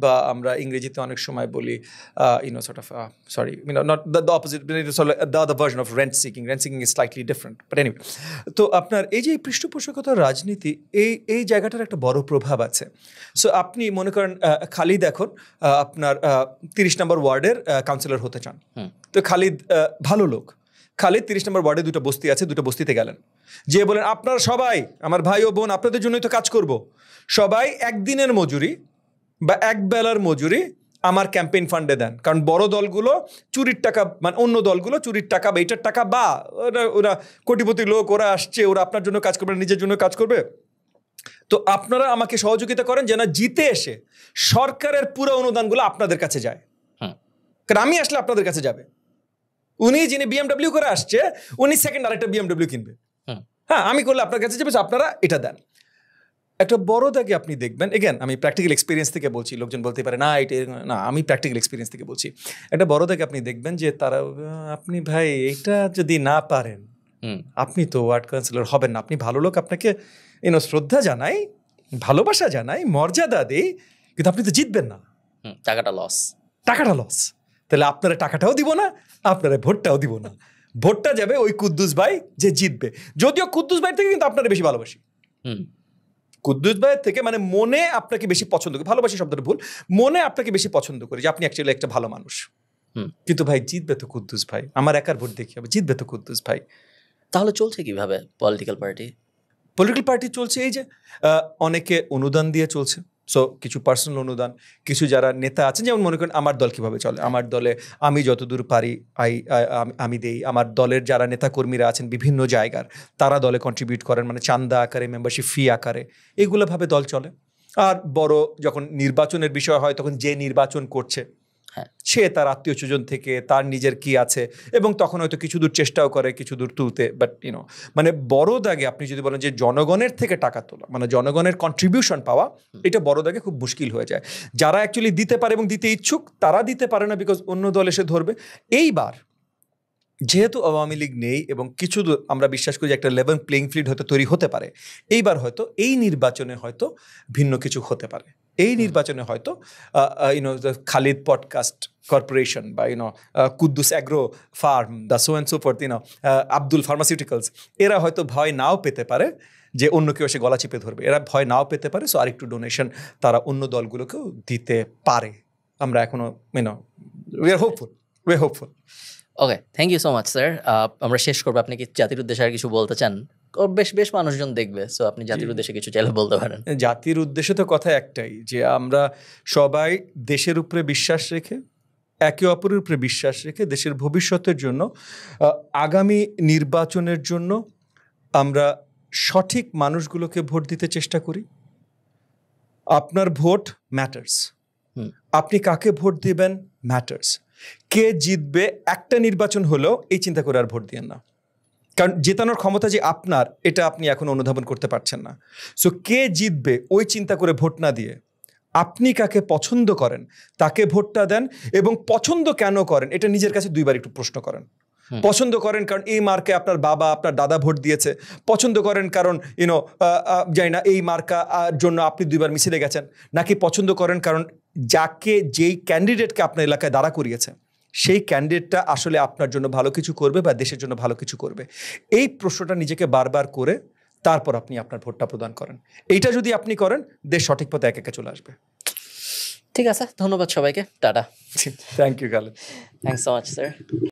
বা আমরা ইংরেজিতে অনেক সময় বলি sort of sorry not the opposite, the version of rent seeking is slightly different, but anyway. তো আপনার এই যে পৃষ্ঠপোষকতার রাজনীতি, এই জায়গাটার একটা বড় প্রভাব আছে। সো আপনি মনে করেন খালিদ এখন আপনার 30 নম্বর ওয়ার্ডের কাউন্সিলর হতে চান, তো খালিদ ভালো লোক, খালিদ 30 নম্বর ওয়ার্ডে 2টা বস্তি আছে, 2টা বস্তিতে গেলেন, যে বলেন আপনারা সবাই আমার ভাই ও বোন আপনাদের জন্যই তো কাজ করব, সবাই একদিনের মজুরি বা এক বেলার মজুরি আমার ক্যাম্পেইন ফান্ডে দেন, কারণ বড় দলগুলো চুরির টাকা, মানে অন্য দলগুলো চুরির টাকা বা এইটার টাকা, বা ওরা কোটিপতি লোক, ওরা আসছে, ওরা আপনার জন্য কাজ করবে, নিজের জন্য কাজ করবে, তো আপনারা আমাকে সহযোগিতা করেন যেন জিতে এসে সরকারের পুরো অনুদানগুলো আপনাদের কাছে যায়, কারণ আমি আসলে আপনাদের কাছে যাবে। উনি যিনি বিএমডব্লিউ করে আসছে, উনি সেকেন্ড আরেকটা বিএমডব্লিউ কিনবে, হ্যাঁ আমি করলে আপনার কাছে যাবে, আপনারা এটা দেন। একটা বড় দাগে আপনি দেখবেন, এগেন আমি প্র্যাকটিক্যাল এক্সপিরিয়েন্স থেকে বলছি, লোকজন বলতে পারে না এটা না, আমি প্র্যাকটিক্যাল এক্সপিরিয়েন্স থেকে বলছি, একটা বড় দাগে আপনি দেখবেন যে তারা, আপনি ভাই এটা যদি না পারেন আপনি তো ওয়ার্ড কাউন্সিলর হবেন না, আপনি ভালো লোক, আপনাকে শ্রদ্ধা জানাই, ভালোবাসা জানাই, মর্যাদা দেই, কিন্তু আপনি তো জিতবেন না, টাকাটা লস, তাহলে আপনারা টাকাটাও দিব না, আপনারা ভোটটাও দিব না, ভোটটা যাবে ওই কুদ্দুস ভাই যে জিতবে। যদিও কুদ্দুস ভাই থেকে কিন্তু আপনারা বেশি ভালোবাসি, কুদ্দুস ভাইয়ের থেকে মানে মনে আপনাকে বেশি পছন্দ করি, ভালোবাসি শব্দটা ভুল, মনে আপনাকে বেশি পছন্দ করি যে আপনি অ্যাকচুয়ালি একটা ভালো মানুষ, কিন্তু ভাই জিতবে তো কুদ্দুস ভাই, আমার একার ভোট দেখি হবে, জিতবে তো কুদ্দুস ভাই। তাহলে চলছে কিভাবে পলিটিক্যাল পার্টি চলছে এই যে অনেকে অনুদান দিয়ে চলছে, সো কিছু পার্সোনাল অনুদান, কিছু যারা নেতা আছেন, যেমন মনে করেন আমার দল কিভাবে চলে, আমার দলে আমি যতদূর পারি আমি দেই, আমার দলের যারা নেতা কর্মীরা আছেন বিভিন্ন জায়গার, তারা দলে কন্ট্রিবিউট করেন, মানে চান্দা আকারে, মেম্বারশিপ ফি আকারে, এগুলোভাবে দল চলে। আর বড় যখন নির্বাচনের বিষয় হয়, তখন যে নির্বাচন করছে সে তার আত্মীয় স্বজন থেকে তার নিজের কি আছে, এবং তখন হয়তো কিছু দূর চেষ্টাও করে কিছু দূর তুলতে, বাট মানে বড় দাগে আপনি যদি বলেন যে জনগণের থেকে টাকা তোলা, মানে জনগণের কন্ট্রিবিউশন পাওয়া, এটা বড় দাগে খুব মুশকিল হয়ে যায়। যারা অ্যাকচুয়ালি দিতে পারে এবং দিতে ইচ্ছুক, তারা দিতে পারে না, বিকজ অন্য দল এসে ধরবে। এইবার যেহেতু আওয়ামী লীগ নেই এবং কিছু আমরা বিশ্বাস করি যে একটা লেভেল প্লেইং ফিল্ড হয়তো তৈরি হতে পারে, এইবার হয়তো এই নির্বাচনে হয়তো ভিন্ন কিছু হতে পারে। এই নির্বাচনে হয়তো খালিদ পডকাস্ট কর্পোরেশন বা Quddus agro farm the so and so forth Abdul pharmaceuticals, এরা হয়তো ভয় নাও পেতে পারে যে অন্য কেউ এসে গলা চিপে ধরবে, এরা ভয় নাও পেতে পারে। সো আরেকটু ডোনেশন তারা অন্য দলগুলোকেও দিতে পারে। আমরা এখনো we are hopeful. Okay, thank you so much sir. আমরা শেষ করবো, আপনি কি জাতির উদ্দেশ্যে আর কিছু বলতে চান? বেশ মানুষজন দেখবে, সো আপনি জাতির উদ্দেশ্যে কিছু চাইলে বলতে পারেন। জাতির উদ্দেশ্যে তো কথা একটাই, যে আমরা সবাই দেশের উপরে বিশ্বাস রেখে, একে অপরের উপরে বিশ্বাস রেখে দেশের ভবিষ্যতের জন্য, আগামী নির্বাচনের জন্য আমরা সঠিক মানুষগুলোকে ভোট দিতে চেষ্টা করি। আপনার ভোট ম্যাটার্স, আপনি কাকে ভোট দিবেন ম্যাটার্স। কে জিতবে একটা নির্বাচন হলেও এই চিন্তা করে আর ভোট দিয়েন না, কারণ জেতানোর ক্ষমতা যে আপনার, এটা আপনি এখন অনুধাবন করতে পারছেন না। সো কে জিতবে ওই চিন্তা করে ভোট না দিয়ে আপনি কাকে পছন্দ করেন তাকে ভোটটা দেন, এবং পছন্দ কেন করেন এটা নিজের কাছে দুইবার একটু প্রশ্ন করেন। পছন্দ করেন কারণ এই মার্কে আপনার বাবা আপনার দাদা ভোট দিয়েছে, পছন্দ করেন কারণ জানি না এই মার্কা জন্য আপনি দুইবার মিছিলে গেছেন, নাকি পছন্দ করেন কারণ যেই ক্যান্ডিডেটকে আপনার এলাকায় দাঁড়া করিয়েছে সেই ক্যান্ডিডেটটা আসলে আপনার জন্য ভালো কিছু করবে বা দেশের জন্য ভালো কিছু করবে। এই প্রশ্নটা নিজেকে বারবার করে তারপর আপনি আপনার ভোটটা প্রদান করেন। এইটা যদি আপনি করেন, দেশ সঠিক পথে একে একে চলে আসবে। ঠিক আছে, ধন্যবাদ সবাইকে, tata. Thank you Khaled. Thanks so much sir.